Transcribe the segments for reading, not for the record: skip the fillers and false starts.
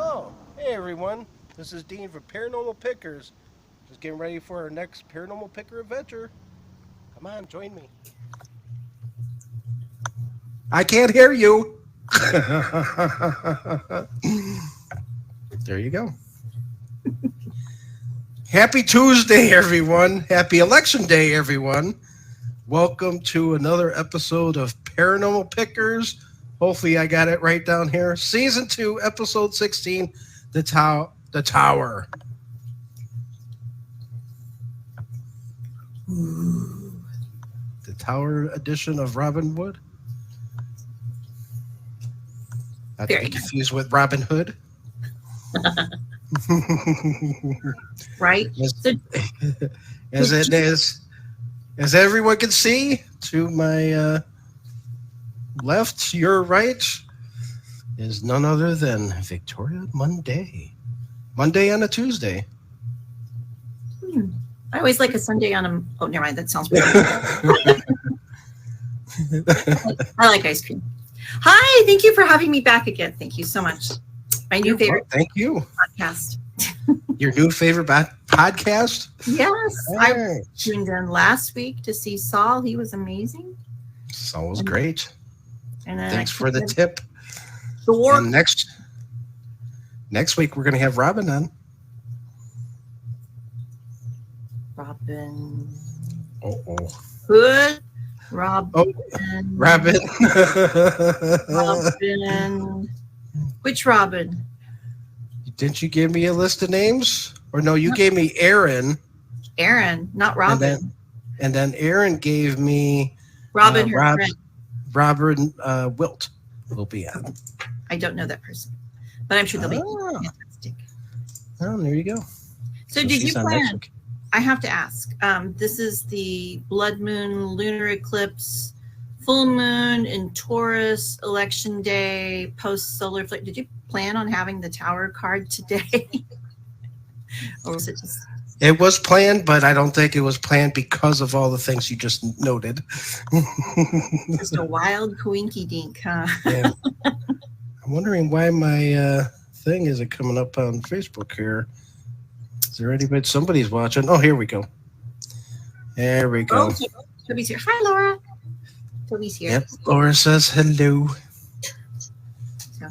Oh, hey everyone. This is Dean for Paranormal Pickers. Just getting ready for our next Paranormal Picker adventure. Come on, join me. I can't hear you. There you go. Happy Tuesday, everyone. Happy Election Day, everyone. Welcome to another episode of Paranormal Pickers. Hopefully, I got it right down here. Season 2, Episode 16, The Tower. Ooh. The Tower edition of Robin Hood. Not to be confused with Robin Hood. Right? As everyone can see, to my left, your right, is none other than Victoria Mundae. Monday on a Tuesday. I always like a Sunday on a... Oh, never mind. That sounds weird. I like ice cream. Hi. Thank you for having me back again. Thank you so much. My new favorite Thank you. podcast. Your new favorite podcast? Yes. Right. I tuned in last week to see Saul. He was amazing. Saul was great. And then Thanks for the tip. Thor. And next week, we're going to have Robin on. Robin. Oh. Good. Robin. Oh, Robin. Robin. Which Robin? Didn't you give me a list of names? Or no, you gave me Aaron. Aaron, not Robin. And then Aaron gave me Robin, her friend. Robin Wilt will be on. I don't know that person, but I'm sure they'll be fantastic. Oh, there you go. So did you plan? I have to ask. This is the blood moon, lunar eclipse, full moon in Taurus, election day, post solar flare. Did you plan on having the tower card today? Or was it just... It was planned, but I don't think it was planned because of all the things you just noted. Just a wild coinky dink, huh? Yeah. I'm wondering why my thing isn't coming up on Facebook here. Is there anybody? Somebody's watching. Oh, here we go. There we go. Oh, Toby's here. Hi, Laura. Toby's here. Yep. Laura says hello. So,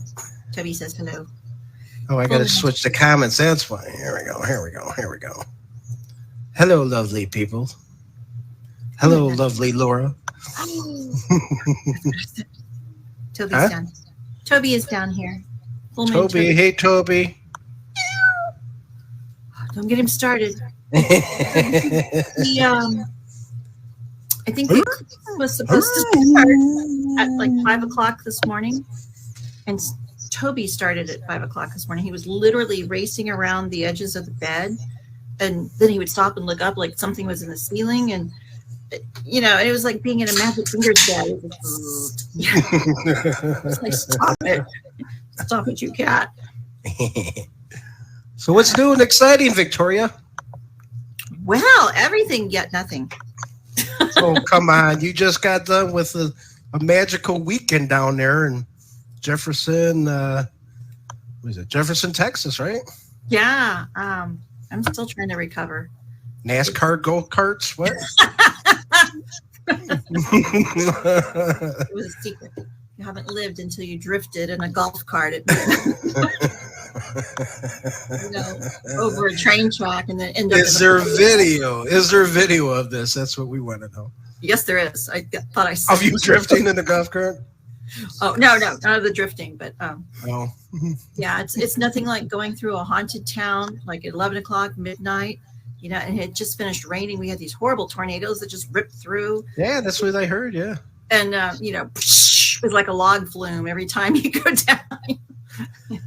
Toby says hello. Oh, I got to switch the comments. That's why. Here we go. Hello, lovely people. Hello, lovely Laura. Toby's down. Toby is down here. Toby, hey, Toby. Don't get him started. I think the eclipse was supposed to start at like 5 o'clock this morning, and Toby started at 5 o'clock this morning. He was literally racing around the edges of the bed, and then he would stop and look up like something was in the ceiling, and it was like being in a Magic Fingers bed. It was like, stop it, you cat. So what's new and exciting, Victoria? Well, everything yet nothing. Oh, come on. You just got done with a magical weekend down there in Jefferson, Jefferson, Texas, right? Yeah. I'm still trying to recover. NASCAR go-karts? What? It was a secret. You haven't lived until you drifted in a golf cart at over a train track and then end up. Is there video? Is there video of this? That's what we want to know. Yes, there is. I thought I saw. Of you drifting in the golf cart? Oh no, none of the drifting, but oh. Yeah, it's nothing like going through a haunted town like at 11 o'clock midnight. And it had just finished raining. We had these horrible tornadoes that just ripped through. Yeah, that's what I heard. Yeah. And it was like a log flume every time you go down.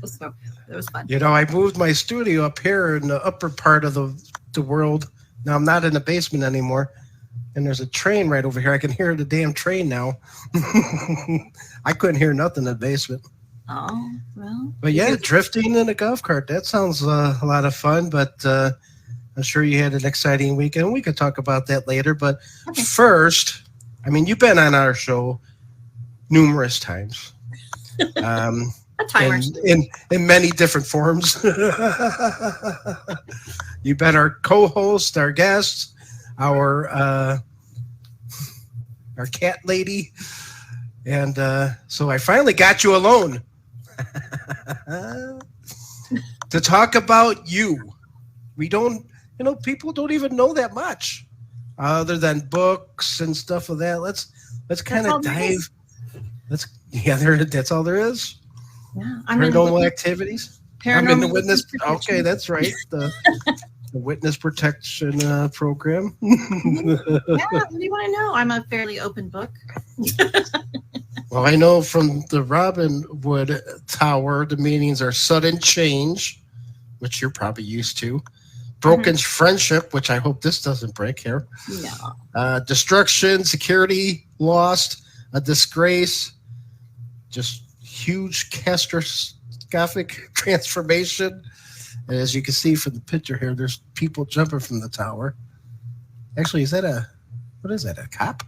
So it was fun. I moved my studio up here in the upper part of the world. Now I'm not in the basement anymore. And there's a train right over here. I can hear the damn train now. I couldn't hear nothing in the basement. Oh, well. But yeah, drifting in a golf cart. That sounds a lot of fun. But I'm sure you had an exciting weekend. We could talk about that later. But first, you've been on our show numerous times. A timer. In many different forms. You bet our co-host, our guest, our cat lady, and so I finally got you alone to talk about you. We don't, people don't even know that much, other than books and stuff of that. Let's kind of dive. That's all there is. Yeah, Paranormal activities. I'm in the witness. protection. Okay, that's right. The witness protection program. Yeah, what do you want to know? I'm a fairly open book. Well, I know from the Robin Wood Tower, the meanings are sudden change, which you're probably used to. Broken friendship, which I hope this doesn't break here. No. Destruction, security lost, a disgrace, just huge catastrophic transformation. And as you can see from the picture here, there's people jumping from the tower. Actually, what is that, a cop?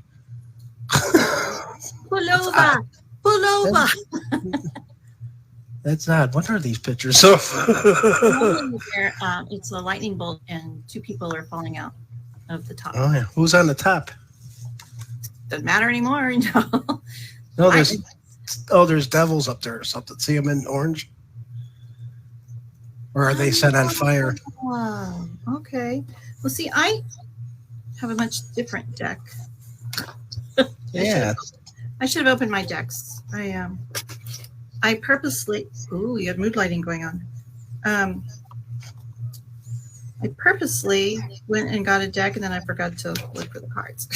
Pull over. Pull over. That's odd. What are these pictures of? It's a lightning bolt and 2 people are falling out of the top. Oh, yeah. Who's on the top? Doesn't matter anymore. No, there's devils up there or something. See them in orange? Or are they set on fire? Oh, okay. Well, see, I have a much different deck. Yeah. I should have opened my decks. I purposely. Ooh, you have mood lighting going on. I purposely went and got a deck, and then I forgot to look for the cards.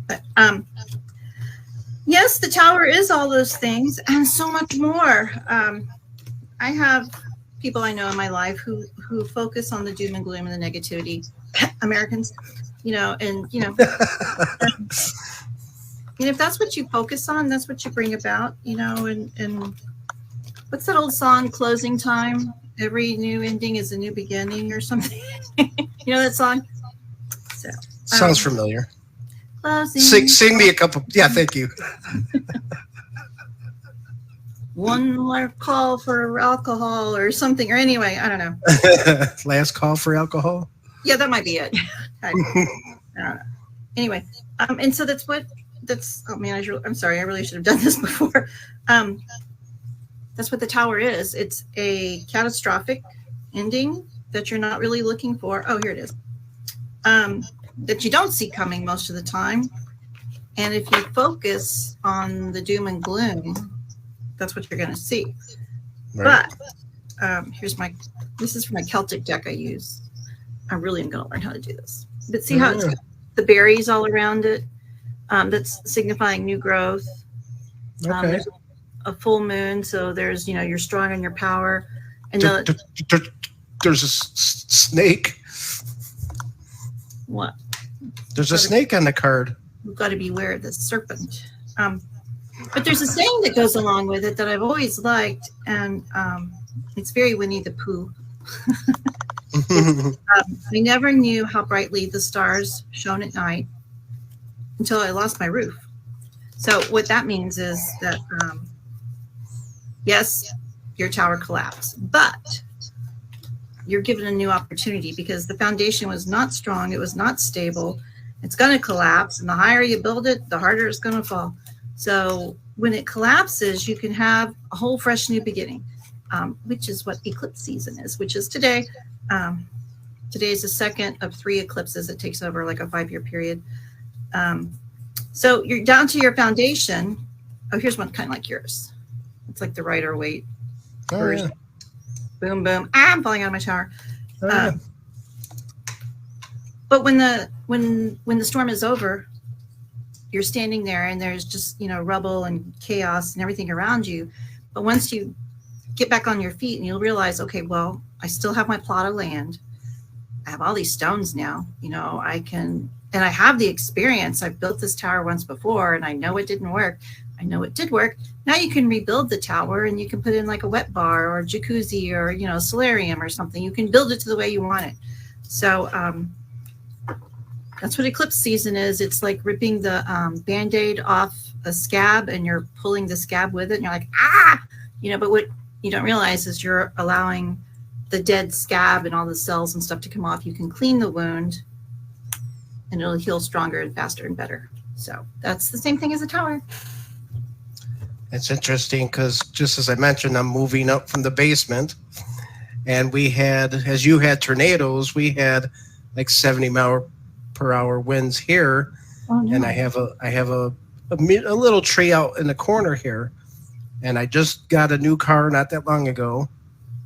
But yes, the tower is all those things and so much more. I have people I know in my life who focus on the doom and gloom and the negativity. Americans, and if that's what you focus on, that's what you bring about, and what's that old song, Closing Time? Every new ending is a new beginning or something. You know that song? So Sounds familiar. Closing. Sing me a couple. Yeah, thank you. One more call for alcohol or something, or anyway, I don't know. Last call for alcohol? Yeah, that might be it. I don't know. Anyway, and so oh man, I'm sorry, I really should have done this before. That's what the tower is. It's a catastrophic ending that you're not really looking for. Oh, here it is. That you don't see coming most of the time. And if you focus on the doom and gloom, that's what you're going to see. Right. But this is for my Celtic deck I use. I really am going to learn how to do this. But see how it's got the berries all around it? That's signifying new growth. Okay. There's a full moon, so there's, you're strong in your power. And there's a snake. What? There's a snake on the card. You've got to beware of the serpent. But there's a saying that goes along with it that I've always liked, and it's very Winnie the Pooh. I never knew how brightly the stars shone at night until I lost my roof. So what that means is that, yes, your tower collapsed, but you're given a new opportunity because the foundation was not strong. It was not stable. It's going to collapse. And the higher you build it, the harder it's going to fall. So when it collapses, you can have a whole fresh new beginning, which is what eclipse season is, which is today. Today is the second of 3 eclipses. It takes over like a 5-year period. So you're down to your foundation. Oh, here's one kind of like yours. It's like the Rider-Waite version. Yeah. Boom, boom. I'm falling out of my tower. But when the storm is over, you're standing there and there's just, rubble and chaos and everything around you. But once you get back on your feet and you'll realize, okay, well, I still have my plot of land. I have all these stones now, I can, and I have the experience. I've built this tower once before and I know it didn't work. I know it did work. Now you can rebuild the tower and you can put in like a wet bar or a jacuzzi or, solarium or something. You can build it to the way you want it. So that's what eclipse season is. It's like ripping the Band-Aid off a scab and you're pulling the scab with it and you're like, But what you don't realize is you're allowing the dead scab and all the cells and stuff to come off. You can clean the wound and it'll heal stronger and faster and better. So that's the same thing as a tower. It's interesting because just as I mentioned, I'm moving up from the basement, and we had, as you had tornadoes, we had like 70-mile-per-hour winds here. Oh, no. And I have a little tree out in the corner here, and I just got a new car not that long ago,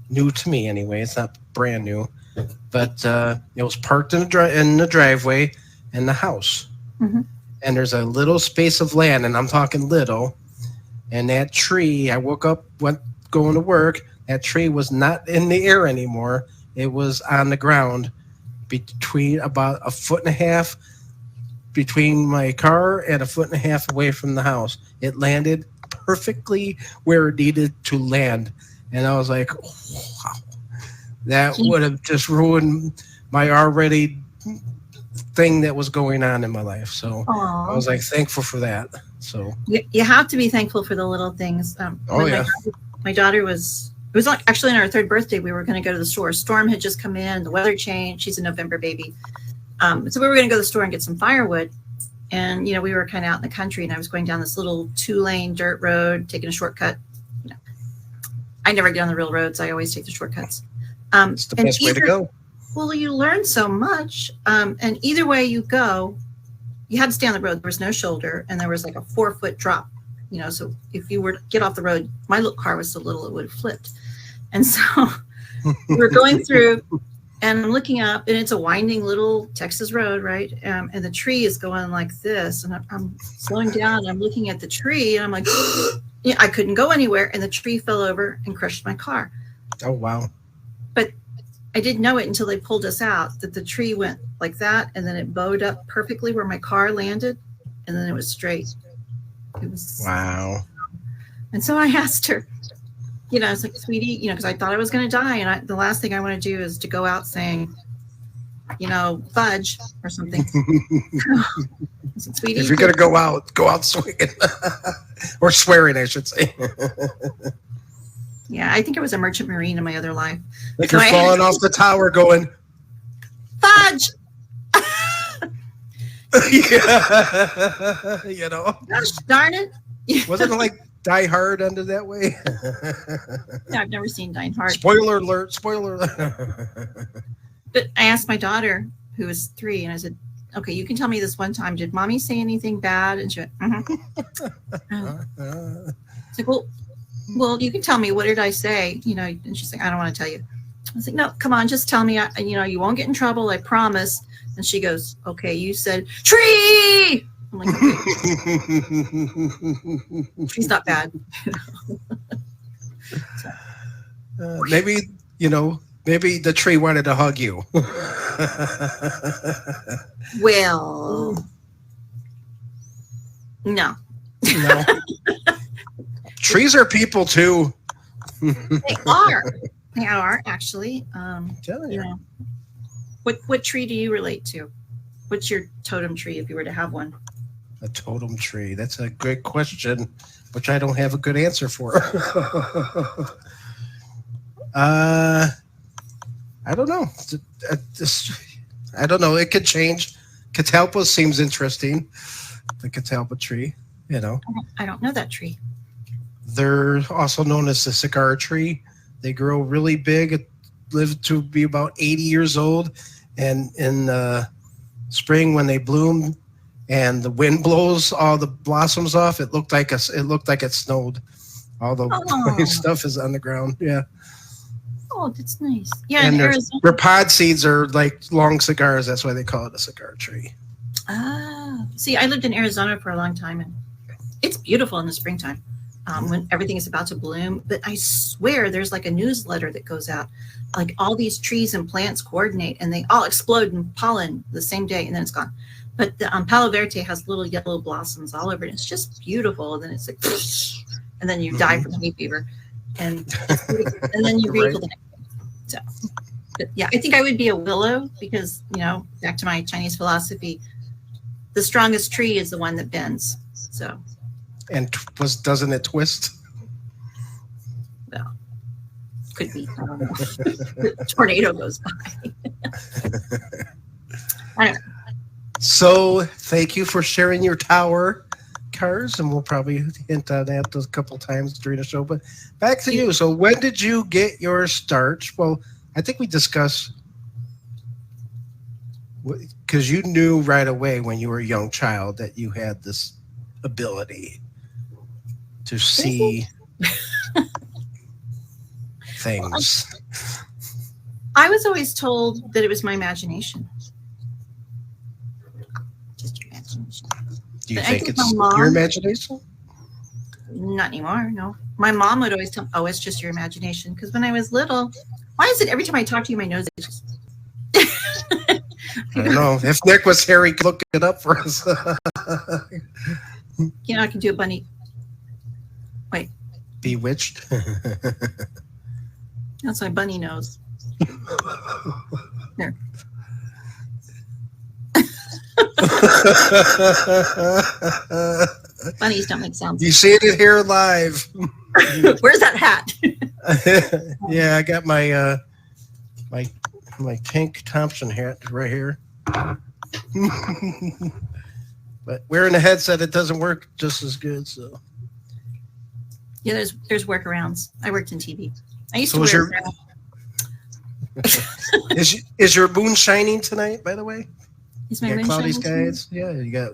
new to me anyway. It's not brand new, but it was parked in the driveway in the house, and there's a little space of land, and I'm talking little. And that tree, I woke up, went going to work. That tree was not in the air anymore. It was on the ground, between about 1.5 feet between my car and 1.5 feet away from the house. It landed perfectly where it needed to land. And I was like, wow, that would have just ruined my already thing that was going on in my life. So I was like thankful for that. So you have to be thankful for the little things. My daughter was like actually on our 3rd birthday, we were going to go to the store. Storm had just come in, the weather changed. She's a November baby. So we were going to go to the store and get some firewood. And, we were kind of out in the country, and I was going down this little 2-lane dirt road, taking a shortcut. I never get on the real roads. I always take the shortcuts. It's the best way to go. Well, you learn so much. And either way you go, you had to stay on the road. There was no shoulder, and there was like a 4-foot drop. So if you were to get off the road, my little car was so little it would have flipped. And so we were going through, and I'm looking up, and it's a winding little Texas road, right? And the tree is going like this, and I'm slowing down, and I'm looking at the tree, and I'm like, I couldn't go anywhere, and the tree fell over and crushed my car. Oh, wow. But I didn't know it until they pulled us out, that the tree went like that, and then it bowed up perfectly where my car landed, and then it was straight. It was wow. And so I asked her, I was like, sweetie, because I thought I was going to die. And the last thing I want to do is to go out saying, fudge or something. Said, sweetie, if you're going to go out swinging or swearing, I should say. Yeah, I think I was a merchant marine in my other life. Like you're falling off the tower going, fudge. Yeah, Gosh darn it. Wasn't it like Die Hard ended that way? Yeah, I've never seen Die Hard. Spoiler alert. But I asked my daughter, who was 3, and I said, okay, you can tell me this one time. Did mommy say anything bad? And she went, It's like, well, you can tell me. What did I say? And she's like, I don't want to tell you. I was like, no, come on, just tell me. You won't get in trouble. I promise. And she goes, okay, you said tree. I'm like, okay. Tree's not bad. Maybe the tree wanted to hug you. Well, no. Trees are people too. They are actually. What tree do you relate to? What's your totem tree if you were to have one? A totem tree. That's a great question, which I don't have a good answer for. I don't know. I don't know. It could change. Catalpa seems interesting. The catalpa tree, I don't know that tree. They're also known as the cigar tree. They grow really big, live to be about 80 years old. And in spring, when they bloom and the wind blows all the blossoms off, it looked like it snowed. All the stuff is on the ground. Yeah. Oh, that's nice. Yeah, and their pod seeds are like long cigars. That's why they call it a cigar tree. Ah, see, I lived in Arizona for a long time, and it's beautiful in the springtime when everything is about to bloom. But I swear there's like a newsletter that goes out, like all these trees and plants coordinate, and they all explode in pollen the same day, and then it's gone. But the Palo Verde has little yellow blossoms all over it. It's just beautiful. And then it's like, and then you die from hay fever, and then you're beautiful the next day. So, but yeah, I think I would be a willow because, back to my Chinese philosophy, the strongest tree is the one that bends. So. And doesn't it twist? Could be. I don't know. Tornado goes by. I don't know. So thank you for sharing your tower cars, and we'll probably hint on that a couple times during the show. But back to you. So when did you get your start? Well, I think we discussed, because you knew right away when you were a young child that you had this ability to see things. I was always told that it was my imagination. Just your imagination. Do you But think it's your imagination? Not anymore, no. My mom would always tell me, oh, it's just your imagination. Because when I was little, why is it every time I talk to you, my nose is just... I don't know. If Nick was here, he could look it up for us. You know, I can do a bunny. Wait. Bewitched. That's my bunny nose. There. Bunnies don't make sounds. You see it here live. Where's that hat? Yeah, I got my my pink Thompson hat right here. But wearing a headset, it doesn't work just as good. So Yeah, there's workarounds. I worked in TV. I used So to is wear. is your moon shining tonight? By the way, Is my you got moon cloudy shining skies. Yeah, you got.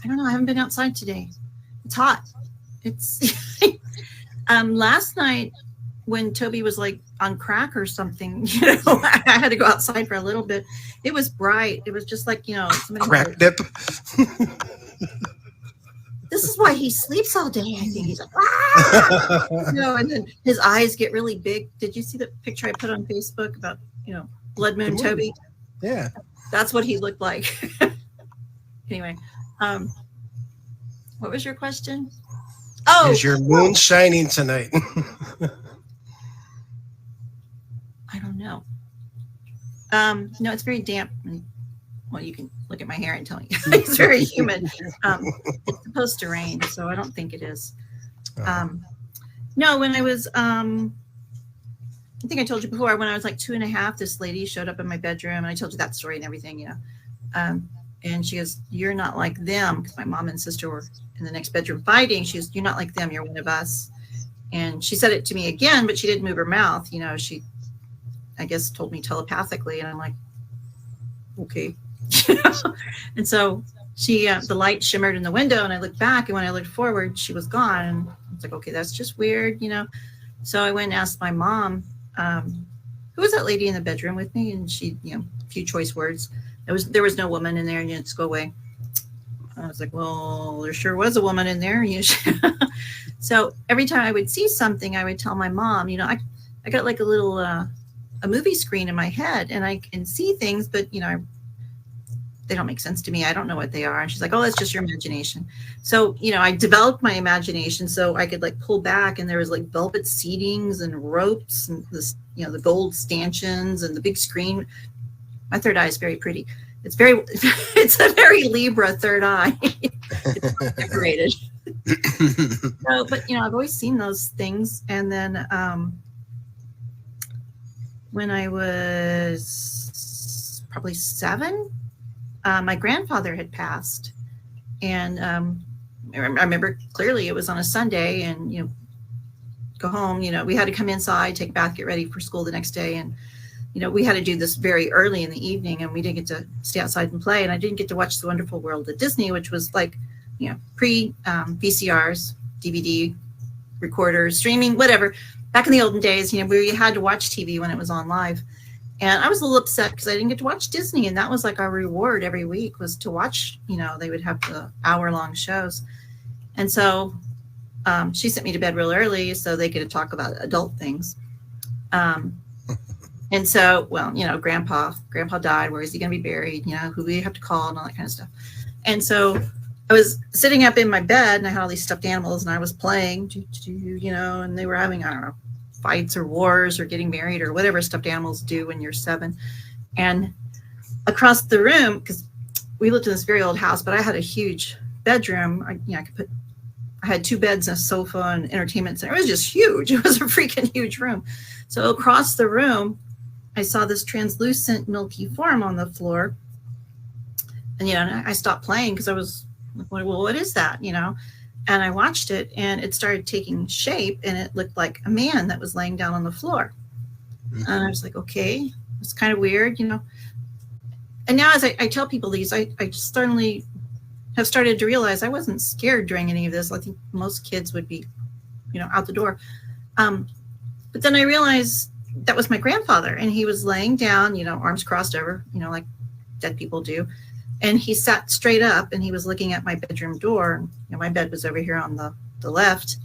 I don't know. I haven't been outside today. It's hot. It's last night when Toby was like on crack or something, you know, I had to go outside for a little bit. It was bright. It was just like, you know, somebody Crack dip. This is why he sleeps all day. I think he's like, ah! You know, and then his eyes get really big. Did you see the picture I put on Facebook about, you know, Blood Moon Toby? Yeah. That's what he looked like. Anyway, what was your question? Oh, Is your moon shining tonight? I don't know. No, it's very damp. Well, you can look at my hair and tell me it's very humid. It's supposed to rain, so I don't think it is. No, when I was, I think I told you before, when I was like 2.5, this lady showed up in my bedroom, and I told you that story and everything, you know. And she goes, "You're not like them," because my mom and sister were in the next bedroom fighting. She goes, "You're not like them. You're one of us." And she said it to me again, but she didn't move her mouth. You know, she, I guess, told me telepathically, and I'm like, okay. And so she, the light shimmered in the window, and I looked back, and when I looked forward, she was gone. And I was like, okay, that's just weird, you know. So I went and asked my mom, who was that lady in the bedroom with me? And she, you know, a few choice words. There was no woman in there, and you just go away. I was like, well, there sure was a woman in there. So every time I would see something, I would tell my mom, you know, I got like a little a movie screen in my head, and I can see things, but you know, they don't make sense to me. I don't know what they are. And she's like, oh, that's just your imagination. So, you know, I developed my imagination so I could like pull back, and there was like velvet seatings and ropes and this, you know, the gold stanchions and the big screen. My third eye is very pretty. It's a very Libra third eye. It's decorated. So, but you know, I've always seen those things. And then when I was probably 7, my grandfather had passed, and I remember clearly it was on a Sunday, and you know, go home. You know, we had to come inside, take a bath, get ready for school the next day, and you know, we had to do this very early in the evening, and we didn't get to stay outside and play. And I didn't get to watch The Wonderful World of Disney, which was like, you know, pre VCRs, DVD recorders, streaming, whatever. Back in the olden days, you know, we had to watch TV when it was on live. And I was a little upset because I didn't get to watch Disney. And that was like our reward every week, was to watch, you know, they would have the hour-long shows. And so she sent me to bed real early so they could talk about adult things. And so, well, you know, grandpa died. Where is he going to be buried? You know, who we have to call and all that kind of stuff. And so I was sitting up in my bed, and I had all these stuffed animals, and I was playing, you know, and they were having, I don't know, fights or wars or getting married or whatever stuffed animals do when you're 7. And across the room, because we lived in this very old house, but I had a huge bedroom. I could put I had 2 beds, a sofa, and entertainment center. It was just huge. It was a freaking huge room. So across the room, I saw this translucent milky form on the floor. And, I stopped playing because I was like, well, what is that, And I watched it, and it started taking shape, and it looked like a man that was laying down on the floor. Mm-hmm. And I was like, okay, it's kind of weird, And now as I tell people these, I certainly have started to realize I wasn't scared during any of this. I think most kids would be, out the door. But then I realized that was my grandfather, and he was laying down, arms crossed over, like dead people do. And he sat straight up, and he was looking at my bedroom door. My bed was over here on the left.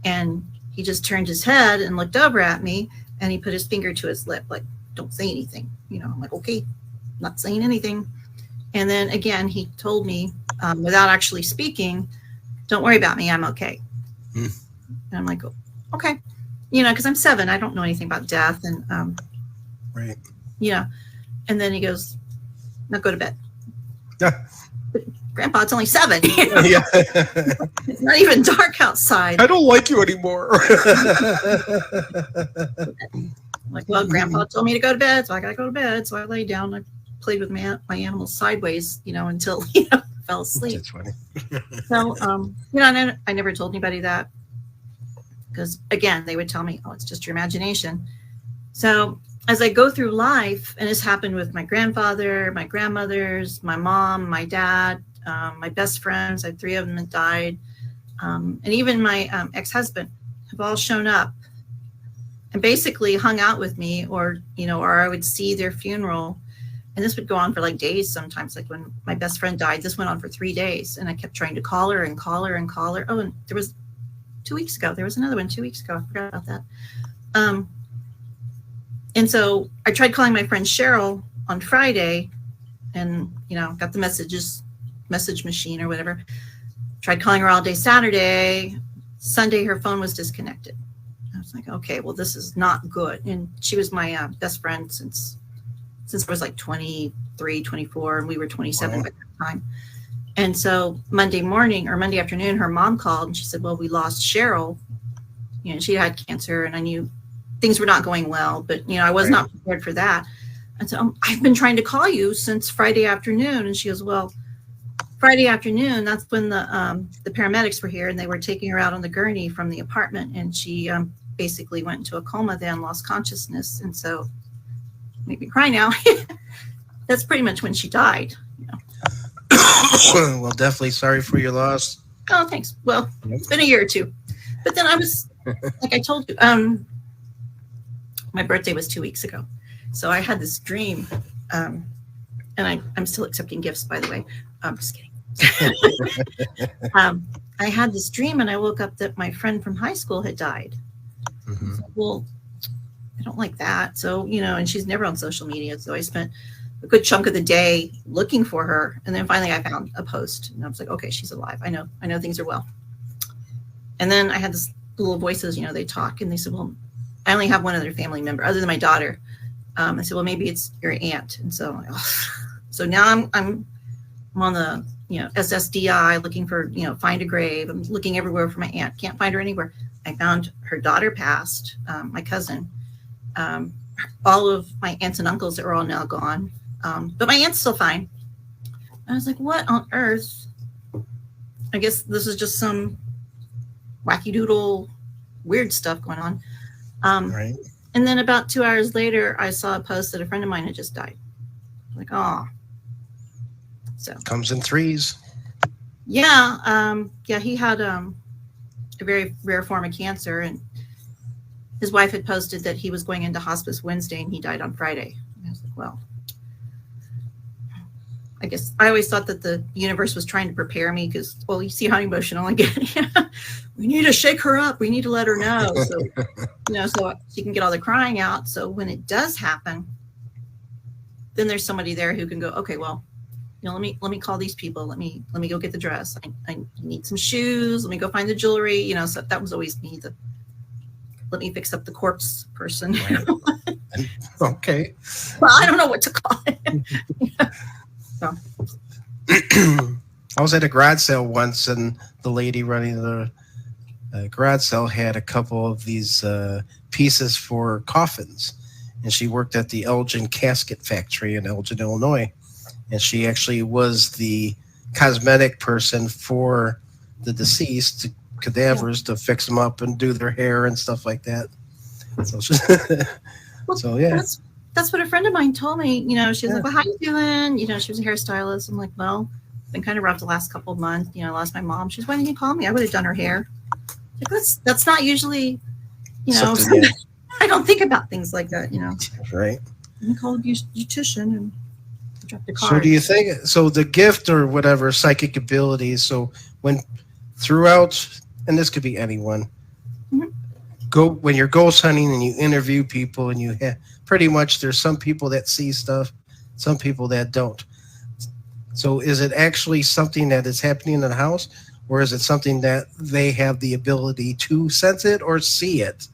And he just turned his head and looked over at me, and he put his finger to his lip, like, don't say anything. I'm like, okay, not saying anything. And then again, he told me, without actually speaking, don't worry about me, I'm okay. And I'm like, okay. Because I'm 7, I don't know anything about death. And, right. And then he goes, now go to bed. Yeah. Grandpa, it's only 7. Yeah. It's not even dark outside. I don't like you anymore. I'm like, well, Grandpa told me to go to bed, so I got to go to bed. So I lay down. I played with my animals sideways, until fell asleep. That's funny. So, I never told anybody that, because again, they would tell me, oh, it's just your imagination. So as I go through life, and this happened with my grandfather, my grandmothers, my mom, my dad, my best friends, I had 3 of them that died, and even my ex-husband have all shown up and basically hung out with me, or I would see their funeral. And this would go on for like days sometimes. Like when my best friend died, this went on for 3 days, and I kept trying to call her and call her and call her. Oh, and there was 2 weeks ago. There was another one 2 weeks ago. I forgot about that. And so I tried calling my friend Cheryl on Friday, and got the message machine or whatever. Tried calling her all day Saturday. Sunday, her phone was disconnected. I was like, okay, well, this is not good. And she was my best friend since I was like 23, 24, and we were 27 by that time. And so Monday morning or Monday afternoon, her mom called, and she said, well, we lost Cheryl. She had cancer, and I knew things were not going well, but I was not prepared for that. And so I've been trying to call you since Friday afternoon. And she goes, well, Friday afternoon, that's when the paramedics were here, and they were taking her out on the gurney from the apartment. And she basically went into a coma, then lost consciousness. And so, make me cry now. That's pretty much when she died. Well, definitely sorry for your loss. Oh, thanks. Well, it's been a year or 2. But then I was, like I told you, my birthday was 2 weeks ago. So I had this dream, and I'm still accepting gifts, by the way. I'm just kidding. I had this dream, and I woke up that my friend from high school had died. Mm-hmm. So, well, I don't like that. So, and she's never on social media. So I spent a good chunk of the day looking for her. And then finally I found a post, and I was like, okay, she's alive. I know things are well. And then I had this little voices, they talk, and they said, well, I only have one other family member other than my daughter. I said, well, maybe it's your aunt. And so, so now I'm on the, SSDI looking for, find a grave. I'm looking everywhere for my aunt. Can't find her anywhere. I found her daughter passed, my cousin. All of my aunts and uncles are all now gone. But my aunt's still fine. I was like, what on earth? I guess this is just some wacky doodle weird stuff going on. Right. And then about 2 hours later, I saw a post that a friend of mine had just died. I'm like, oh. So comes in 3s. Yeah. He had a very rare form of cancer, and his wife had posted that he was going into hospice Wednesday, and he died on Friday. And I was like, well, I guess I always thought that the universe was trying to prepare me because, well, you see how emotional I get. We need to shake her up. We need to let her know. So, so she can get all the crying out. So when it does happen, then there's somebody there who can go, okay, well, let me call these people. Let me go get the dress. I need some shoes. Let me go find the jewelry. So that was always me. Let me fix up the corpse person. Right. Okay. Well, I don't know what to call it. So. I was at a garage sale once, and the lady running the garage sale had a couple of these pieces for coffins, and she worked at the Elgin Casket Factory in Elgin, Illinois, and she actually was the cosmetic person for the deceased cadavers to fix them up and do their hair and stuff like that. So, Well, so yeah. That's what a friend of mine told me. You know, she was like, "Well, how you doing?" You know, she was a hairstylist. I'm like, "Well, been kind of rough the last couple of months. You know, I lost my mom." She's, "Why didn't you call me? I would have done her hair." Like, that's not usually, you know, I don't think about things like that. You know, right? I called a beautician and dropped a card. So do you think? So the gift or whatever psychic abilities. So when throughout, and this could be anyone. When you're ghost hunting and you interview people and you have pretty much there's some people that see stuff, some people that don't. So is it actually something that is happening in the house, or is it something that they have the ability to sense it or see it?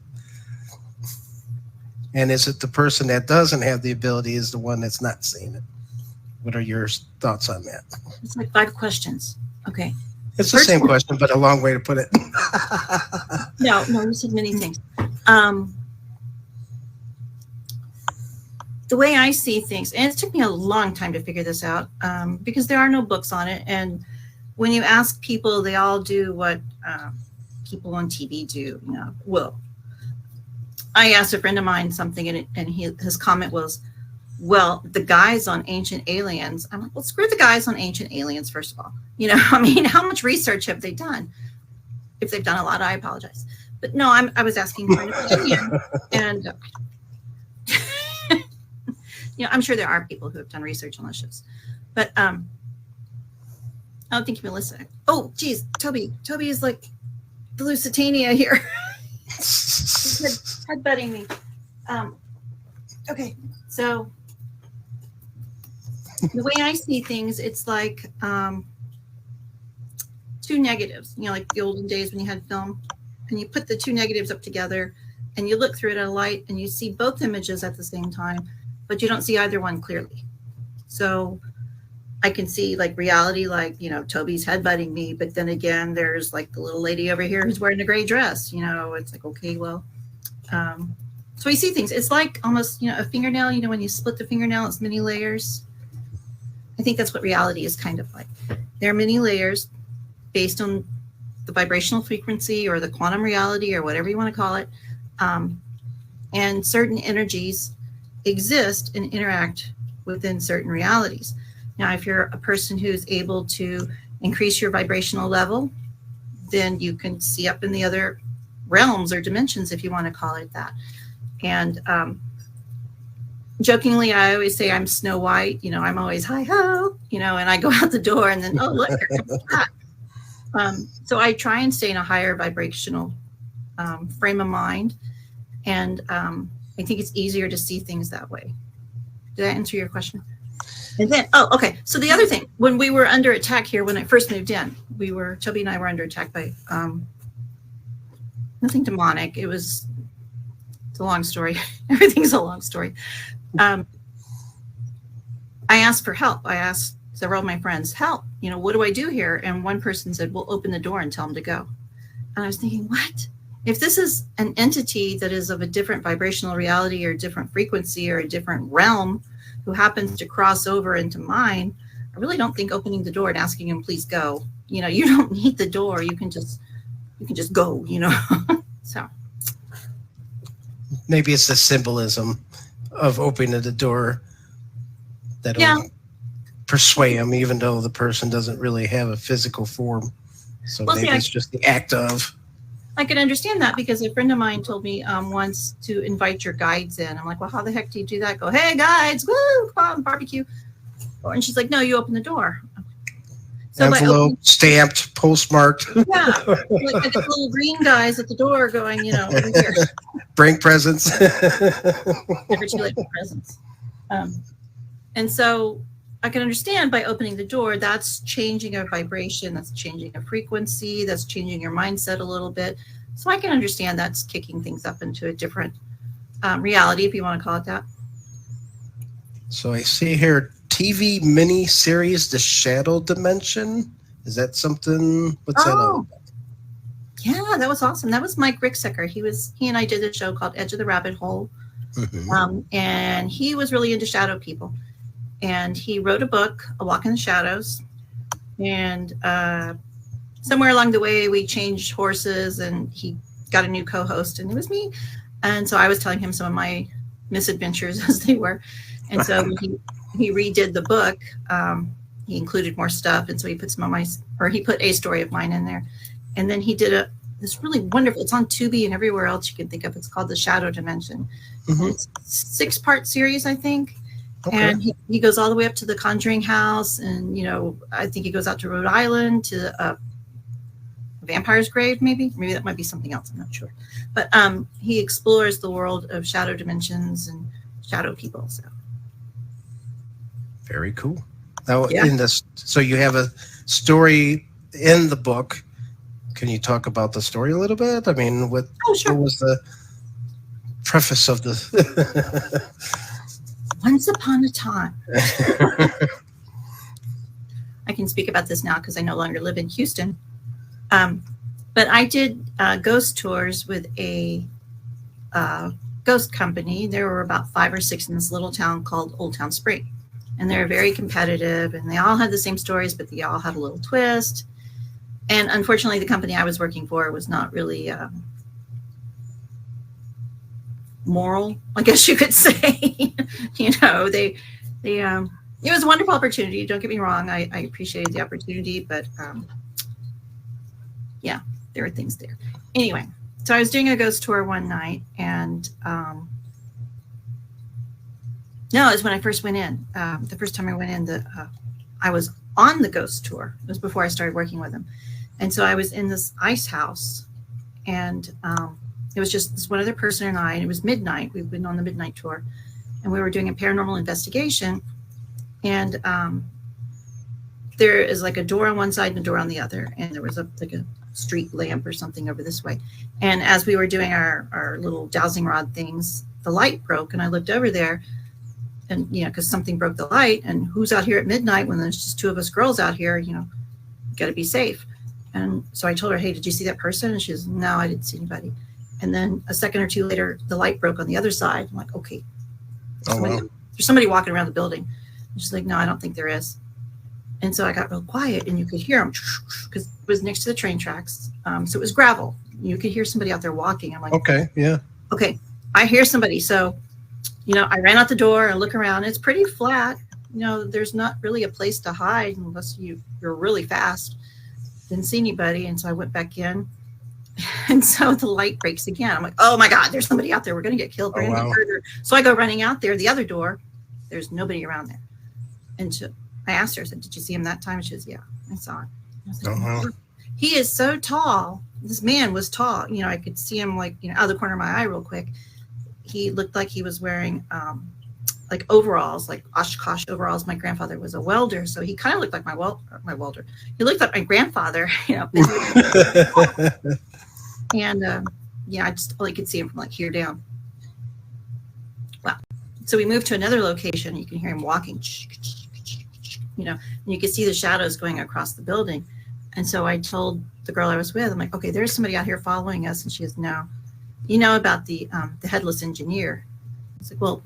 And is it the person that doesn't have the ability is the one that's not seeing it? What are your thoughts on that? It's like 5 questions. Okay. It's the same question, but a long way to put it. No, you said many things. The way I see things, and it took me a long time to figure this out, because there are no books on it. And when you ask people, they all do what people on TV do. You know, well, I asked a friend of mine something, and his comment was, "Well, the guys on Ancient Aliens." I'm like, "Well, screw the guys on Ancient Aliens, first of all. You know, I mean, how much research have they done? If they've done a lot, I apologize. But no, I was asking for an opinion. And, you know, I'm sure there are people who have done research on those shows. But I don't think Melissa. Oh, geez, Tobe is like the Lusitania here. He's headbutting me. Okay, so the way I see things, it's like 2 negatives, you know, like the olden days when you had film, and you put the 2 negatives up together and you look through it at a light and you see both images at the same time, but you don't see either one clearly. So I can see like reality, like, you know, Toby's headbutting me, but then again, there's like the little lady over here who's wearing a gray dress, you know, it's like, okay, well, so we see things. It's like almost, you know, a fingernail, you know, when you split the fingernail, it's many layers. I think that's what reality is kind of like. There are many layers based on the vibrational frequency or the quantum reality or whatever you want to call it. And certain energies exist and interact within certain realities. Now, if you're a person who's able to increase your vibrational level, then you can see up in the other realms or dimensions, if you want to call it that. And jokingly, I always say I'm Snow White, you know, I'm always hi-ho, you know, and I go out the door and then, oh, look, here comes that. So I try and stay in a higher vibrational frame of mind. And I think it's easier to see things that way. Did I answer your question? And then, oh, okay. So the other thing, when we were under attack here, when I first moved in, Tobe and I were under attack by nothing demonic. It's a long story. Everything's a long story. I asked for help. I asked several of my friends, help, you know, what do I do here? And one person said, well, open the door and tell them to go. And I was thinking, what? If this is an entity that is of a different vibrational reality or different frequency or a different realm who happens to cross over into mine, I really don't think opening the door and asking him, please go. You know, you don't need the door. You can just go, you know. So maybe it's the symbolism of opening the door that'll persuade them, even though the person doesn't really have a physical form. So maybe it's just the act of. I can understand that because a friend of mine told me once to invite your guides in. I'm like, well, how the heck do you do that? Go, hey, guides, woo, come on, barbecue. And she's like, no, you open the door. So envelope, stamped, postmarked. Yeah, like the little green guys at the door going, you know, over here. Bring presents. Never too late for presents. And so I can understand by opening the door, that's changing a vibration, that's changing a frequency, that's changing your mindset a little bit. So I can understand that's kicking things up into a different reality, if you want to call it that. So I see here TV mini series, The Shadow Dimension. Is that something? What's that all about? Yeah, that was awesome. That was Mike Ricksecker. He and I did a show called Edge of the Rabbit Hole. And he was really into shadow people. And he wrote a book, A Walk in the Shadows. And somewhere along the way, we changed horses and he got a new co-host, and it was me. And so I was telling him some of my misadventures as they were. And so he redid the book. He included more stuff. And so he put he put a story of mine in there. And then he did this really wonderful, it's on Tobe and everywhere else you can think of. It's called The Shadow Dimension. It's a 6-part series, I think. Okay. And he goes all the way up to the Conjuring House. And, I think he goes out to Rhode Island to Vampire's Grave, maybe. Maybe that might be something else. I'm not sure. But he explores the world of shadow dimensions and shadow people. So very cool. Now, so you have a story in the book. Can you talk about the story a little bit? I mean, what was the preface of the? Once upon a time. I can speak about this now because I no longer live in Houston. But I did ghost tours with a ghost company. There were about 5 or 6 in this little town called Old Town Spring. And they're very competitive, and they all had the same stories, but they all had a little twist. And unfortunately, the company I was working for was not really moral, I guess you could say. It was a wonderful opportunity. Don't get me wrong. I appreciated the opportunity, but there were things there. Anyway, so I was doing a ghost tour one night, and no, it was when I first went in. The first time I went in, I was on the ghost tour. It was before I started working with them. And so I was in this ice house, and it was just this one other person and I, and it was midnight. We've been on the midnight tour, and we were doing a paranormal investigation. And there is like a door on one side and a door on the other. And there was a street lamp or something over this way. And as we were doing our little dowsing rod things, the light broke, and I looked over there. And, because something broke the light, and who's out here at midnight when there's just 2 of us girls out here, you got to be safe. And so I told her, hey, did you see that person? And she says, no, I didn't see anybody. And then a second or two later, the light broke on the other side. I'm like, okay. There's somebody walking around the building. And she's like, no, I don't think there is. And so I got real quiet, and you could hear them because it was next to the train tracks. So it was gravel. You could hear somebody out there walking. I'm like, okay, yeah. Okay, I hear somebody. So I ran out the door and look around. It's pretty flat. There's not really a place to hide unless you're really fast. Didn't see anybody. And so I went back in. And so the light breaks again. I'm like, oh my God, there's somebody out there. We're going to get killed. We're going to get murdered. So I go running out there, the other door. There's nobody around there. And I asked her, I said, did you see him that time? And she says, yeah, I saw him. I was like, he is so tall. This man was tall. I could see him out of the corner of my eye real quick. He looked like he was wearing like overalls, like Oshkosh overalls. My grandfather was a welder, so he kind of looked like my welder. He looked like my grandfather, And I just only could see him from here down. Well, so we moved to another location. You can hear him walking, and you can see the shadows going across the building. And so I told the girl I was with, I'm like, okay, there's somebody out here following us. And she goes, no. You know about the headless engineer? I was like, well,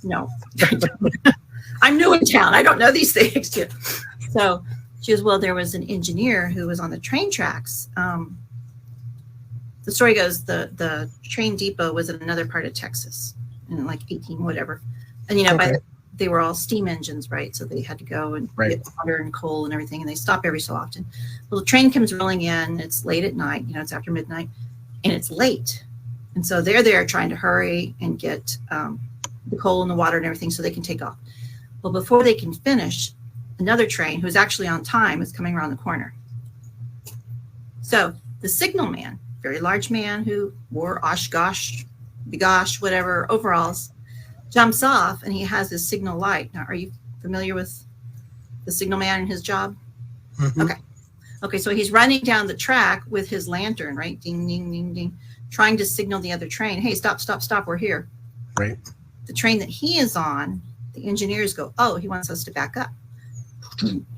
no. I'm new in town. I don't know these things. So she goes, well, there was an engineer who was on the train tracks. The story goes, the train depot was in another part of Texas in 18 whatever. And, they were all steam engines, right? So they had to go and get water and coal and everything. And they stop every so often. Well, the train comes rolling in. It's late at night. It's after midnight. And it's late. And so they're there trying to hurry and get the coal and the water and everything so they can take off. Well, before they can finish, another train who's actually on time is coming around the corner. So the signal man, very large man who wore Oshkosh, bigosh, whatever, overalls, jumps off, and he has his signal light. Now, are you familiar with the signal man and his job? Mm-hmm. Okay, so he's running down the track with his lantern, right? Ding, ding, ding, ding. Trying to signal the other train, hey, stop, we're here. Right. The train that he is on, the engineers go, oh, he wants us to back up.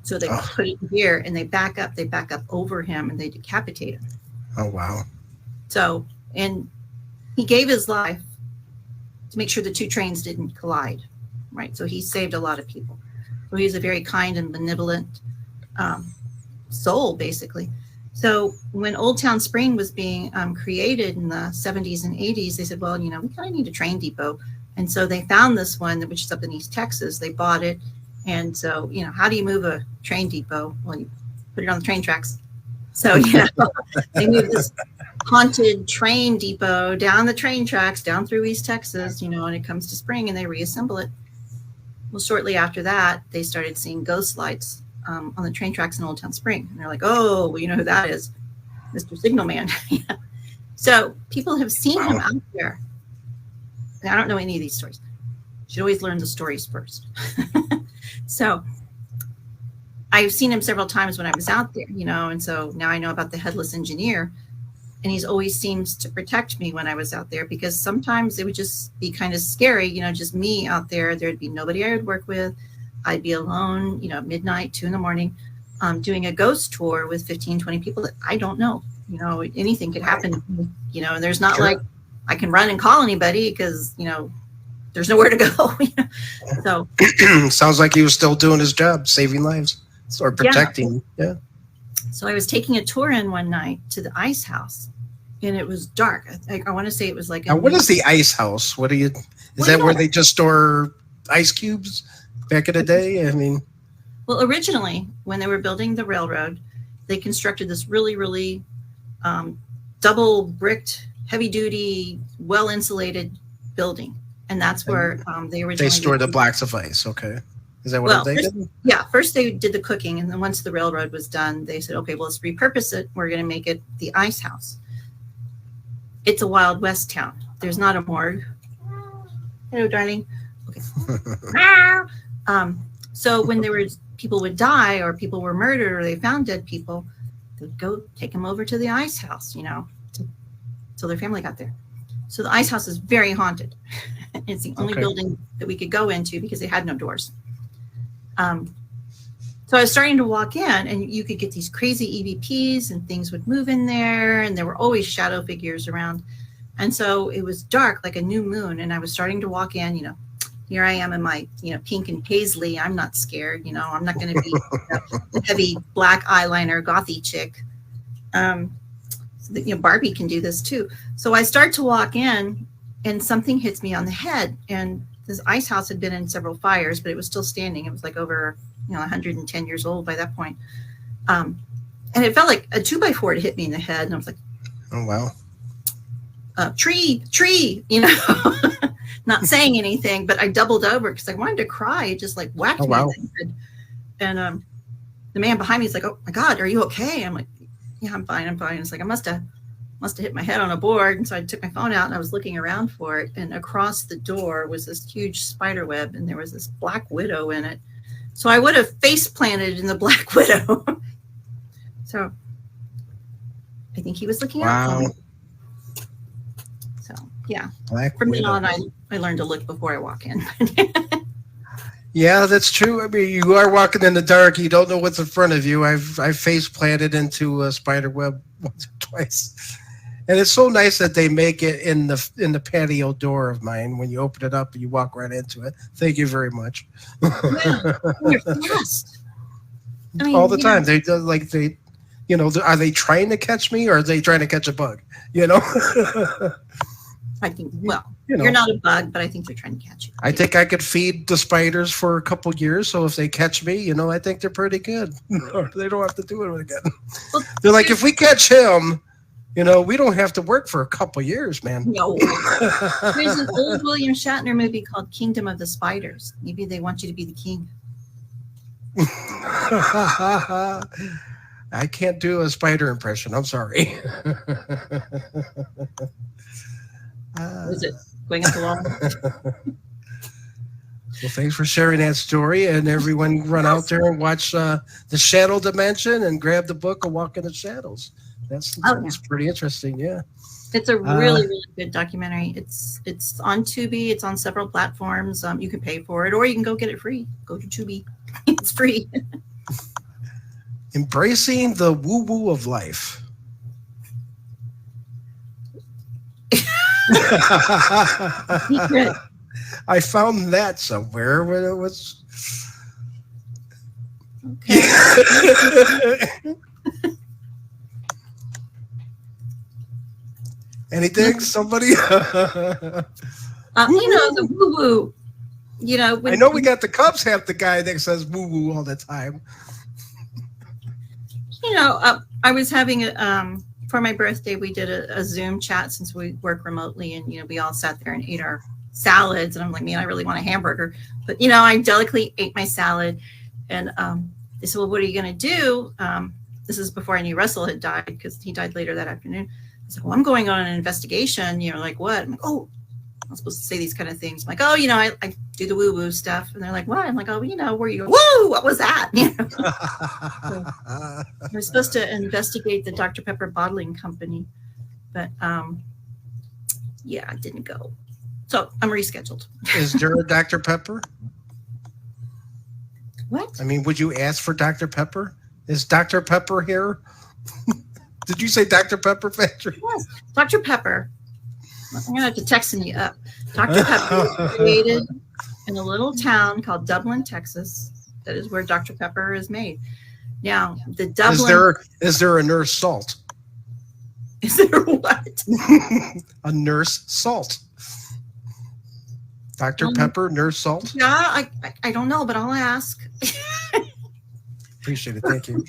So they put it here and they back up over him and they decapitate him. Oh, wow. So, and he gave his life to make sure the two trains didn't collide, right? So he saved a lot of people. So he's a very kind and benevolent soul, basically. So when Old Town Spring was being created in the 70s and 80s, they said, well, we kind of need a train depot. And so they found this one, which is up in East Texas. They bought it. And so, how do you move a train depot? Well, you put it on the train tracks. So, they moved this haunted train depot down the train tracks, down through East Texas, and it comes to Spring and they reassemble it. Well, shortly after that, they started seeing ghost lights on the train tracks in Old Town Spring. And they're like, oh, well, you know who that is? Mr. Signalman. So people have seen him out there. And I don't know any of these stories. You should always learn the stories first. So I've seen him several times when I was out there, and so now I know about the headless engineer, and he's always seems to protect me when I was out there, because sometimes it would just be kind of scary, just me out there. There'd be nobody I would work with. I'd be alone, midnight, 2 a.m, doing a ghost tour with 15, 20 people that I don't know. Anything could happen, and there's not like I can run and call anybody because, there's nowhere to go. So sounds like he was still doing his job, saving lives or protecting. Yeah. So I was taking a tour in one night to the ice house, and it was dark. I want to say it was like. Now, what is the ice house? Is that where they just store ice cubes back in the day? I mean. Well, originally, when they were building the railroad, they constructed this really, really double bricked, heavy duty, well insulated building. And that's where they originally. They store the blocks of ice. Okay. Is that what they did? Yeah. First they did the cooking. And then once the railroad was done, they said, okay, well, let's repurpose it. We're going to make it the ice house. It's a Wild West town. There's not a morgue. Hello, darling. Okay. So when people would die or people were murdered or they found dead people, they'd go take them over to the ice house, till their family got there. So the ice house is very haunted. It's the only building that we could go into because they had no doors. So I was starting to walk in, and you could get these crazy EVPs and things would move in there, and there were always shadow figures around. And so it was dark like a new moon, and I was starting to walk in, here I am in my, pink and paisley. I'm not scared, I'm not going to be a heavy black eyeliner gothy chick. Barbie can do this too. So I start to walk in, and something hits me on the head. And this ice house had been in several fires, but it was still standing. It was like over, 110 years old by that point. And it felt like a 2x4 had hit me in the head. And I was like, oh, wow. Tree, not saying anything, but I doubled over because I wanted to cry. It just like whacked me. Wow. In the head. And the man behind me is like, oh my God, are you okay? I'm like, yeah, I'm fine. It's like, I must have hit my head on a board. And so I took my phone out and I was looking around for it. And across the door was this huge spider web, and there was this black widow in it. So I would have face planted in the black widow. So I think he was looking out for me. So yeah, from then on, I learned to look before I walk in. Yeah, that's true. I mean, you are walking in the dark. You don't know what's in front of you. I've face planted into a spider web once or twice, and it's so nice that they make it in the patio door of mine. When you open it up, you walk right into it. Thank you very much. Yeah, you're fast. I mean, all the time. They do are they trying to catch me or are they trying to catch a bug? I think, you're not a bug, but I think they're trying to catch you. I think I could feed the spiders for a couple years, so if they catch me, I think they're pretty good. They don't have to do it again. Well, they're like, if we catch him, we don't have to work for a couple years, man. No. There's an old William Shatner movie called Kingdom of the Spiders. Maybe they want you to be the king. I can't do a spider impression. I'm sorry. Is it going up the wall? Well, thanks for sharing that story, and everyone run out there and watch The Shadow Dimension and grab the book A Walk in the Shadows. That's pretty interesting. Yeah, it's a really, really good documentary. It's on Tubi. It's on several platforms. You can pay for it, or you can go get it free. Go to Tubi. It's free. Embracing the woo-woo of life. Secret. I found that somewhere when it was. Okay. Anything? Somebody? You know, the woo-woo. You know, I know we got the Cubs have the guy that says woo-woo all the time. You know, I was having for my birthday, we did a Zoom chat since we work remotely, and, you know, we all sat there and ate our salads, and I'm like, man, I really want a hamburger. But, you know, I delicately ate my salad, and they said, well, what are you going to do? This is before I knew Russell had died, because he died later that afternoon. I said, well, I'm going on an investigation. You know, like what? I'm like, oh, I'm supposed to say these kind of things. I'm like, oh, you know, I do the woo-woo stuff. And they're like, what? I'm like, oh, you know, where you go, woo, what was that? You know? So, we're supposed to investigate the Dr. Pepper bottling company. But, yeah, I didn't go. So I'm rescheduled. Is there a Dr. Pepper? What? I mean, would you ask for Dr. Pepper? Is Dr. Pepper here? Did you say Dr. Pepper Factory? Yes, Dr. Pepper. I'm going to have to text you up. Dr. Pepper was created in a little town called Dublin, Texas. That is where Dr. Pepper is made. Now, the Dublin... Is there a Nurse Salt? Is there what? A Nurse Salt. Dr. Pepper, Nurse Salt? Yeah, I don't know, but I'll ask. Appreciate it. Thank you.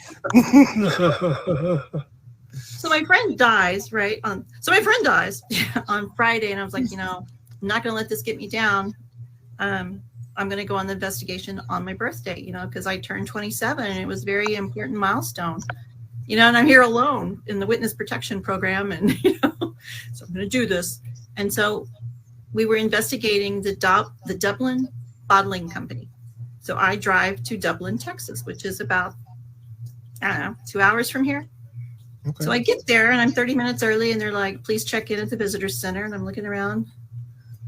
So my friend dies, right? So my friend dies on Friday, and I was like, you know, I'm not going to let this get me down. I'm going to go on the investigation on my birthday, you know, because I turned 27, and it was a very important milestone, you know, and I'm here alone in the witness protection program, and, you know, so I'm going to do this. And so we were investigating the Dublin bottling company. So I drive to Dublin, Texas, which is about, I don't know, 2 hours from here. Okay. So I get there, and I'm 30 minutes early, and they're like, please check in at the visitor center. And I'm looking around.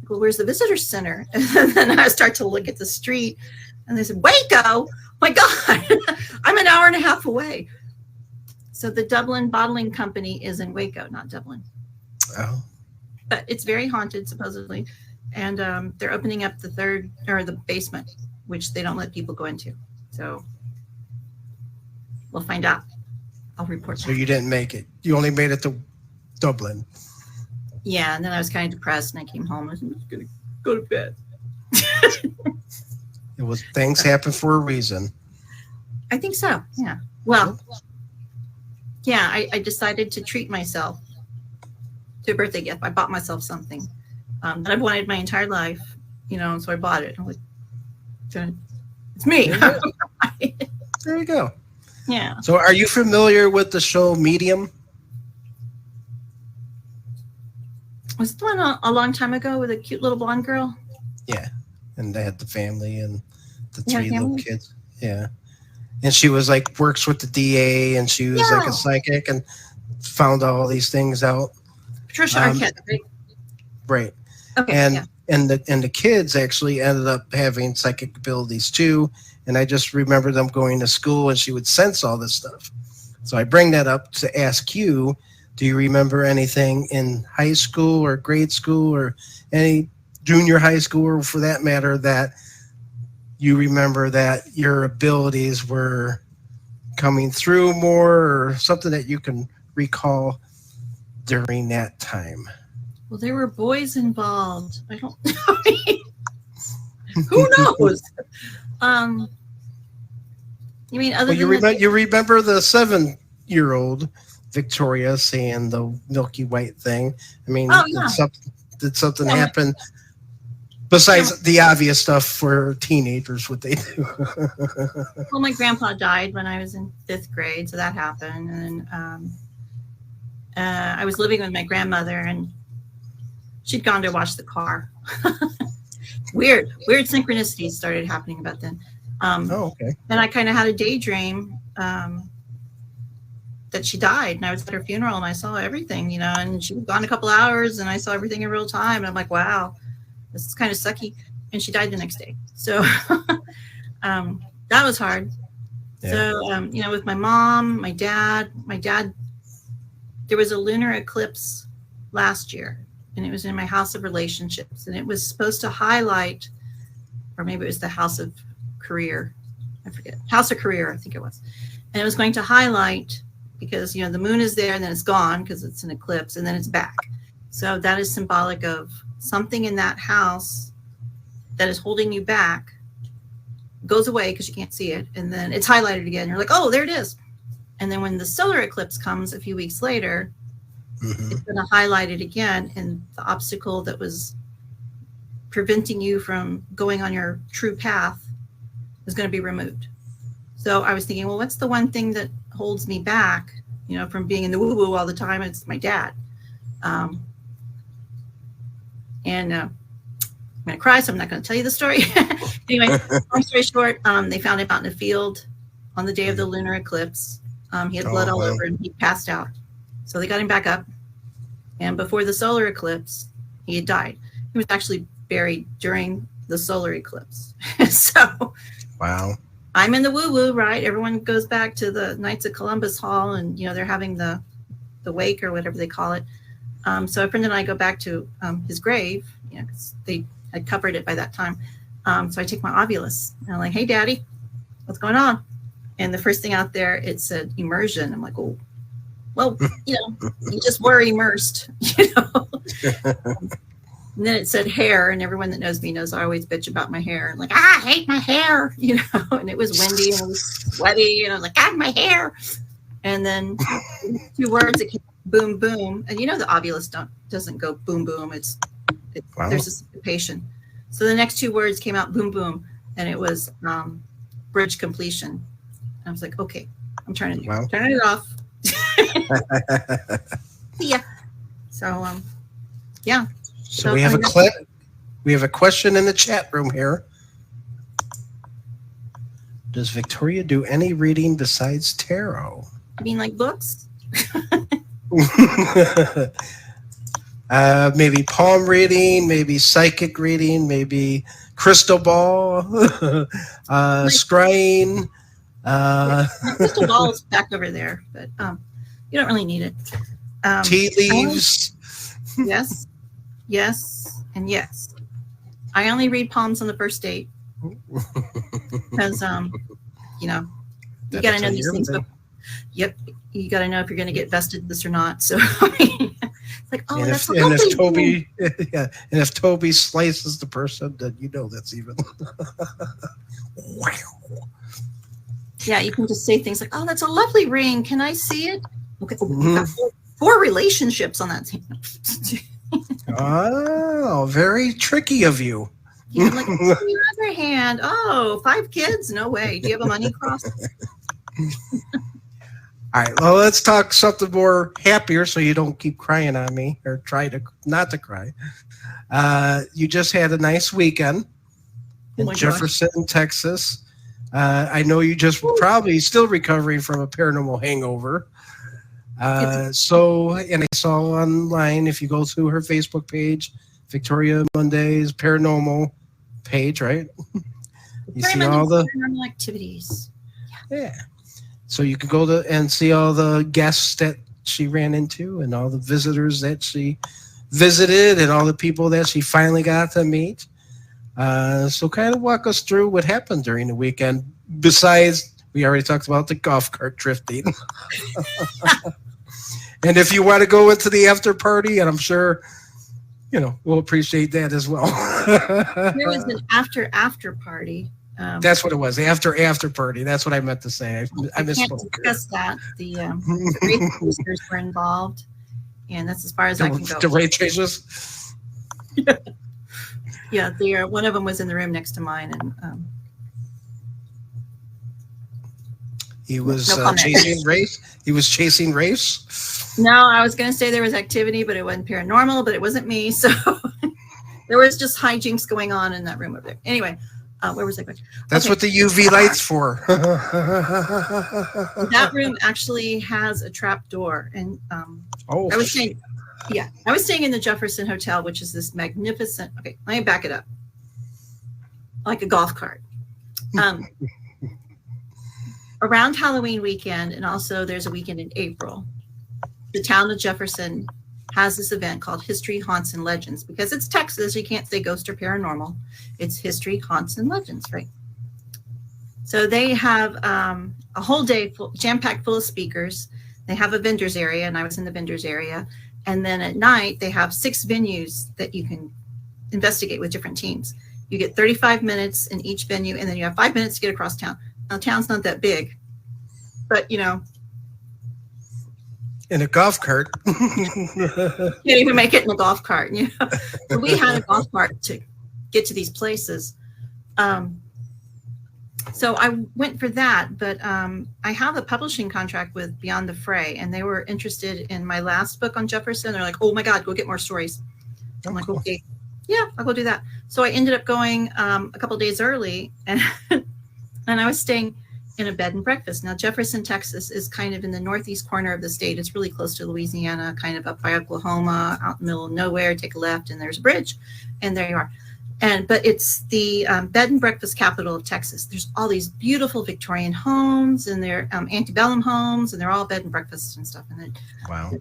Well, where's the visitor center? And then I start to look at the street, and they said, Waco. My God, I'm an hour and a half away. So the Dublin bottling company is in Waco, not Dublin. Oh. But it's very haunted, supposedly. And they're opening up the basement, which they don't let people go into. So we'll find out. I'll report. So you didn't make it. You only made it to Dublin. Yeah, and then I was kind of depressed, and I came home. I was just going to go to bed. It was things happen for a reason. I think so. Yeah. Well, yeah, I decided to treat myself to a birthday gift. I bought myself something that I've wanted my entire life, you know, and so I bought it. I'm like, it's me. There you go. Yeah. So are you familiar with the show Medium? Was it the one a long time ago with a cute little blonde girl? Yeah. And they had the family and the three little kids. Yeah. And she was like, works with the DA, and she was like a psychic and found all these things out. Patricia Arquette, right? Right. Okay. And the kids actually ended up having psychic abilities too. And I just remember them going to school, and she would sense all this stuff. So I bring that up to ask you, do you remember anything in high school or grade school or any junior high school, or for that matter, that you remember that your abilities were coming through more, or something that you can recall during that time? Well, there were boys involved. I don't know. Who knows? You mean other than you remember the 7-year-old Victoria saying the milky white thing? I mean, did something happen besides the obvious stuff for teenagers, what they do? Well, my grandpa died when I was in 5th grade, so that happened. And I was living with my grandmother, and she'd gone to wash the car. Weird synchronicities started happening about then. Okay. And I kind of had a daydream that she died, and I was at her funeral, and I saw everything, you know, and she was gone a couple hours, and I saw everything in real time, and I'm like, wow, this is kind of sucky. And she died the next day. So That was hard. Yeah. So, with my mom, my dad, there was a lunar eclipse last year, and it was in my house of relationships, and it was supposed to highlight, or maybe it was the house of career. I forget. House of career, I think it was. And it was going to highlight because, the moon is there and then it's gone because it's an eclipse and then it's back. So that is symbolic of something in that house that is holding you back goes away because you can't see it, and then it's highlighted again. You're like, oh, there it is. And then when the solar eclipse comes a few weeks later, it's going to highlight it again, and the obstacle that was preventing you from going on your true path is going to be removed. So I was thinking, well, what's the one thing that holds me back, from being in the woo-woo all the time? It's my dad. I'm going to cry, so I'm not going to tell you the story. Anyway, long story short, they found him out in a field on the day of the lunar eclipse. He had blood all over and he passed out. So they got him back up. And before the solar eclipse, he had died. He was actually buried during the solar eclipse. So wow. I'm in the woo-woo, right? Everyone goes back to the Knights of Columbus Hall, and, they're having the wake or whatever they call it. So a friend and I go back to his grave, because they had covered it by that time. So I take my Ovilus and I'm like, hey, Daddy, what's going on? And the first thing out there, it said immersion. I'm like, oh, well, you just were immersed, And then it said hair, and everyone that knows me knows I always bitch about my hair. I'm like, I hate my hair, and it was windy and it was sweaty, and I was like, God, my hair. And then 2 words that came, boom, boom. And the Ovilus doesn't go boom, boom. Wow. There's a syncopation. So the next 2 words came out boom, boom, and it was bridge completion. And I was like, okay, I'm turning it off. Yeah. So, yeah. So we have a clip. We have a question in the chat room here. Does Victoria do any reading besides tarot? I mean, like books? Maybe palm reading, maybe psychic reading, maybe crystal ball, scrying. My crystal ball is back over there, but you don't really need it. Tea leaves. Yes, and yes. I only read palms on the first date because, you got to know these things. Yep, you got to know if you're going to get vested this or not. So it's like, oh, that's if Tobe, yeah, and if Tobe slices the person, then that's even. Wow. Yeah, you can just say things like, "Oh, that's a lovely ring. Can I see it?" Okay, you've got 4 relationships on that thing. Oh, very tricky of you. Yeah, like, on the other hand, 5 kids? No way. Do you have a money cross? All right, well, let's talk something more happier so you don't keep crying on me or try to not to cry. You just had a nice weekend in Jefferson, Texas. I know you just probably still recovering from a paranormal hangover. And I saw online, if you go to her Facebook page, Victoria Mundae's paranormal page, right? You see all the paranormal activities. Yeah. So you can go and see all the guests that she ran into and all the visitors that she visited and all the people that she finally got to meet. So kind of walk us through what happened during the weekend. Besides, we already talked about the golf cart drifting. And if you want to go into the after party, and I'm sure, we'll appreciate that as well. There was an after party. That's what it was. The after party. That's what I meant to say. I misspoke. Can't discuss that. The ray tracers were involved, and that's as far as I can go. The ray tracers. Yeah, one of them was in the room next to mine, and he was chasing Rafe. He was chasing Rafe. No, I was going to say there was activity, but it wasn't paranormal. But it wasn't me, so there was just hijinks going on in that room over there. Anyway. Where was I going? That's what the UV light's for. That room actually has a trap door, and I was staying in the Jefferson Hotel, which is this magnificent. Okay, let me back it up, like a golf cart. around Halloween weekend, and also there's a weekend in April, the town of Jefferson has this event called History, Haunts, and Legends. Because it's Texas, you can't say ghost or paranormal. It's History, Haunts, and Legends, right? So they have a whole day jam-packed full of speakers. They have a vendors area, and I was in the vendors area. And then at night, they have 6 venues that you can investigate with different teams. You get 35 minutes in each venue, and then you have 5 minutes to get across town. Now, town's not that big, but, you know. In a golf cart. Can't even make it in a golf cart. You know? So we had a golf cart to get to these places. So I went for that, but I have a publishing contract with Beyond the Fray, and they were interested in my last book on Jefferson. They're like, oh my God, go get more stories. I'm like, okay, yeah, I'll go do that. So I ended up going a couple days early, and I was staying in a bed and breakfast. Now, Jefferson, Texas is kind of in the northeast corner of the state. It's really close to Louisiana, kind of up by Oklahoma, out in the middle of nowhere. Take a left, and there's a bridge, and there you are. But it's the bed and breakfast capital of Texas. There's all these beautiful Victorian homes, and they're antebellum homes, and they're all bed and breakfasts and stuff. And then, wow,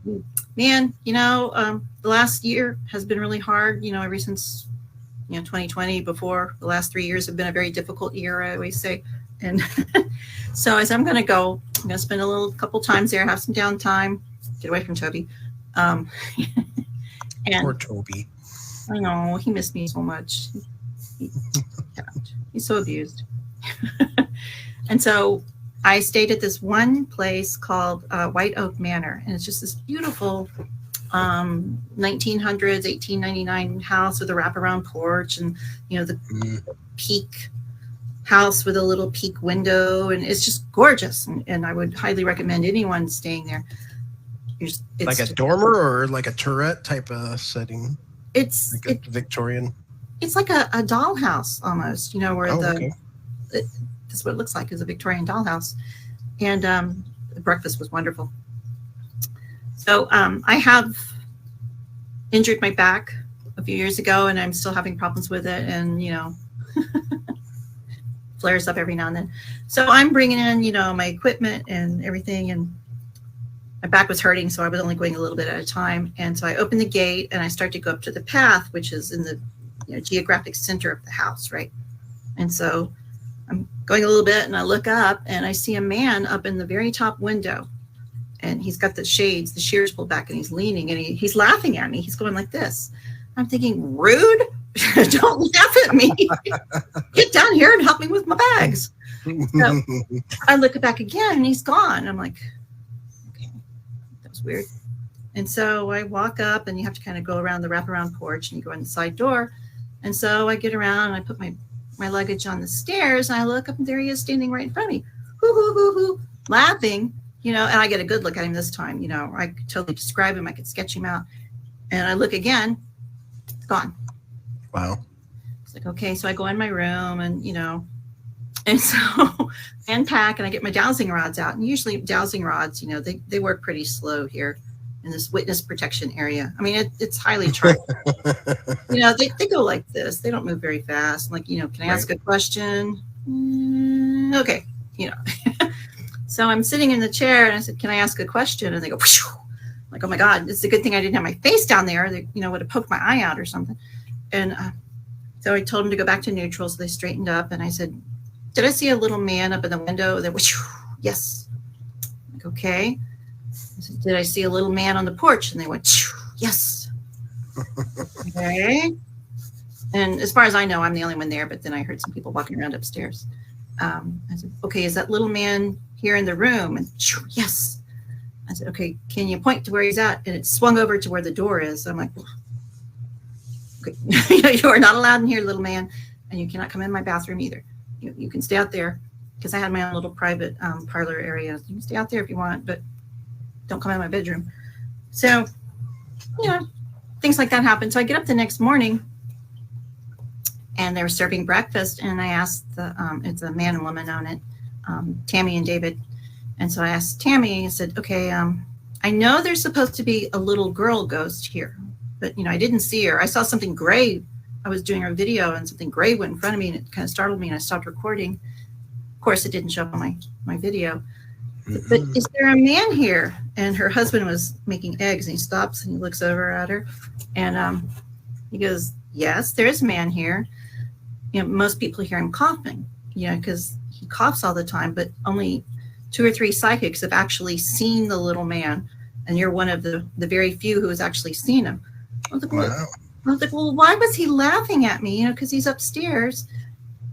man, you know, the last year has been really hard. You know, ever since 2020. Before the last 3 years have been a very difficult year, I always say. And so as I'm going to spend a couple times there, have some downtime, get away from Tobe. And poor Tobe. I know, he missed me so much. He's so abused. And so I stayed at this one place called White Oak Manor. And it's just this beautiful 1900s, 1899 house with a wraparound porch, and, the peak house with a little peak window. And it's just gorgeous. And I would highly recommend anyone staying there. It's like a dormer or like a turret type of setting? It's like a Victorian. It's like a dollhouse almost, where okay. That's what it looks like, is a Victorian dollhouse. And the breakfast was wonderful. So I have injured my back a few years ago, and I'm still having problems with it, and flares up every now and then. So I'm bringing in, my equipment and everything, and my back was hurting, so I was only going a little bit at a time. And so I opened the gate, and I start to go up to the path, which is in the geographic center of the house, right? And so I'm going a little bit, and I look up, and I see a man up in the very top window, and he's got the shades, the shears pulled back, and he's leaning, and he's laughing at me. He's going like this. I'm thinking, rude? Don't laugh at me. Get down here and help me with my bags. So I look back again, and he's gone. I'm like, okay, that was weird. And so I walk up, and you have to kind of go around the wraparound porch, and you go in the side door. And so I get around, and I put my luggage on the stairs, and I look up, and there he is standing right in front of me, hoo, hoo, hoo, hoo, laughing, and I get a good look at him this time. I could totally describe him. I could sketch him out. And I look again, it's gone. Wow. It's like, okay, so I go in my room, and, and so I unpack, and I get my dowsing rods out. And usually dowsing rods, they work pretty slow here in this witness protection area. I mean, it's highly charged. They go like this. They don't move very fast. I'm like, can I ask a question? Okay. So I'm sitting in the chair, and I said, can I ask a question? And they go, whoosh. I'm like, oh my God, it's a good thing I didn't have my face down there. They, would have poked my eye out or something. And so I told them to go back to neutral. So they straightened up, and I said, did I see a little man up in the window? They whoosh. Yes. I'm like, okay. I said, did I see a little man on the porch? And they went, yes. Okay. And as far as I know, I'm the only one there, but then I heard some people walking around upstairs. I said, okay, is that little man here in the room? And yes. I said, okay, can you point to where he's at? And it swung over to where the door is. I'm like, okay, you are not allowed in here, little man, and you cannot come in my bathroom either. You can stay out there, because I had my own little private parlor area. You can stay out there if you want, but don't come in my bedroom. So, things like that happen. So I get up the next morning, and they were serving breakfast, and I asked it's a man and woman on it, Tammy and David. And so I asked Tammy, I said, okay, I know there's supposed to be a little girl ghost here, but, I didn't see her. I saw something gray. I was doing a video, and something gray went in front of me, and it kind of startled me, and I stopped recording. Of course, it didn't show up on my video. But is there a man here? And her husband was making eggs, and he stops and he looks over at her, and he goes, yes, there is a man here. You know, most people hear him coughing, you know, because he coughs all the time, but only 2 or 3 psychics have actually seen the little man, and you're one of the very few who has actually seen him. I was like, well, why was he laughing at me? You know, because he's upstairs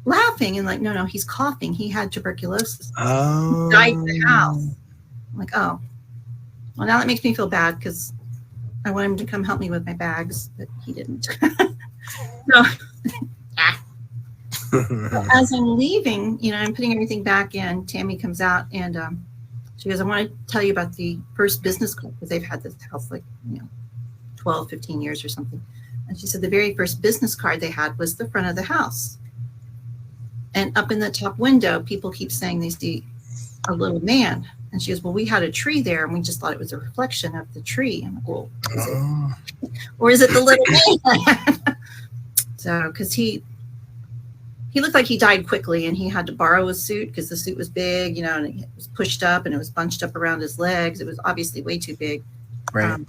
laughing, and like, no, he's coughing. He had tuberculosis. Oh. He died in the house. I'm like, oh, well, now that makes me feel bad because I want him to come help me with my bags, but he didn't. So, as I'm leaving, you know, I'm putting everything back in. Tammy comes out and she goes, I want to tell you about the first business card, because they've had this house like, you know, 12, 15 years or something. And she said the very first business card they had was the front of the house. And up in the top window, people keep saying they see a little man. And she goes, well, we had a tree there, and we just thought it was a reflection of the tree. I'm like, well, or is it the little man? So, because he looked like he died quickly, and he had to borrow a suit because the suit was big, you know, and it was pushed up and it was bunched up around his legs. It was obviously way too big. Right.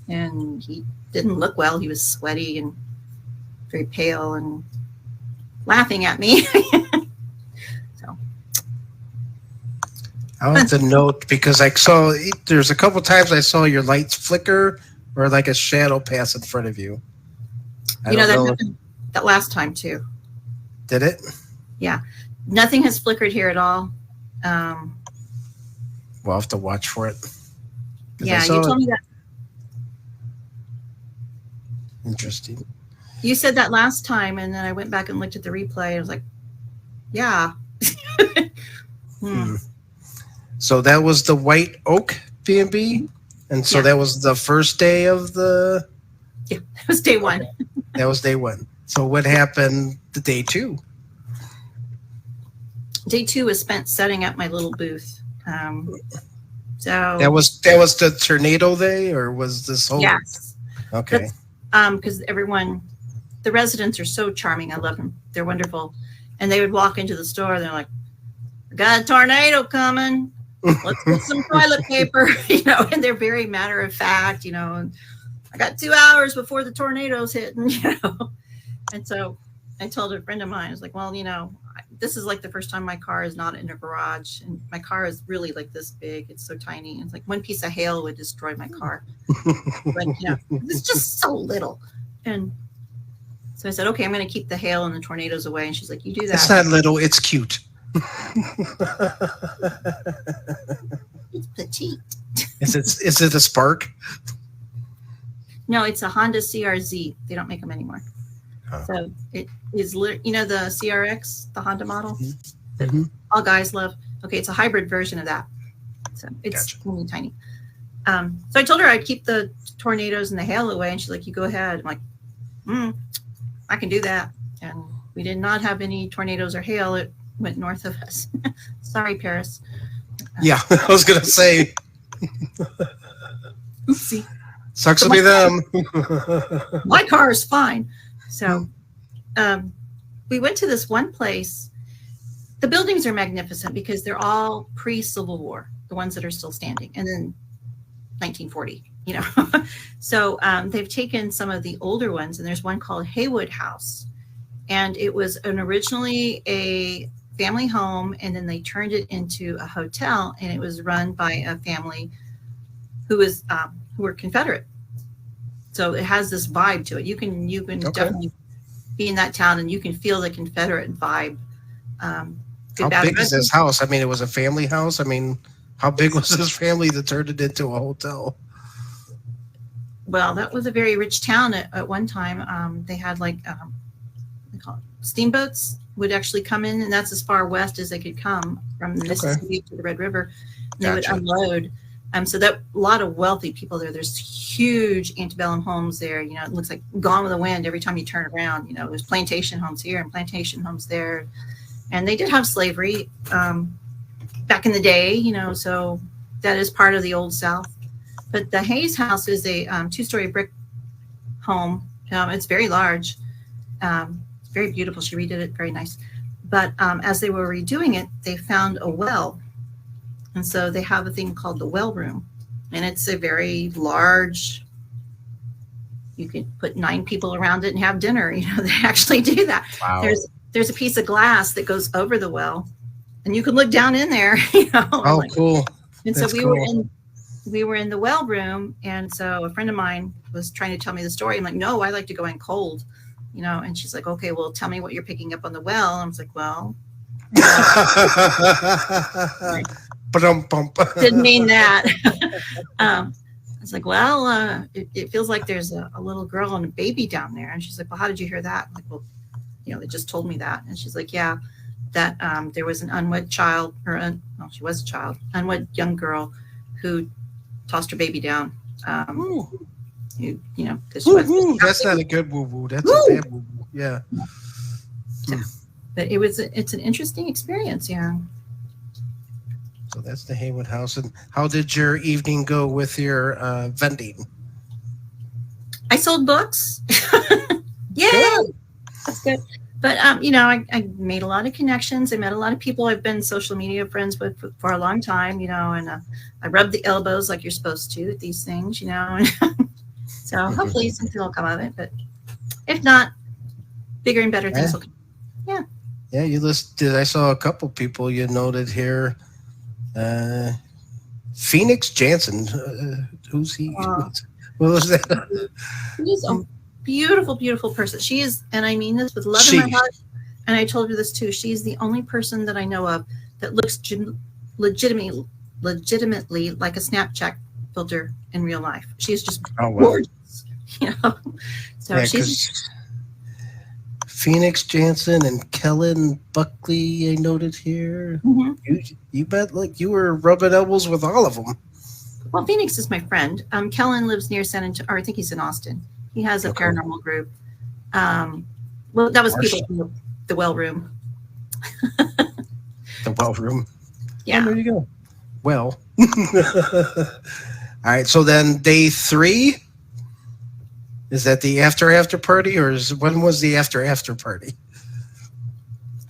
And he didn't look well. He was sweaty and very pale and laughing at me. So I'll have to note, because I saw there's a couple times I saw your lights flicker or like a shadow pass in front of you. You know, that happened that last time too. Did it? Yeah. Nothing has flickered here at all. We'll have to watch for it. Yeah, you told me that. Interesting. You said that last time, and then I went back and looked at the replay, and I was like, yeah. So that was the White Oak B&B? And so that was the first day of the... Yeah, that was day 1. That was day 1. So what happened the day 2? Day 2 was spent setting up my little booth. So that was the tornado day, or was this whole... Yes. Okay. Because the residents are so charming. I love them. They're wonderful. And they would walk into the store, and they're like, I got a tornado coming. Let's get some toilet paper, you know, and they're very matter of fact, you know, and I got 2 hours before the tornado's hitting, you know. And so I told a friend of mine, I was like, well, you know, this is like the first time my car is not in a garage, and my car is really like this big. It's so tiny. It's like one piece of hail would destroy my car. But, you know, it's just so little. And so I said, okay, I'm going to keep the hail and the tornadoes away. And she's like, you do that. It's not little, it's cute. It's petite. Is it a Spark? No, it's a Honda CRZ. They don't make them anymore. Oh. So it is, you know, the CRX, the Honda model that Mm-hmm. all guys love. Okay, it's a hybrid version of that. So it's really tiny. So I told her I'd keep the tornadoes and the hail away, and she's like, you go ahead. I'm like, I can do that. And we did not have any tornadoes or hail. It went north of us. Sorry, Paris. Yeah, I was going to say. Oopsie. Sucks to be them. My car is fine. So we went to this one place. The buildings are magnificent because they're all pre-Civil War, the ones that are still standing, and then 1940, you know. So they've taken some of the older ones, and there's one called Haywood House. And it was originally a family home, and then they turned it into a hotel, and it was run by a family who were Confederate. So it has this vibe to it. You can definitely be in that town, and you can feel the Confederate vibe. How big is this house? I mean, it was a family house. I mean, how big was this family that turned it into a hotel? Well, that was a very rich town at one time. They had like they call it steamboats would actually come in, and that's as far west as they could come from the Mississippi to the Red River. And they would unload. So that a lot of wealthy people there. There's huge antebellum homes there. You know, it looks like Gone with the Wind every time you turn around. You know, there's plantation homes here and plantation homes there, and they did have slavery back in the day. You know, so that is part of the Old South. But the Hayes House is a 2-story brick home. It's very large. It's very beautiful. She redid it. Very nice. But as they were redoing it, they found a well. And so they have a thing called the well room. And it's a very large, you could put 9 people around it and have dinner. You know, they actually do that. Wow. There's a piece of glass that goes over the well, and you can look down in there. You know. Oh, like, cool. And That's so cool. we were in the well room, and so a friend of mine was trying to tell me the story. I'm like, no, I like to go in cold, you know. And she's like, okay, well, tell me what you're picking up on the well. And I was like, well, didn't mean that. I was like, well, it feels like there's a little girl and a baby down there. And she's like, well, how did you hear that? I'm like, well, you know, they just told me that. And she's like, yeah, that there was an unwed child, well, she was a child, unwed young girl who tossed her baby down. You know, that's not a good woo-woo. That's a bad woo-woo. Yeah. So, but it's an interesting experience. Yeah. So that's the Haywood House. And how did your evening go with your vending? I sold books. Yeah, that's good. But you know, I made a lot of connections. I met a lot of people I've been social media friends with for a long time. You know, and I rubbed the elbows like you're supposed to at these things. You know, and so hopefully something will come of it. But if not, bigger and better things will come. Yeah. Yeah, you listed. I saw a couple people you noted here. Phoenix Jansen, who's he? What was that? She's a beautiful, beautiful person. She is, and I mean this with love in my heart. And I told her this too. She's the only person that I know of that looks legitimately like a Snapchat filter in real life. She's just gorgeous, you know. So yeah, she's Phoenix Jansen and Kellen Buckley, I noted here. Mm-hmm. You bet like you were rubbing elbows with all of them. Well, Phoenix is my friend. Kellen lives near San Antonio, or I think he's in Austin. He has a paranormal group. Well, that was people from the well room. The well room. Yeah. Oh, there you go. Well. All right. So then day 3. Is that the after party, or when was the after party?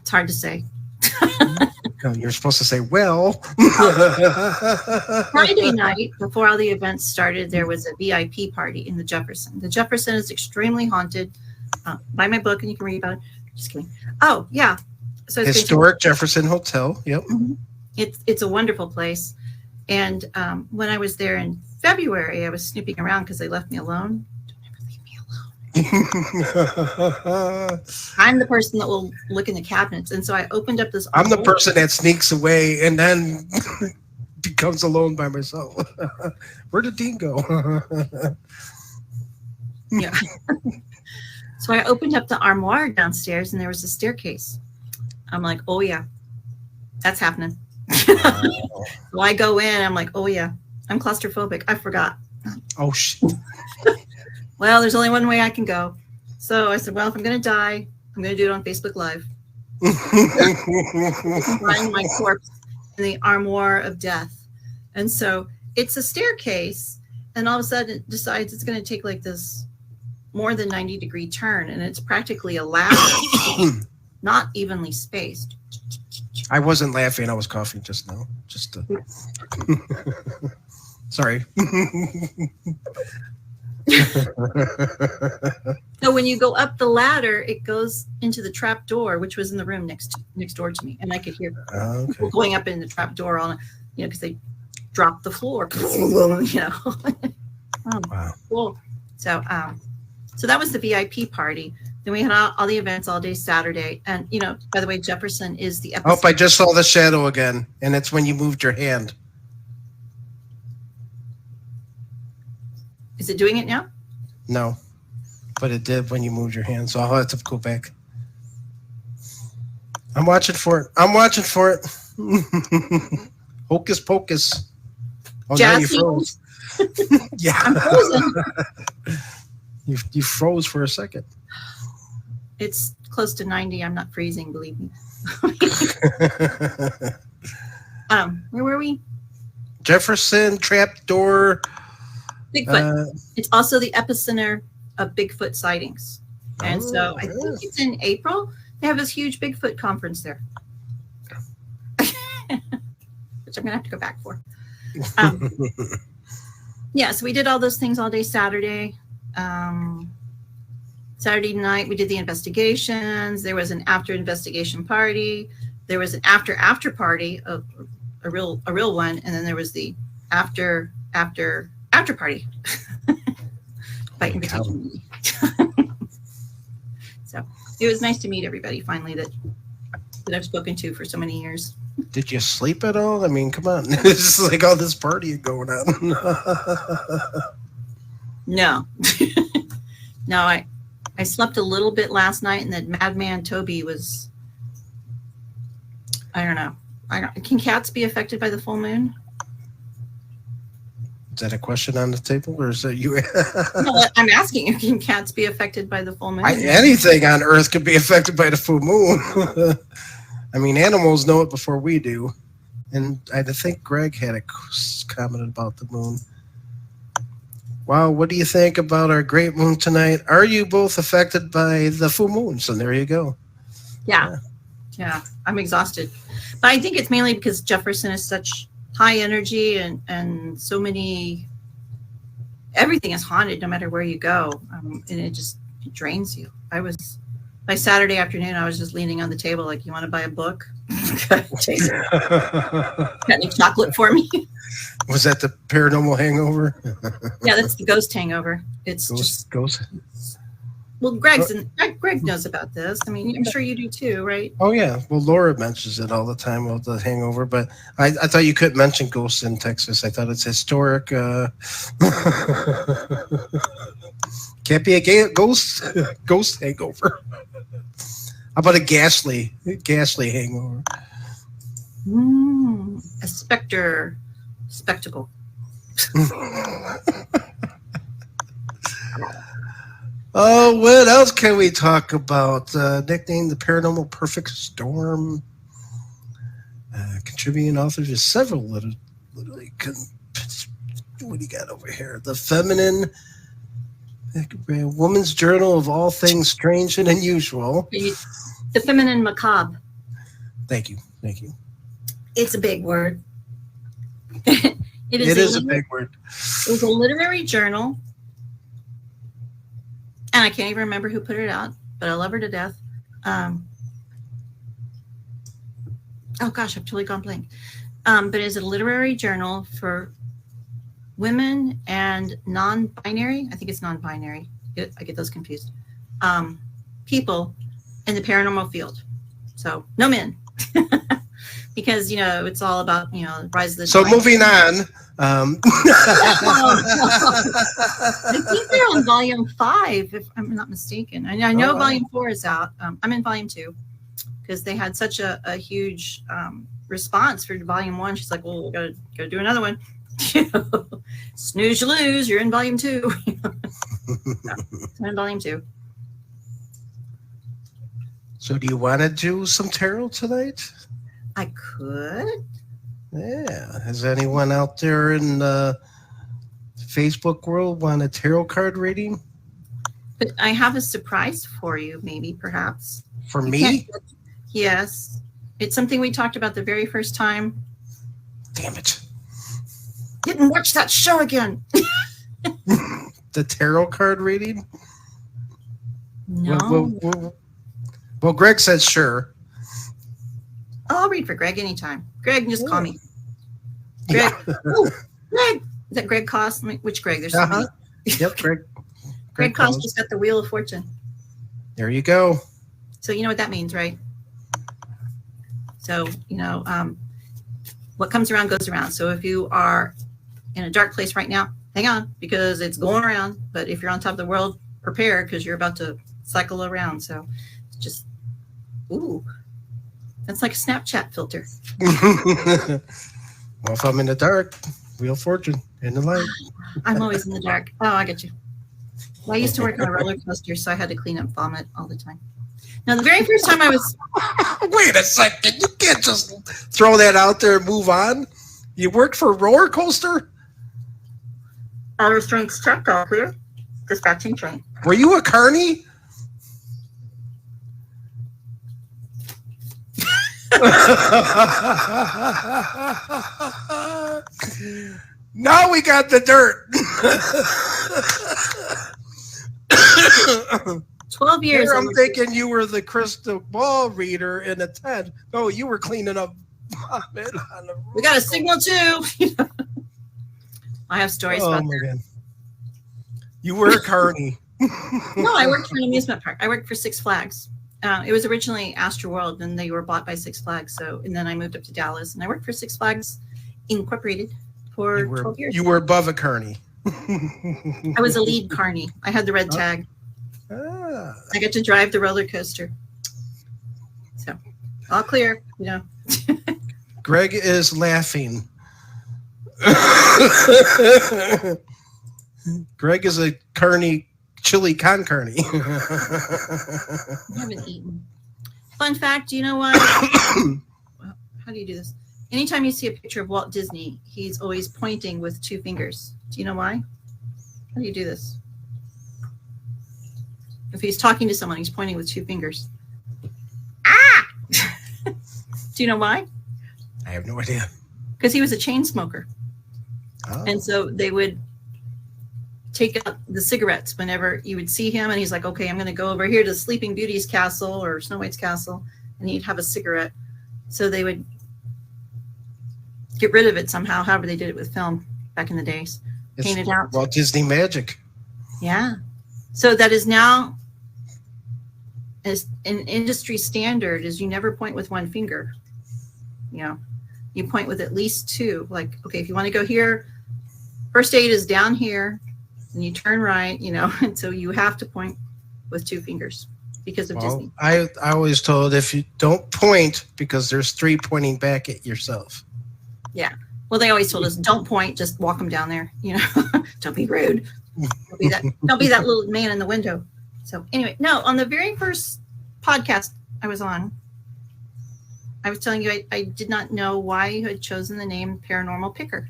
It's hard to say. No, you're supposed to say, well. Friday night, before all the events started, there was a VIP party in the Jefferson. The Jefferson is extremely haunted. Buy my book and you can read about it. Just kidding. Oh, yeah. So it's Historic Jefferson Hotel. Yep. Mm-hmm. It's a wonderful place. And when I was there in February, I was snooping around because they left me alone. I'm the person that will look in the cabinets, and so I opened up this. I'm the person that sneaks away and then becomes alone by myself. Where did Dean go? Yeah. So I opened up the armoire downstairs, and there was a staircase. I'm like, oh yeah, that's happening. Wow. So I go in. I'm like, oh yeah, I'm claustrophobic. I forgot. Oh shit. Well, there's only one way I can go. So I said, well, if I'm going to die, I'm going to do it on Facebook Live. Find my corpse in the armoire of death. And so it's a staircase, and all of a sudden it decides it's going to take like this more than 90-degree turn, and it's practically a ladder, not evenly spaced. I wasn't laughing. I was coughing just now. Just sorry. So when you go up the ladder, it goes into the trap door, which was in the room next door to me, and I could hear people going up in the trap door on, you know, because they dropped the floor, you know. Oh, wow. Cool. So that was the VIP party. Then we had all the events all day Saturday, and you know, by the way, Jefferson is the episode. Oh, I just saw the shadow again, and it's when you moved your hand. Is it doing it now? No, but it did when you moved your hand, so I'll have to go back. I'm watching for it. Hocus pocus. Oh, now you froze. Yeah. I'm frozen. You froze for a second. It's close to 90. I'm not freezing, believe me. Where were we? Jefferson, trapdoor. Bigfoot. It's also the epicenter of Bigfoot sightings. And so I think it's in April They have this huge Bigfoot conference there, which I'm gonna have to go back for. Yeah, so we did all those things all day Saturday. Saturday night we did the investigations. There was an after investigation party. There was an after party, a real one, and then there was the after party by invitation. So it was nice to meet everybody finally that I've spoken to for so many years. Did you sleep at all? I mean, come on. It's like all this partying going on. No. No, I slept a little bit last night, and then Madman Tobe was, I don't know. Can cats be affected by the full moon? Is that a question on the table, or is that you? No, I'm asking you, can cats be affected by the full moon? Anything on Earth can be affected by the full moon. I mean, animals know it before we do. And I think Greg had a comment about the moon. Wow, what do you think about our great moon tonight? Are you both affected by the full moon? So there you go. Yeah, I'm exhausted. But I think it's mainly because Jefferson is such high energy and so many, everything is haunted no matter where you go. And it drains you. By Saturday afternoon, I was just leaning on the table like, you want to buy a book? Got any chocolate for me? Was that the paranormal hangover? Yeah, that's the ghost hangover. It's ghost. Well, Greg knows about this. I mean, I'm sure you do too, right? Oh yeah. Well, Laura mentions it all the time about the hangover, but I thought you couldn't mention ghosts in Texas. I thought it's historic. Can't be a ghost hangover. How about a ghastly hangover? A spectacle. Oh, what else can we talk about? Nicknamed the Paranormal Perfect Storm. Contributing author to several literally. What do you got over here? The Feminine Woman's Journal of All Things Strange and Unusual. The Feminine Macabre. Thank you. It's a big word. It is a big word. It was a literary journal. And I can't even remember who put it out, but I love her to death. Oh gosh, I've totally gone blank. But it's a literary journal for women and non-binary. I think it's non-binary. I get those confused. People in the paranormal field. So no men. Because, it's all about, rise of the So moving on. I think they're on volume 5, if I'm not mistaken. I know volume 4 is out. I'm in volume 2 because they had such a huge response for volume 1. She's like, well, we gotta do another one. Snooze, you lose. You're in volume 2. I'm in volume 2. So do you want to do some tarot tonight? I could. Yeah. Has anyone out there in the Facebook world want a tarot card reading? But I have a surprise for you, maybe, perhaps. For me? Yes. It's something we talked about the very first time. Damn it. Didn't watch that show again. The tarot card reading? No. Well, Greg said sure. I'll read for Greg anytime. Greg, just call me. Greg. Yeah. Oh, Greg. Is that Greg Cost? Which Greg? There's so many. Yep, Greg. Greg Cost just got the Wheel of Fortune. There you go. So you know what that means, right? So, what comes around goes around. So if you are in a dark place right now, hang on, because it's going around. But if you're on top of the world, prepare, because you're about to cycle around. So just, ooh. That's like a Snapchat filter. Well, if I'm in the dark, Wheel of Fortune, in the light. I'm always in the dark. Oh, I get you. Well, I used to work on a roller coaster, so I had to clean up vomit all the time. Now, the very first time I was... Wait a second. You can't just throw that out there and move on. You worked for a roller coaster? All restraints checked, all clear. Dispatching train. Were you a carny? Now we got the dirt. 12 years. Here I'm thinking you were the crystal ball reader in a tent. Oh, you were cleaning up vomit on the roof. We got a signal too. I have stories about that. God. You were a carny. No, I worked for an amusement park. I worked for Six Flags. It was originally Astroworld, and they were bought by Six Flags. And then I moved up to Dallas, and I worked for Six Flags Incorporated for 12 years. You were above a carny. I was a lead carny. I had the red tag. I got to drive the roller coaster. So, all clear, Greg is laughing. Greg is a carny, chili con carny. I haven't eaten. Fun fact, do you know why? How do you do this? Anytime you see a picture of Walt Disney, he's always pointing with 2 fingers. Do you know why? How do you do this? If he's talking to someone, he's pointing with 2 fingers. Ah! Do you know why? I have no idea. Because he was a chain smoker. Oh. And so they would take out the cigarettes whenever you would see him. And he's like, okay, I'm going to go over here to Sleeping Beauty's castle or Snow White's castle. And he'd have a cigarette. So they would get rid of it somehow, however they did it with film back in the days. Paint it out. Walt Disney magic. Yeah. So that is now as an industry standard is you never point with 1 finger. You point with at least 2. Like, okay, if you want to go here, first aid is down here, and you turn right, and so you have to point with 2 fingers because of Disney. I always told if you don't point because there's 3 pointing back at yourself. Yeah. Well, they always told us don't point, just walk them down there. Don't be rude. Don't be that little man in the window. So anyway, no, on the very first podcast I was on, I was telling you I did not know why you had chosen the name Paranormal Picker.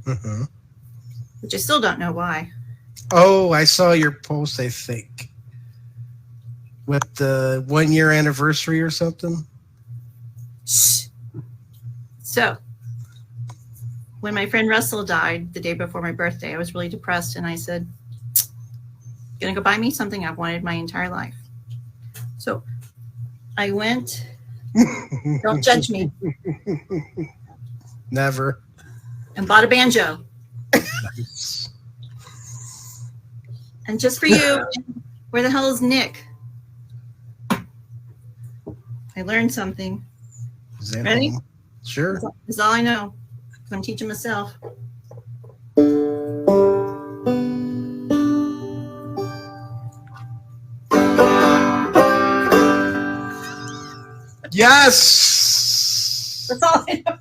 Mm-hmm. Which I still don't know why. Oh, I saw your post, I think. With the 1-year anniversary or something? So, when my friend Russell died the day before my birthday, I was really depressed, and I said, gonna go buy me something I've wanted my entire life. So, I went, don't judge me. Never. And bought a banjo. Nice. And just for you, where the hell is Nick? I learned something. Is that Ready? home? Sure. That's all I know. I'm teaching myself. Yes. That's all I know.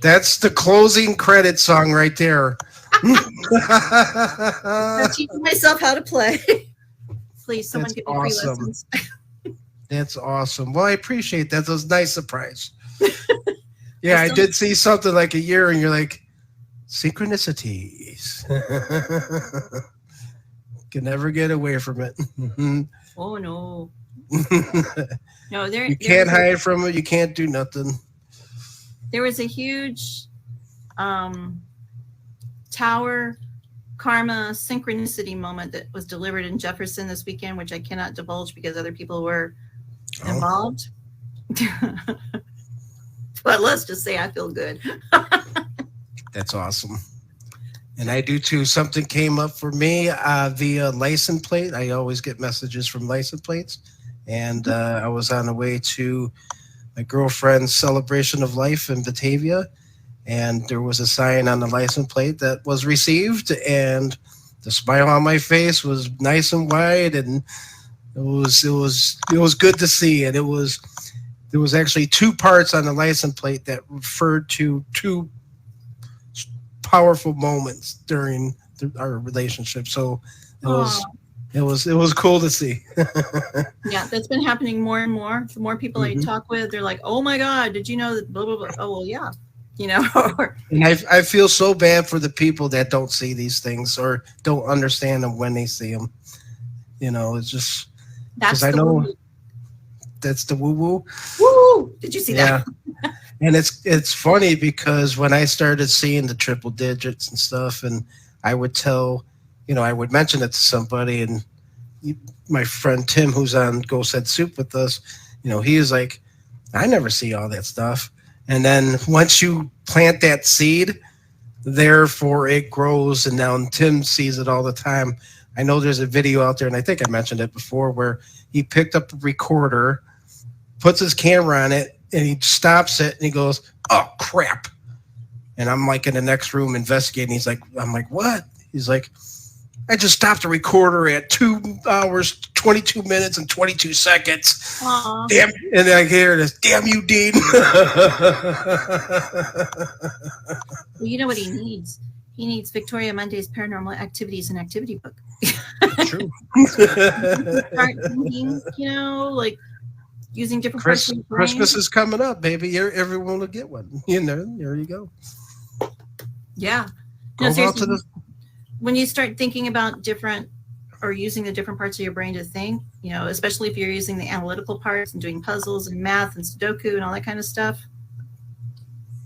That's the closing credit song right there. I'm teaching myself how to play. Please, someone That's give me free awesome. lessons. That's awesome. Well, I appreciate that. That was a nice surprise. Yeah, I did see something like a year, and you're like, synchronicities. Can never get away from it. Oh, no. No, you can't hide from it. You can't do nothing. There was a huge tower karma synchronicity moment that was delivered in Jefferson this weekend, which I cannot divulge because other people were involved. But let's just say I feel good. That's awesome. And I do too. Something came up for me via license plate. I always get messages from license plates. And I was on the way to my girlfriend's celebration of life in Batavia. And there was a sign on the license plate that was received. And the smile on my face was nice and wide. And it was good to see. And there was actually 2 parts on the license plate that referred to 2 powerful moments during our relationship. So it was cool to see. Yeah, that's been happening more and more. The more people I talk with, they're like, "Oh my God, did you know that?" Blah blah blah. Oh well, yeah, And I feel so bad for the people that don't see these things or don't understand them when they see them. It's just because I know That's the woo-woo. Woo! Did you see that? And it's funny because when I started seeing the triple digits and stuff, and I would tell, I would mention it to somebody, and my friend Tim, who's on Ghost Head Soup with us, he is like, I never see all that stuff. And then once you plant that seed, therefore it grows, and now Tim sees it all the time. I know there's a video out there, and I think I mentioned it before, where he picked up a recorder, puts his camera on it, and he stops it, and he goes, oh, crap. And I'm like in the next room investigating. I'm like, what? He's like, I just stopped the recorder at 2 hours, 22 minutes, and 22 seconds. Aww. Damn. And I hear this, damn you, Dean. Well, you know what he needs? He needs Victoria Mundae's Paranormal Activities and Activity book. True. Start thinking, like using different parts of your brain. Christmas is coming up, baby. Everyone will get one. There you go. Yeah. Go out to the... When you start thinking about different or using the different parts of your brain to think, especially if you're using the analytical parts and doing puzzles and math and Sudoku and all that kind of stuff,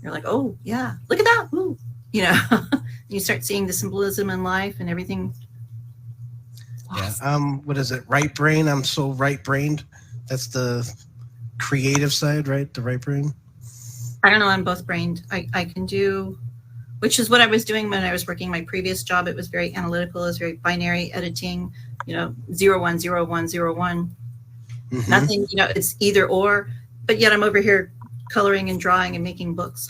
you're like, oh, yeah, look at that. Ooh. You start seeing the symbolism in life and everything. Yeah. What is it? Right brain. I'm so right-brained. That's the creative side, right? The right brain. I don't know. I'm both brained. I can do, which is what I was doing when I was working my previous job. It was very analytical. It was very binary editing, 0, 1, 0, 1, 0, 1. Mm-hmm. Nothing, it's either or, but yet I'm over here coloring and drawing and making books.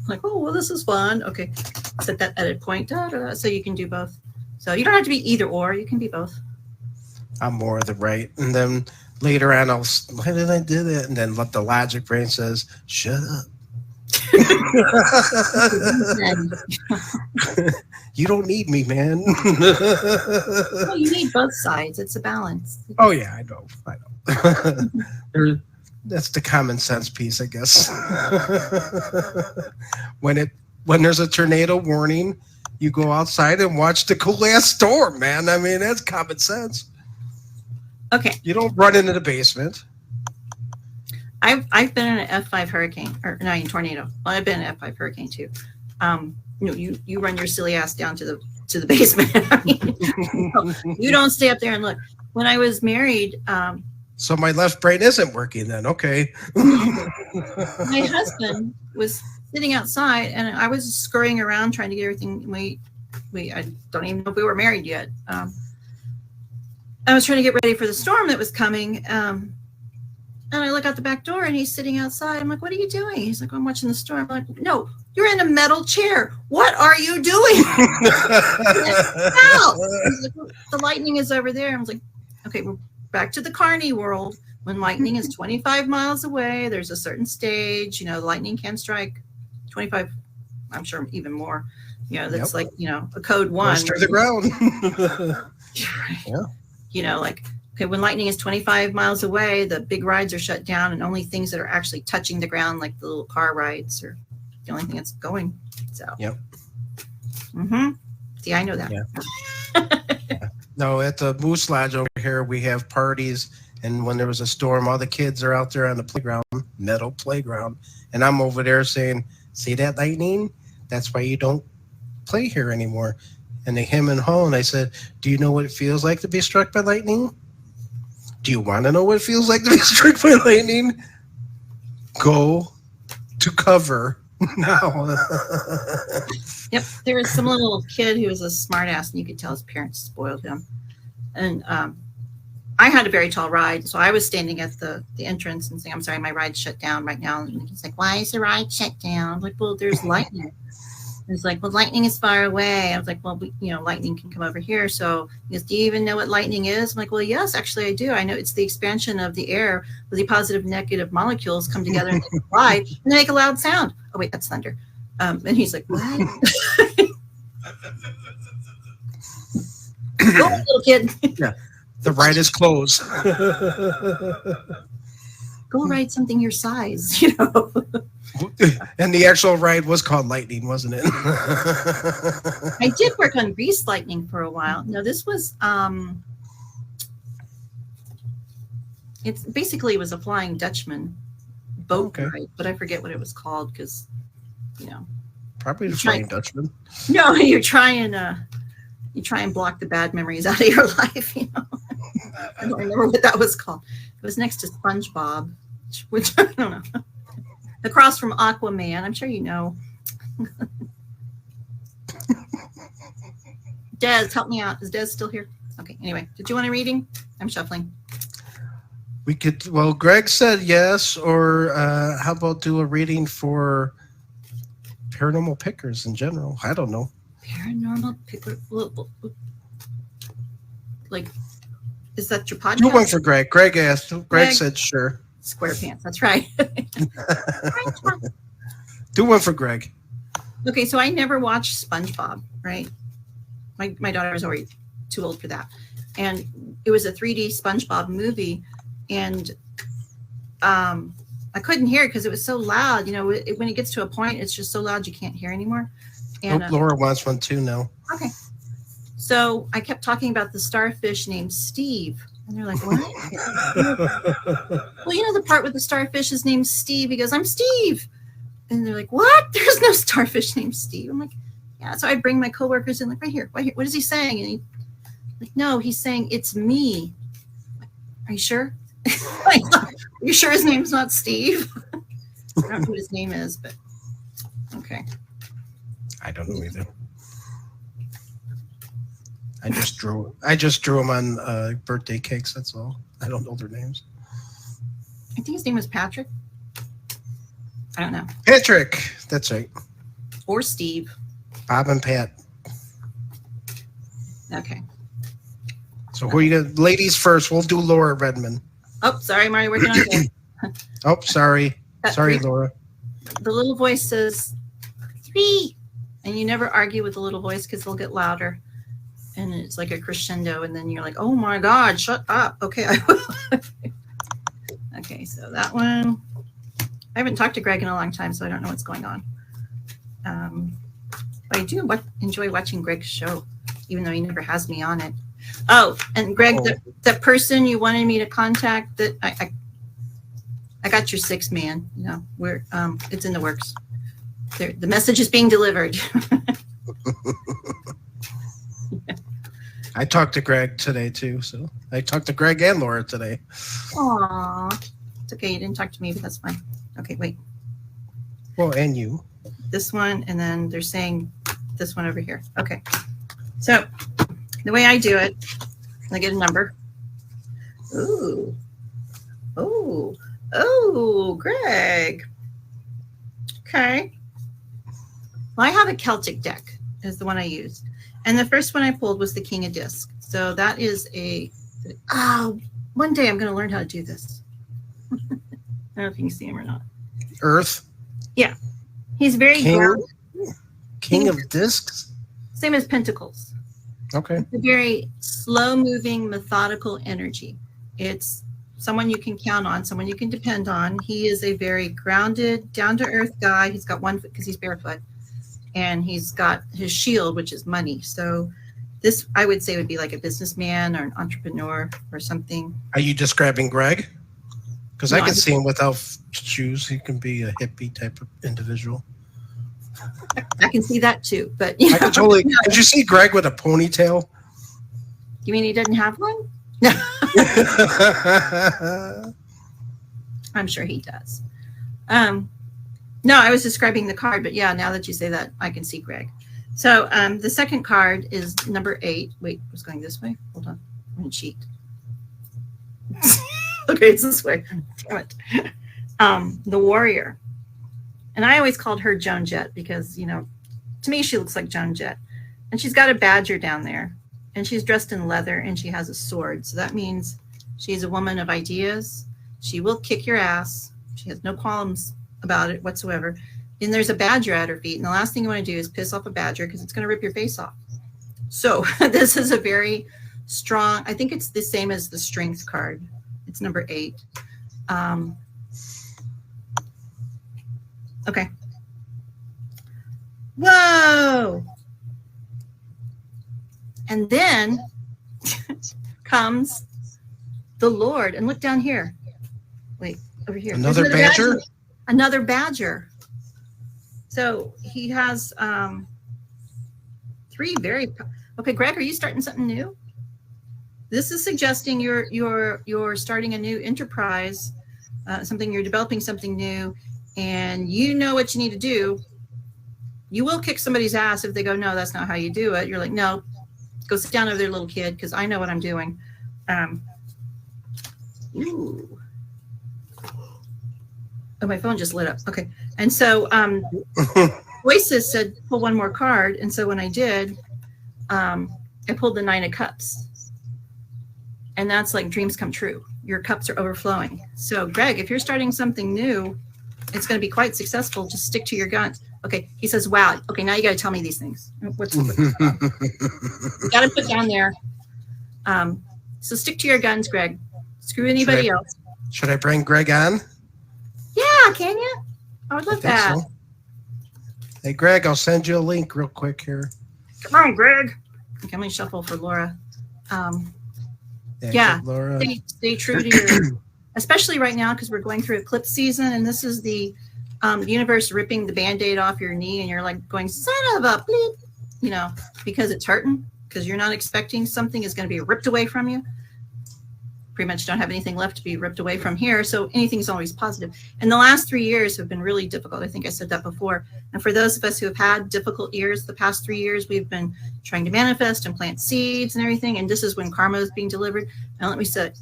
Like, oh, well, this is fun. Okay. Set that edit point. So you can do both. So you don't have to be either or. You can be both. I'm more of the right. And then later on, why did I do that? And then the logic brain says, shut up. You don't need me, man. Well, you need both sides. It's a balance. Oh, yeah, I know. That's the common sense piece, I guess. When there's a tornado warning, you go outside and watch the cool ass storm, man. I mean, that's common sense. Okay. You don't run into the basement. I've been in an F5 hurricane, or not tornado. Well, I've been in an F5 hurricane too. You run your silly ass down to the basement. I mean, you don't stay up there and look. When I was married, so my left brain isn't working then. Okay. My husband was sitting outside, and I was scurrying around trying to get everything. I don't even know if we were married yet. I was trying to get ready for the storm that was coming. And I look out the back door, and he's sitting outside. I'm like, what are you doing? He's like, I'm watching the storm. I'm like, no, you're in a metal chair. What are you doing? Like, the lightning is over there. I was like, okay, we're back to the Carney world. When lightning is 25 miles away, there's a certain stage, lightning can strike 25, I'm sure even more. That's like, a code 1. Goes to the ground. Yeah. Okay, when lightning is 25 miles away, the big rides are shut down, and only things that are actually touching the ground, like the little car rides, are the only thing that's going. So. Yep. Mm-hmm. See, I know that. Yeah. No, at the Moose Lodge over here, we have parties, and when there was a storm, all the kids are out there on the playground, metal playground, and I'm over there saying, "See that lightning? That's why you don't play here anymore." And they hem and haw, and I said, "Do you know what it feels like to be struck by lightning? Do you want to know what it feels like to be struck by lightning? Go to cover now." Yep, there was some little kid who was a smart ass, and you could tell his parents spoiled him. And I had a very tall ride, so I was standing at the entrance and saying, "I'm sorry, my ride's shut down right now." And he's like, "Why is the ride shut down?" I'm like, "Well, there's lightning." He's like, "Well, lightning is far away." I was like, "Well, lightning can come over here." So he goes, "Do you even know what lightning is?" I'm like, "Well, yes, actually I do. I know it's the expansion of the air where the positive and negative molecules come together and they collide and they make a loud sound." Oh, wait, that's thunder. And he's like, "What?" Go, little kid. Yeah, the ride is closed. Go ride something your size, And the actual ride was called Lightning, wasn't it? I did work on Grease Lightning for a while. No, this was It's basically, it was a Flying Dutchman boat Okay. ride, but I forget what it was called because, you know. Probably the Flying Dutchman. No, you try and block the bad memories out of your life, you know. I don't remember what that was called. It was next to SpongeBob, which I don't know. Across from Aquaman. I'm sure you know. Des, help me out. Is Des still here? Okay, anyway. Did you want a reading? I'm shuffling. We could, well, Greg said yes, or how about do a reading for paranormal pickers in general? I don't know. Paranormal picker. Like, is that your podcast? Do one for Greg. Greg asked. Greg said sure. SquarePants. That's right. Do one for Greg. Okay, so I never watched SpongeBob, right? My daughter was already too old for that. And it was a 3D SpongeBob movie. And I couldn't hear it because it was so loud. You know, when it gets to a point, it's just so loud you can't hear anymore. And Laura wants one too now. Okay. So I kept talking about the starfish named Steve. And they're like, what? Well, you know the part with the starfish is named Steve? He goes, I'm Steve. And they're like, what? There's no starfish named Steve. I'm like, yeah. So I bring my coworkers in, like, right here. What is he saying? And like, no, he's saying it's me. Are you sure? Like, are you sure his name's not Steve? I don't know who his name is, but okay. I don't know either. I just drew them on birthday cakes. That's all. I don't know their names. I think his name was Patrick. I don't know. Patrick. That's right. Or Steve. Bob and Pat. Okay. So who you got? Ladies first. We'll do Laura Redmond. Oh, sorry, Marty. Working on it. Oh, sorry. Sorry, 3. Laura. The little voice says 3. And you never argue with the little voice because they'll get louder. And it's like a crescendo. And then you're like, oh my God, shut up. Okay, I will. Okay, so that one. I haven't talked to Greg in a long time, so I don't know what's going on. But I do enjoy watching Greg's show, even though he never has me on it. Oh, and Greg, that person you wanted me to contact, that I got your 6 man. You know, we're it's in the works. The message is being delivered. I talked to Greg today too, so I talked to Greg and Laura today. Aw, it's okay. You didn't talk to me, but that's fine. Okay, wait. Well, and you. This one, and then they're saying this one over here. Okay. So the way I do it, I get a number. Ooh. Oh. Oh, Greg. Okay. Well, I have a Celtic deck is the one I used. And the first one I pulled was the King of Disc. So that is one day I'm going to learn how to do this. I don't know if you can see him or not. Earth. Yeah. He's very grounded. King of Discs? Same as Pentacles. Okay. It's a very slow-moving, methodical energy. It's someone you can count on, someone you can depend on. He is a very grounded, down-to-earth guy. He's got one foot because he's barefoot. And he's got his shield, which is money. So this, I would say, would be like a businessman or an entrepreneur or something. Are you describing Greg? Because I can see him without shoes. He can be a hippie type of individual. I can see that too. But I can totally. Did you see Greg with a ponytail? You mean he doesn't have one? No. I'm sure he does. No, I was describing the card, but yeah, now that you say that, I can see Greg. So the second card is number 8. Wait, I was going this way. Hold on. I'm going to cheat. Okay, it's this way. Damn it. The Warrior. And I always called her Joan Jett because, you know, to me, she looks like Joan Jett. And she's got a badger down there. And she's dressed in leather and she has a sword. So that means she's a woman of ideas. She will kick your ass. She has no qualms about it whatsoever. And there's a badger at her feet. And the last thing you want to do is piss off a badger because it's going to rip your face off. So this is a very strong, I think it's the same as the Strength card. It's number 8. Okay. Whoa. And then comes the Lord. And look down here. Wait, over here. There's Another badger? Another badger. So he has 3 very. Okay, Greg, are you starting something new? This is suggesting you're starting a new enterprise, something you're developing something new, and you know what you need to do. You will kick somebody's ass if they go, no, that's not how you do it. You're like, no, go sit down over there, little kid, because I know what I'm doing. Ooh. Oh, my phone just lit up. Okay. And so Voices said, pull one more card. And so when I did, I pulled the 9 of Cups. And that's like dreams come true. Your cups are overflowing. So Greg, if you're starting something new, it's going to be quite successful. Just stick to your guns. Okay. He says, wow. Okay. Now you got to tell me these things. What's you got to put down there. So stick to your guns, Greg. Screw anybody else. Should I bring Greg on? Yeah. Can you? I would love that. So. Hey, Greg, I'll send you a link real quick here. Come on, Greg. Okay, I'm going to shuffle for Laura. Yeah, Laura. Stay true to your, especially right now because we're going through eclipse season, and this is the universe ripping the Band-Aid off your knee, and you're like going, son of a bleep, you know, because it's hurting, because you're not expecting something is going to be ripped away from you. Pretty much don't have anything left to be ripped away from here, so anything's always positive. And the last 3 years have been really difficult. I think I said that before. And for those of us who have had difficult years, the past 3 years, we've been trying to manifest and plant seeds and everything. And this is when karma is being delivered. And let me say,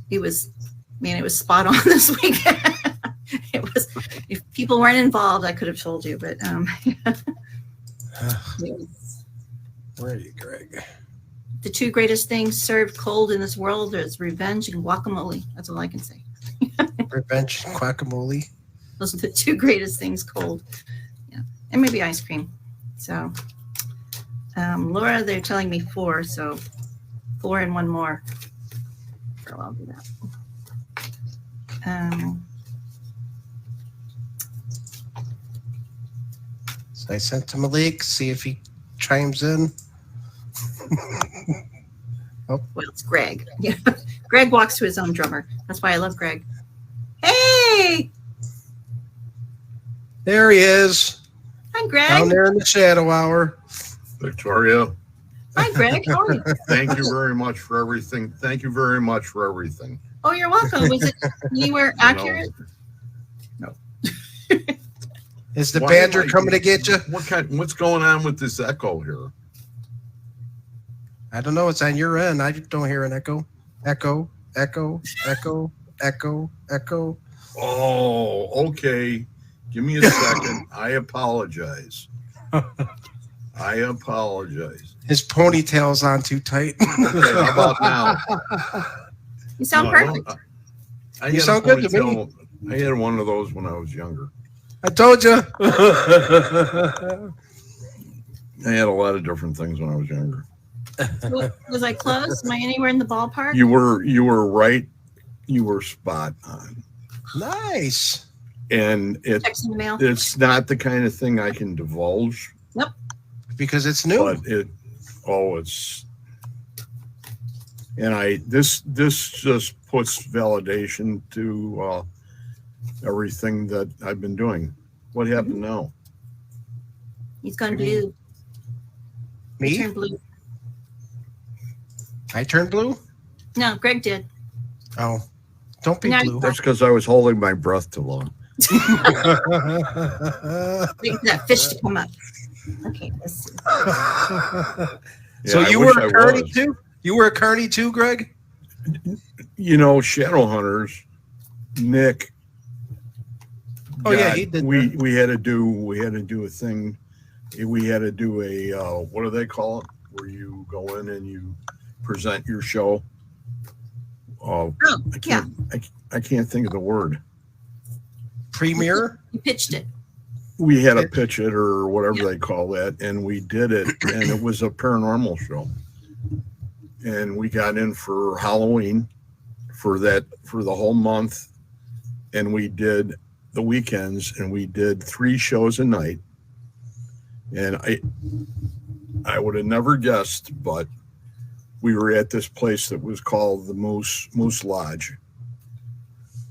it was spot on this week. It was, if people weren't involved, I could have told you, but where are you, Greg? The 2 greatest things served cold in this world is revenge and guacamole. That's all I can say. Revenge and guacamole. Those are the 2 greatest things cold. Yeah. And maybe ice cream. So, Laura, they're telling me 4. So 4 and 1 more. So I'll do that. So I sent to Malik, see if he chimes in. Well, it's Greg. Yeah, Greg walks to his own drummer. That's why I love Greg. Hey, there he is. Hi, Greg. Down there in the shadow hour. Victoria. Hi, Greg. How are you? Thank you very much for everything. Thank you very much for everything. Oh, you're welcome. Was it anywhere accurate? No. Is the badger coming to get you? What's going on with this echo here? I don't know. It's on your end. I don't hear an echo. Echo, echo, echo, echo, echo. Oh, okay. Give me a second. I apologize. I apologize. His ponytail's on too tight. Okay, how about now? You sound perfect. You sound good to me. I had one of those when I was younger. I told you. I had a lot of different things when I was younger. Was I close? Am I anywhere in the ballpark? You were right. You were spot on. Nice. And Texting the mail. it's not the kind of thing I can divulge. Nope. Because it's new. But this just puts validation to everything that I've been doing. What happened now? He's gone blue. Me? He turned blue. I turned blue? No, Greg did. Oh, don't be Now blue. That's because I was holding my breath too long. Wait for that fish to come up. Okay. Let's see. So Yeah, you I were wish a I carny was. too? You were a carny too, Greg? You know, Shadow Hunters, Nick. Oh yeah, he did. We had to do a thing. We had to do a what do they call it? Where you go in and you present your show. Oh, I can't think of the word. Premiere? You pitched it. We had to pitch it or whatever they call that, and we did it, and it was a paranormal show. And we got in for Halloween for the whole month, and we did the weekends, and we did 3 shows a night. And I would have never guessed, but we were at this place that was called the Moose Lodge,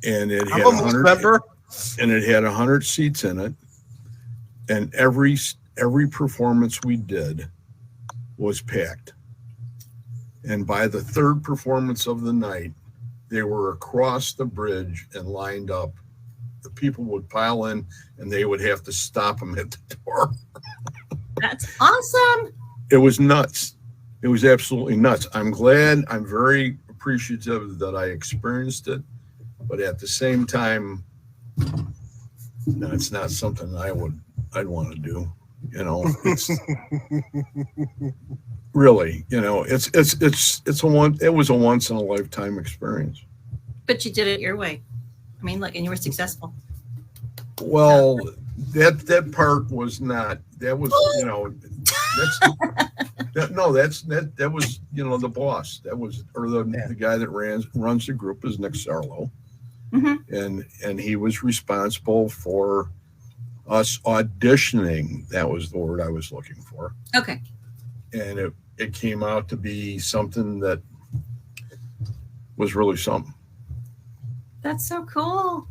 and it had I'm a Moose member. And it had 100 seats in it, and every performance we did was packed. And by the third performance of the night, they were across the bridge and lined up. The people would pile in, and they would have to stop them at the door. That's awesome. It was nuts. It was absolutely nuts. I'm glad. I'm very appreciative that I experienced it, but at the same time, no, it's not something I'd want to do. You know, it's really, you know, it was a once in a lifetime experience. But you did it your way. I mean, look, and you were successful. Well, that part was not. That was, you know, that was, you know, the boss. That was, or the guy that runs the group is Nick Sarlo, and he was responsible for us auditioning. That was the word I was looking for. Okay. And it came out to be something that was really something. That's so cool.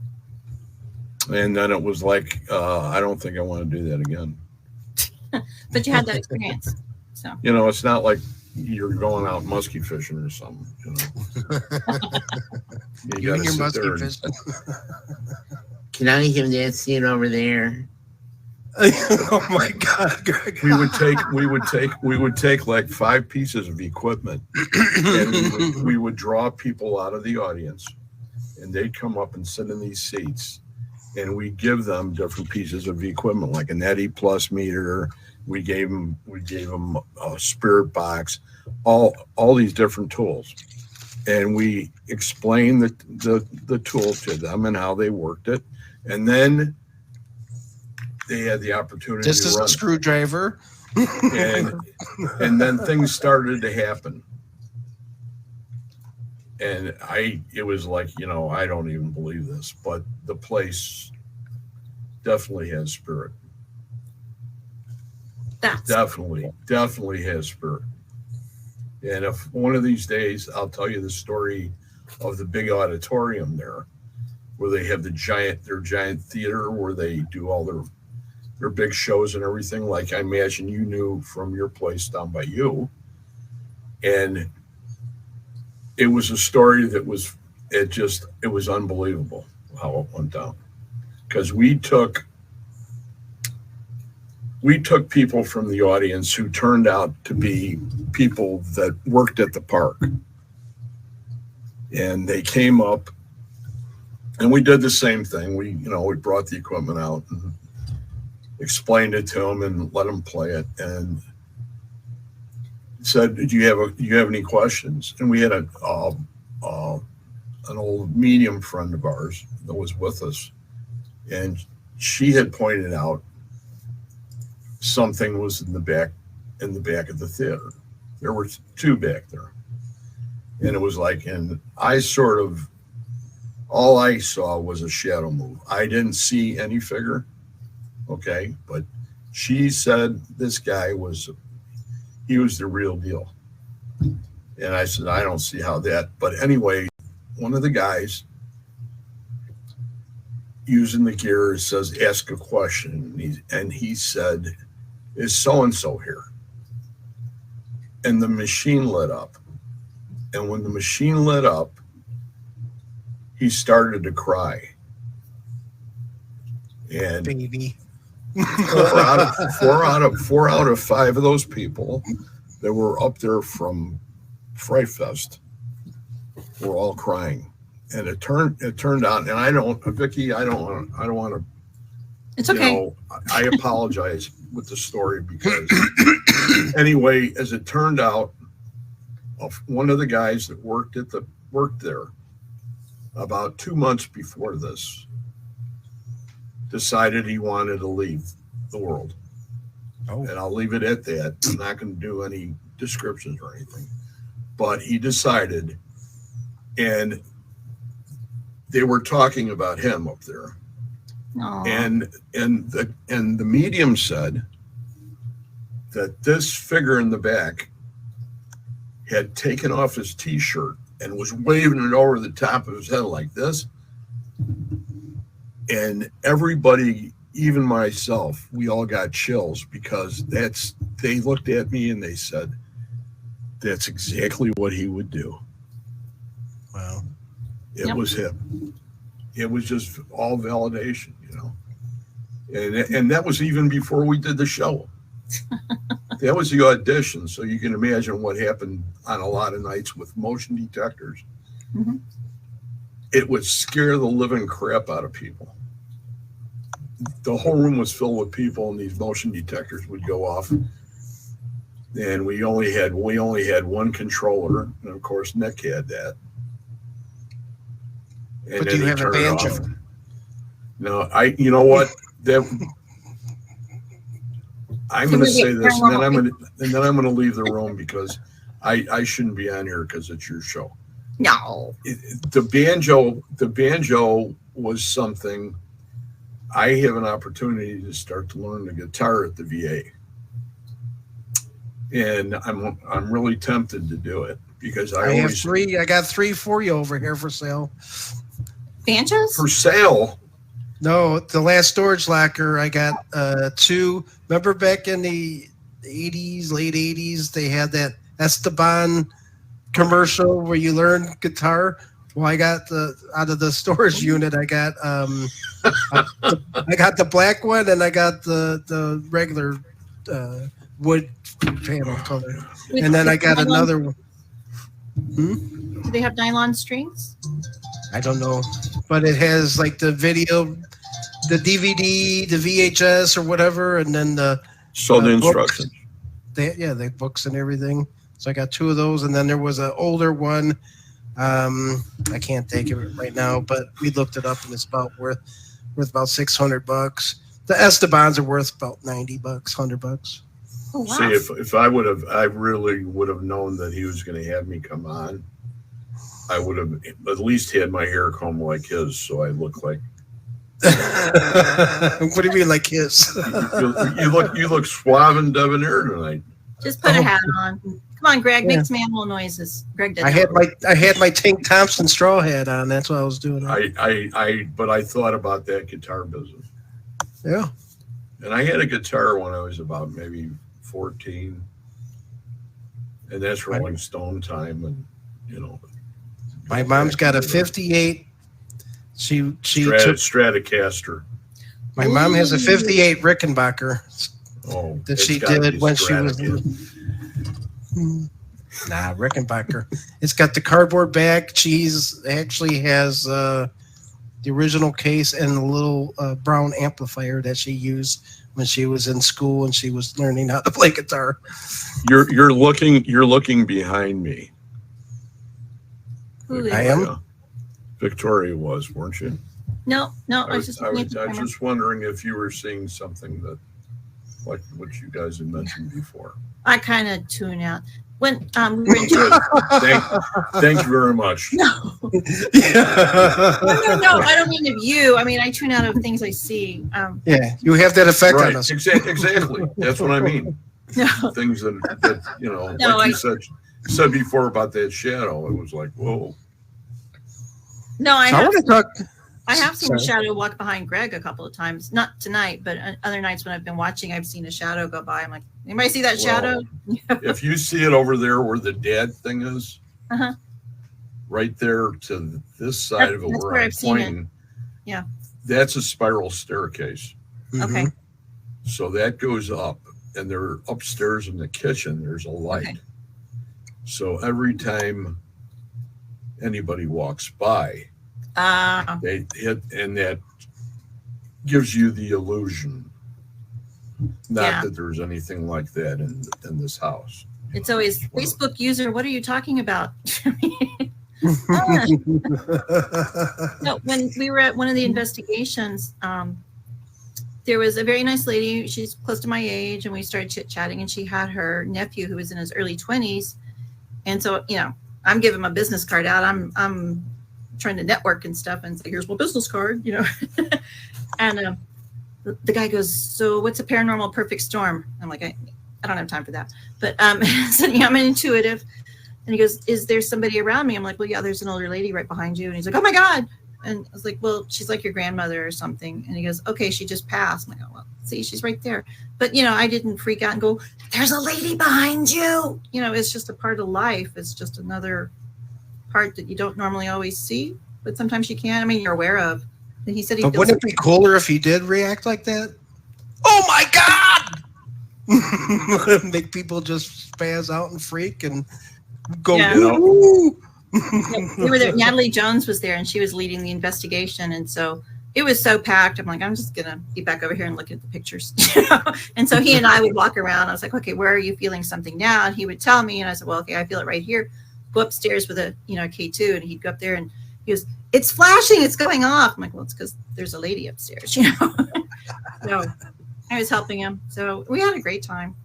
And then it was like, I don't think I want to do that again. But you had that experience. So, you know, it's not like you're going out muskie fishing or something. You know, you and your muskie fishing. Can I have that seat over there? Oh my God, Greg. We would take like 5 pieces of equipment, and we would draw people out of the audience, and they'd come up and sit in these seats, and we give them different pieces of equipment, like an Eddy Plus meter. We gave them a spirit box, all these different tools, and we explained the tool to them and how they worked it, and then they had the opportunity just to as run a screwdriver, and then things started to happen, and it was like, you know, I don't even believe this, but the place definitely has spirit. Definitely has spirit. And if one of these days, I'll tell you the story of the big auditorium there, where they have their giant theater where they do all their big shows and everything, like I imagine you knew from your place down by you. And it was a story that was, it was unbelievable how it went down. Because we took people from the audience who turned out to be people that worked at the park. And they came up, and we did the same thing. We brought the equipment out and explained it to them and let them play it, and said, do you have any questions? And we had an old medium friend of ours that was with us, and she had pointed out something was in the back of the theater. There were 2 back there, and it was like, and all I saw was a shadow move. I didn't see any figure. Okay, but she said this guy was the real deal. And I said, I don't see how that, but anyway, one of the guys using the gear says, ask a question. And he said, is so-and-so here? And the machine lit up. And when the machine lit up, he started to cry. And baby. 4 out of 5 of those people that were up there from Fright Fest were all crying. And it turned out, and Vicky, I don't want to. It's okay. You know, I apologize with the story because anyway, as it turned out, one of the guys that worked there about 2 months before this decided he wanted to leave the world. Oh. And I'll leave it at that. I'm not going to do any descriptions or anything. But he decided, and they were talking about him up there. Aww. And the medium said that this figure in the back had taken off his T-shirt and was waving it over the top of his head like this. And everybody, even myself, we all got chills because they looked at me and they said, that's exactly what he would do. Wow. It was him. It was just all validation, you know. And that was even before we did the show. That was the audition, so you can imagine what happened on a lot of nights with motion detectors. Mm-hmm. It would scare the living crap out of people. The whole room was filled with people, and these motion detectors would go off. And we only had one controller, and of course Nick had that. And But do you have a banjo? No, you know what? I'm going to say this, and then I'm going to leave the room because I shouldn't be on here because it's your show. No. The banjo was something. I have an opportunity to start to learn the guitar at the VA, and I'm really tempted to do it because I have three. I got 3 for you over here for sale. Banjos? For sale. No, the last storage locker, I got 2. Remember back in the 80s, late 80s, they had that Esteban commercial where you learn guitar. Well, I got out of the storage unit, I got I got the black one and I got the regular wood panel color. And then I got another one. Do they have nylon strings? I don't know, but it has like the video, the DVD, the VHS or whatever, and then the instructions. The books and everything. So I got 2 of those, and then there was an older one. I can't think of it right now, but we looked it up, and it's about worth about $600. The Estebans are worth about $90, $100. Oh, wow. See, if I really would have known that he was going to have me come on, I would have at least had my hair combed like his, so I look like. What do you mean, like his? you look suave and debonair tonight. Just put a hat on. Come on, Greg. Make some animal noises. Greg did. I had my Tink Thompson straw hat on. That's what I was doing. But I thought about that guitar business. Yeah. And I had a guitar when I was about maybe 14, and that's Rolling Stone time, and you know. My mom's got a 58. She took Stratocaster. My mom has a 58 Rickenbacker that she did when she was. Nah, Rickenbacker. It's got the cardboard back. She's actually has the original case and a little brown amplifier that she used when she was in school and she was learning how to play guitar. You're looking behind me. I am. Victoria was, weren't you? No. I was just wondering if you were seeing something that, like what you guys had mentioned before. I kind of tune out when we were in. Thank you very much. No. No. I don't mean of you. I mean I tune out of things I see. Yeah, you have that effect right, on us. Exactly. That's what I mean. No. Things that you know, no, like you said before about that shadow. It was like, whoa. No, I want to talk. I have seen a shadow walk behind Greg a couple of times. Not tonight, but other nights when I've been watching, I've seen a shadow go by. I'm like, anybody see that shadow? If you see it over there where the dad thing is, right there to this side of it where I'm pointing, yeah, that's a spiral staircase. Okay. So that goes up, and they're upstairs in the kitchen. There's a light. Okay. So every time anybody walks by, they hit, and that gives you the illusion. Not that there's anything like that in this house. It's always Facebook user. What are you talking about? No, when we were at one of the investigations, there was a very nice lady. She's close to my age, and we started chit-chatting, and she had her nephew who was in his early 20s. And so, you know, I'm giving my business card out. I'm trying to network and stuff, and say, here's my business card, you know. And the guy goes, so what's a paranormal perfect storm? I'm like, I don't have time for that. But so, yeah, I'm an intuitive. And he goes, is there somebody around me? I'm like, well, yeah, there's an older lady right behind you. And he's like, oh my God. And I was like, well, she's like your grandmother or something. And he goes, okay, she just passed. I'm like, oh, well, see, she's right there. But, I didn't freak out and go, there's a lady behind you. It's just a part of life. It's just another part that you don't normally always see, but sometimes you can. I mean, you're aware of. And he said he But wouldn't it be cooler if he did react like that? Oh my God! Make people just spaz out and freak and go. Yeah. Woo! We were there. Natalie Jones was there, and she was leading the investigation. And so it was so packed. I'm like, I'm just going to be back over here and look at the pictures. And so he and I would walk around. I was like, okay, where are you feeling something now? And he would tell me. And I said, well, okay, I feel it right here. Go upstairs with a K2. And he'd go up there and he goes, it's flashing. It's going off. I'm like, well, it's because there's a lady upstairs, So I was helping him. So we had a great time.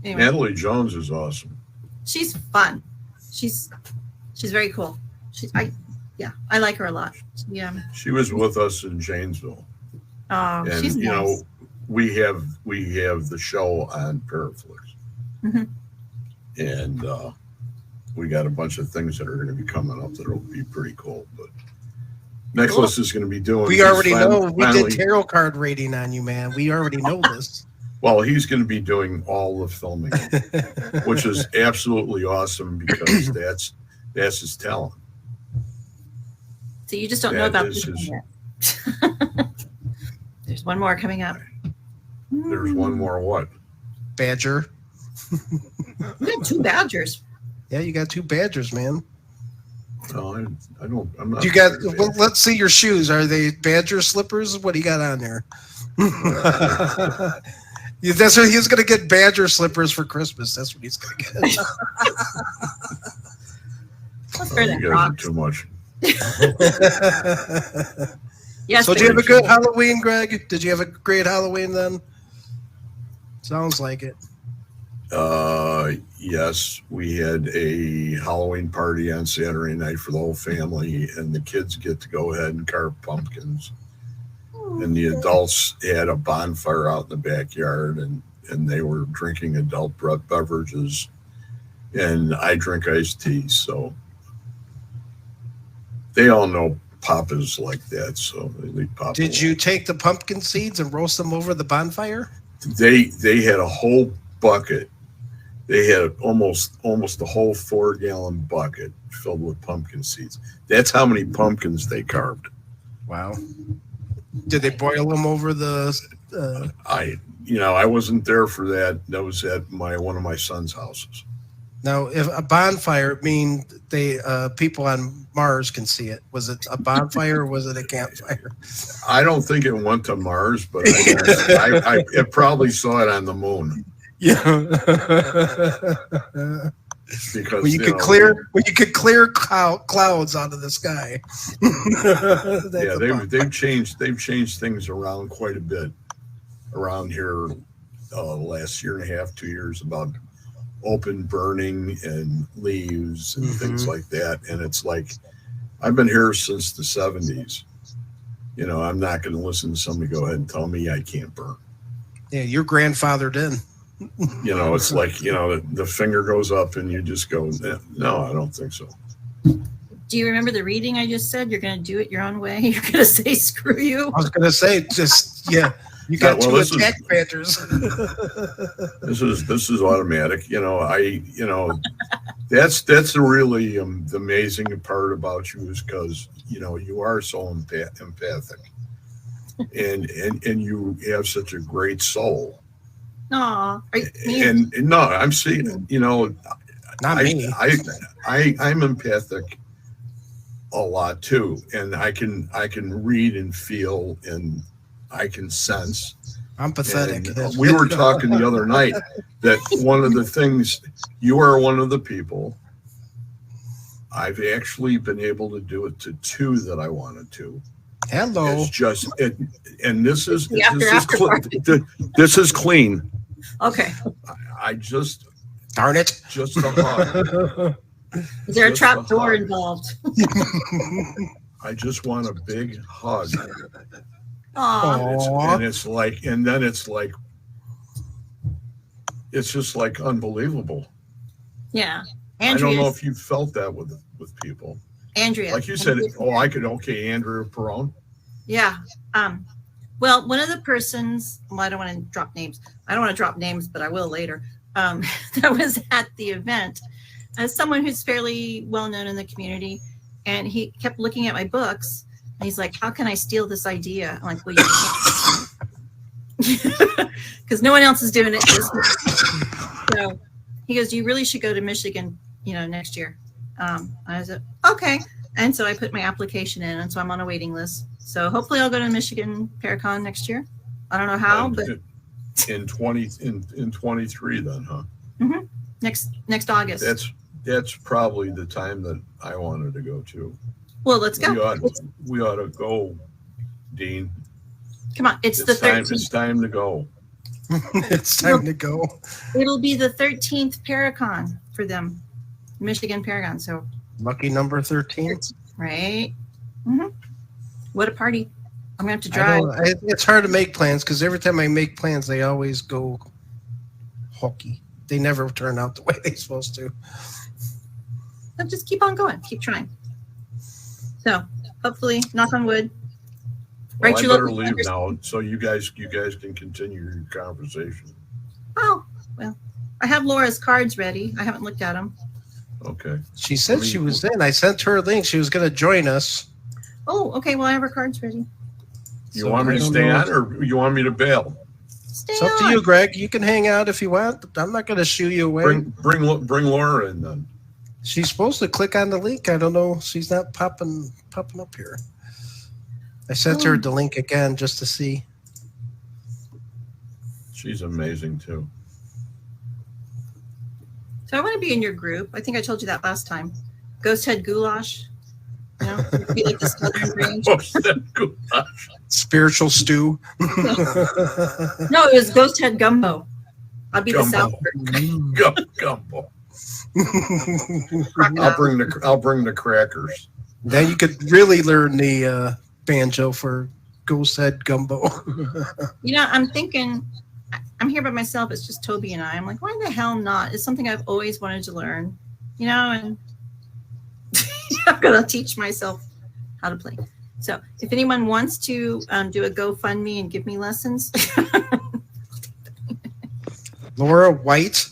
Anyway. Natalie Jones is awesome. She's fun. She's very cool. I like her a lot. Yeah. She was with us in Janesville. Oh, and she's nice. We have the show on Paraflix. Mm-hmm. And we got a bunch of things that are going to be coming up that will be pretty cool. But Nicholas is going to be doing. We already know. We did tarot card rating on you, man. We already know this. Well, he's going to be doing all the filming, which is absolutely awesome because that's his talent. So you just don't know about this one yet. There's one more coming up. There's one more what? Badger. We got 2 badgers. Yeah, you got 2 badgers, man. No, I don't. I'm not. You got. Well, let's see your shoes. Are they badger slippers? What do you got on there? That's what he's going to get. Badger slippers for Christmas. That's what he's going to get. You guys are too much. Yes. So, did you have a good Halloween, Greg? Did you have a great Halloween then? Sounds like it. Yes, we had a Halloween party on Saturday night for the whole family, and the kids get to go ahead and carve pumpkins. And the adults had a bonfire out in the backyard, and they were drinking adult beverages, and I drink iced tea, so they all know Papa's like that, so they leave Papa. Did you take the pumpkin seeds and roast them over the bonfire? They had a whole bucket. They had almost a whole 4-gallon bucket filled with pumpkin seeds. That's how many pumpkins they carved. Wow. Did they boil them over the? I wasn't there for that. That was at one of my son's houses. Now, if a bonfire mean they people on Mars can see it, was it a bonfire or was it a campfire? I don't think it went to Mars, but I probably saw it on the moon. Yeah. Because when you could clear clouds out of the sky. Yeah, they've changed things around quite a bit around here last year and a half, 2 years, about open burning and leaves and things like that. And it's like, I've been here since the 70s. I'm not going to listen to somebody go ahead and tell me I can't burn. Yeah, your grandfather did. It's like, the finger goes up and you just go, no, I don't think so. Do you remember the reading I just said? You're going to do it your own way. You're going to say, screw you. I was going to say, you got 2 attack badgers. This is automatic. That's really the amazing part about you is because, you are so empathic and you have such a great soul. Aw. And no, I'm seeing, Not me. I'm empathic a lot too. And I can read and feel and I can sense. I'm pathetic. And we were talking the other night that one of the things, you are one of the people, I've actually been able to do it to 2 that I wanted to. Hello. It's just, and this is clean. Okay. I just, darn it. Just a hug. Is there a trap door involved? I just want a big hug. Aww. And it's like, it's just like unbelievable. Yeah. Andrea, I don't know if you felt that with people. Andrea. Like you said, okay, Andrea Perone. Yeah. Well, one of the persons, well, I don't want to drop names. I don't want to drop names, but I will later. That was at the event, as someone who's fairly well known in the community, and he kept looking at my books, and he's like, "How can I steal this idea?" I'm like, "Well, you can't," because no one else is doing it. So he goes, "You really should go to Michigan, next year." I said, "Okay," and so I put my application in, and so I'm on a waiting list. So hopefully I'll go to Michigan Paracon next year. I don't know how, but in 23 then, huh? Mm-hmm. Next August. That's probably the time that I wanted to go to. Well, let's go. We ought to go, Dean. Come on, it's the 13th. It's time to go. It's time to go. It'll be the 13th Paracon for them, Michigan Paragon. So lucky number 13. Right. Mm-hmm. What a party! I'm gonna have to drive. It's hard to make plans because every time I make plans, they always go hokey. They never turn out the way they're supposed to. So just keep on going. Keep trying. So hopefully, knock on wood. Well, I better leave now, so you guys can continue your conversation. Oh well, I have Laura's cards ready. I haven't looked at them. Okay. She said she was in. I sent her a link. She was going to join us. Oh, okay. Well, I have her cards ready. You want me to stay on, or you want me to bail? It's up to you, Greg. You can hang out if you want. I'm not going to shoo you away. Bring Laura in then. She's supposed to click on the link. I don't know. She's not popping up here. I sent her the link again just to see. She's amazing too. So I want to be in your group. I think I told you that last time. Ghost Head Goulash. Be like the Southern range. Ghost Head Goulash. Spiritual stew. No, it was Ghost Head Gumbo. I'll be the Southern. Gumbo. I'll bring the crackers. Then you could really learn the banjo for Ghost Head Gumbo. I'm thinking, I'm here by myself. It's just Toby and I. I'm like, why the hell not? It's something I've always wanted to learn, and I'm going to teach myself how to play. So if anyone wants to do a GoFundMe and give me lessons. Laura White.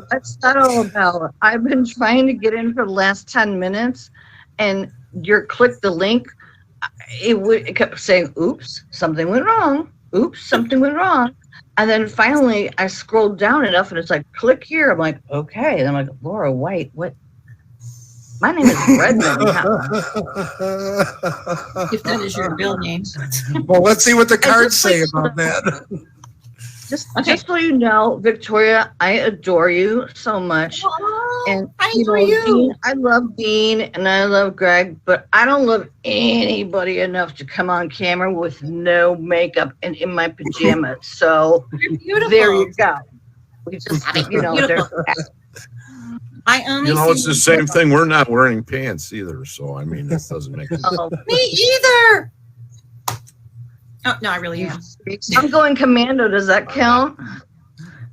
That's not all about. I've been trying to get in for the last 10 minutes, and click the link. It kept saying, oops, something went wrong. Oops, something went wrong. And then finally I scrolled down enough and it's like, click here. I'm like, okay. And I'm like, Laura White, what? My name is Redmond. If that is your real name. Well, let's see what the cards say about that. Just so you know, Victoria, I adore you so much. And I adore you. Dean, I love Dean and I love Greg, but I don't love anybody enough to come on camera with no makeup and in my pajamas. So there you go. We just, I only it's the same thing. We're not wearing pants either, so I mean, this doesn't make sense. Me either. Oh no, I really am. I'm going commando. Does that count?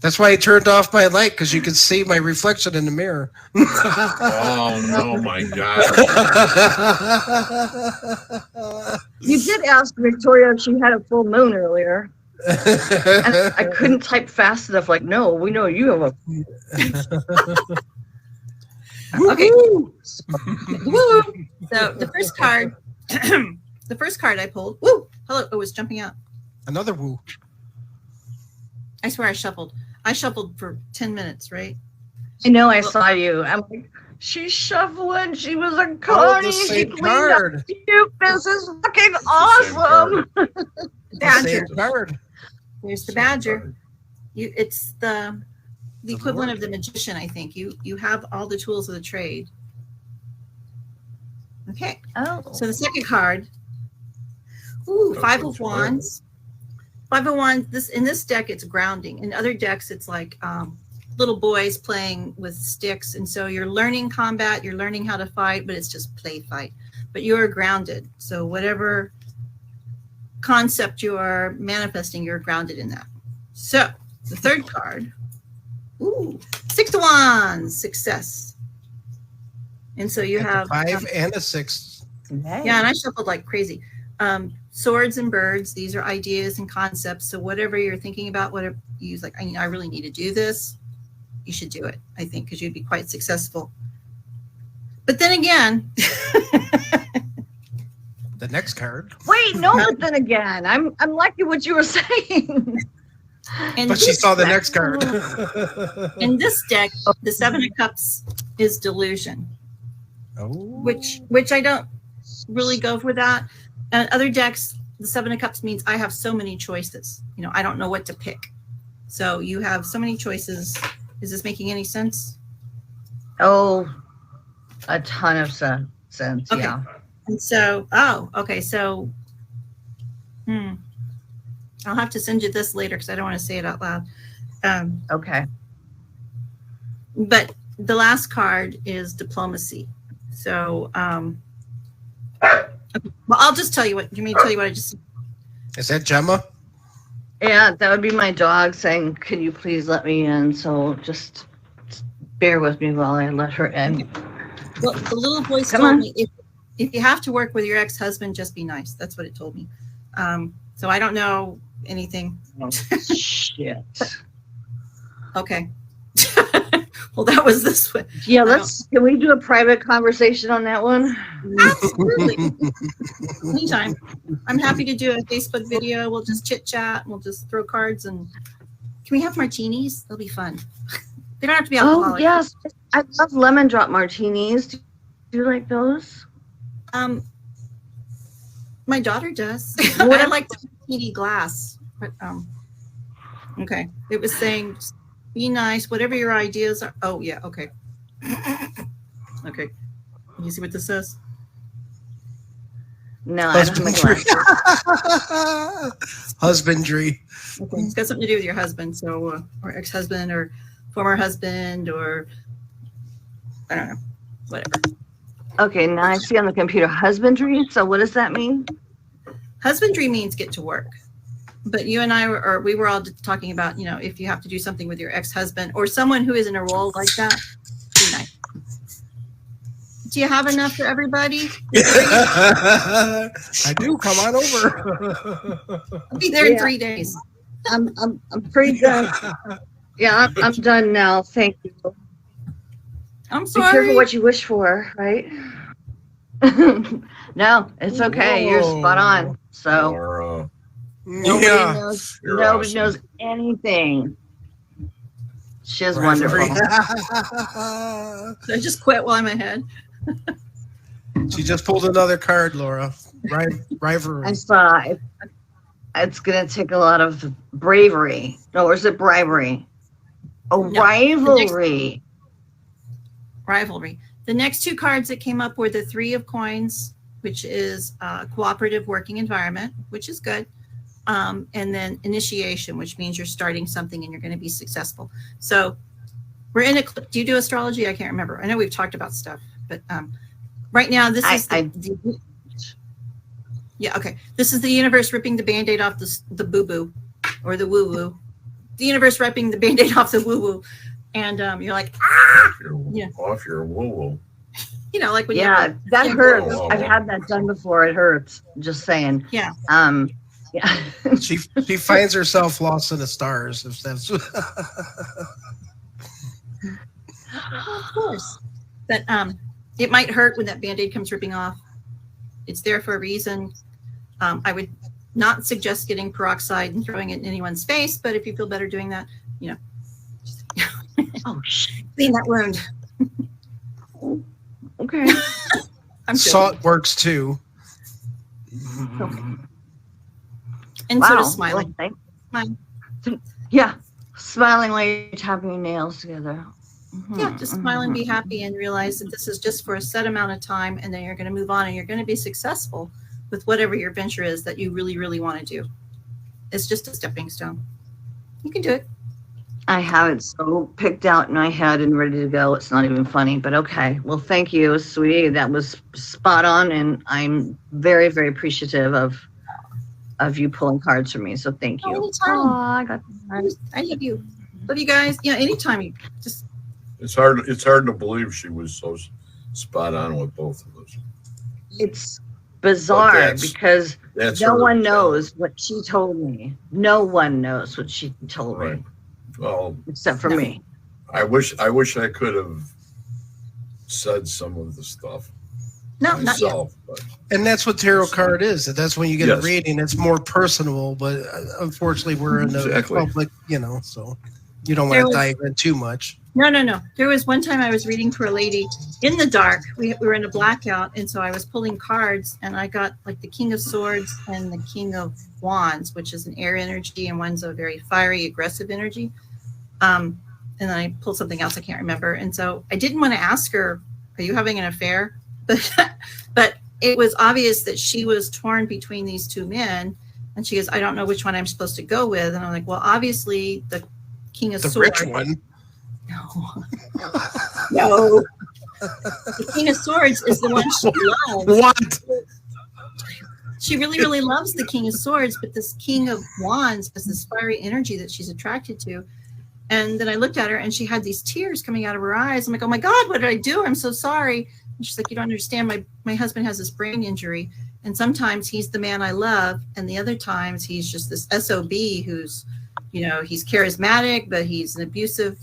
That's why I turned off my light, because you can see my reflection in the mirror. Oh no, my God! You did ask Victoria if she had a full moon earlier. And I couldn't type fast enough. Like, no, we know you have a. Okay. Woo! So the first card, I pulled. Woo! Hello! It was jumping out. Another woo. I swear I shuffled. I shuffled for 10 minutes, right? I know. I saw you. I'm like, she's shuffling. She was a Connie. She cleaned up. This is fucking awesome. Badger. Card. There's the badger. It's the equivalent of the magician, I think. You have all the tools of the trade. Okay. Oh. So the second card. Ooh, Five of Wands. Five of Wands. In this deck, it's grounding. In other decks, it's like little boys playing with sticks, and so you're learning combat. You're learning how to fight, but it's just play fight. But you're grounded. So whatever concept you are manifesting, you're grounded in that. So the third card Ooh, 6 of Wands, success. And so you have 5 and a 6. yeah, and I shuffled like crazy. Swords and birds, these are ideas and concepts. So whatever you're thinking about, whatever you use, like, I really need to do this, you should do it, I think, because you'd be quite successful. But then again, The next card. Wait, no, but then again, I'm liking what you were saying. and But she this saw the deck- next card. in this deck, the 7 of Cups is delusion, Oh. which I don't really go for that. And other decks, the 7 of Cups means I have so many choices. I don't know what to pick. So you have so many choices. Is this making any sense? Oh, a ton of sense. Okay. Yeah. And so, okay. So, I'll have to send you this later because I don't want to say it out loud. Okay. But the last card is diplomacy. So, well, I'll just tell you what. You mean to tell you what I just? Is that Gemma? Yeah, that would be my dog saying, "Can you please let me in?" So just bear with me while I let her in. Well, the little voice Come told on. me if you have to work with your ex-husband, just be nice. That's what it told me. So I don't know anything. Shit. Okay. Well, that was this one. Yeah, can we do a private conversation on that one? Absolutely. Anytime. I'm happy to do a Facebook video. We'll just chit chat. We'll just throw cards and can we have martinis? They'll be fun. They don't have to be alcoholic. Oh, yes. I love lemon drop martinis. Do you like those? My daughter does. What? I like the martini glass. But okay. It was saying be nice, whatever your ideas are. Oh yeah, okay. Okay. You see what this says? No, I don't have my glasses. Husbandry. Okay. It's got something to do with your husband, so or ex-husband or former husband or I don't know. Whatever. Okay, now I see on the computer husbandry. So what does that mean? Husbandry means get to work. But you and I we were all talking about, if you have to do something with your ex-husband or someone who is in a role like that, be nice. Do you have enough for everybody? I do. Come on over. I'll be there in 3 days. I'm pretty done. Yeah, I'm done now. Thank you. I'm Be careful sorry. what you wish for, right? No, it's okay. You're spot on. So Or, nobody Yeah. knows. You're Nobody awesome. knows anything. She's Rivalry. wonderful. Should I just quit while I'm ahead? She just pulled another card, Laura. Rivalry. I saw it. It's gonna take a lot of bravery. No, or is it bribery? Oh, No. rivalry. Rivalry. The next 2 cards that came up were the 3 of Coins, which is a cooperative working environment, which is good. And then initiation, which means you're starting something and you're going to be successful. So we're in do you do astrology? I can't remember. I know we've talked about stuff, but right now this is yeah, okay. This is the universe ripping the Band-Aid off the boo-boo or the woo-woo. The universe ripping the Band-Aid off the woo-woo. And you're like, Yeah. Off your woo-woo. like when Yeah, you that Yeah. hurts. Oh. I've had that done before. It hurts. Just saying. Yeah. Yeah. She finds herself lost in the stars. If that's Of course. But it might hurt when that Band-Aid comes ripping off. It's there for a reason. I would not suggest getting peroxide and throwing it in anyone's face, but if you feel better doing that, Oh shit. clean that wound. Okay. I'm joking. salt works too. And Wow. sort of smiling. Well, Smile. yeah, smiling while you're tapping your nails together. Yeah, just smile and be happy and realize that this is just for a set amount of time and then you're going to move on and you're going to be successful with whatever your venture is that you really, really want to do. It's just a stepping stone. You can do it. I have it so picked out in my head and ready to go. It's not even funny, but okay. Well, thank you, sweetie. That was spot on, and I'm very, very appreciative of you pulling cards for me. So thank you. Anytime. Aw, I got I love you. Love you guys. Yeah, anytime you just. It's hard to believe she was so spot on with both of us. It's bizarre because That's no her one talent. knows what she told me. No one knows what she told Right. me Well, except for me. I wish I could have said some of the stuff No, not yet. myself, but And that's what tarot card is. That's when you get a Yes. reading. It's more personal, but unfortunately, we're in the Exactly. public, so you don't want to dive in too much. No. There was one time I was reading for a lady in the dark. We were in a blackout, and so I was pulling cards, and I got like the King of Swords and the King of Wands, which is an air energy, and one's a very fiery, aggressive energy. And then I pulled something else I can't remember. And so I didn't want to ask her, "Are you having an affair?" But it was obvious that she was torn between these two men, and she goes, "I don't know which one I'm supposed to go with." And I'm like, "Well, obviously the King of The Swords." rich one. No. No. The King of Swords is the one she loves. What? She really, really loves the King of Swords, but this King of Wands has this fiery energy that she's attracted to. And then I looked at her and she had these tears coming out of her eyes. I'm like, "Oh my God, what did I do? I'm so sorry." And she's like, "You don't understand. My husband has this brain injury. And sometimes he's the man I love. And the other times he's just this SOB who's, he's charismatic, but he's an abusive,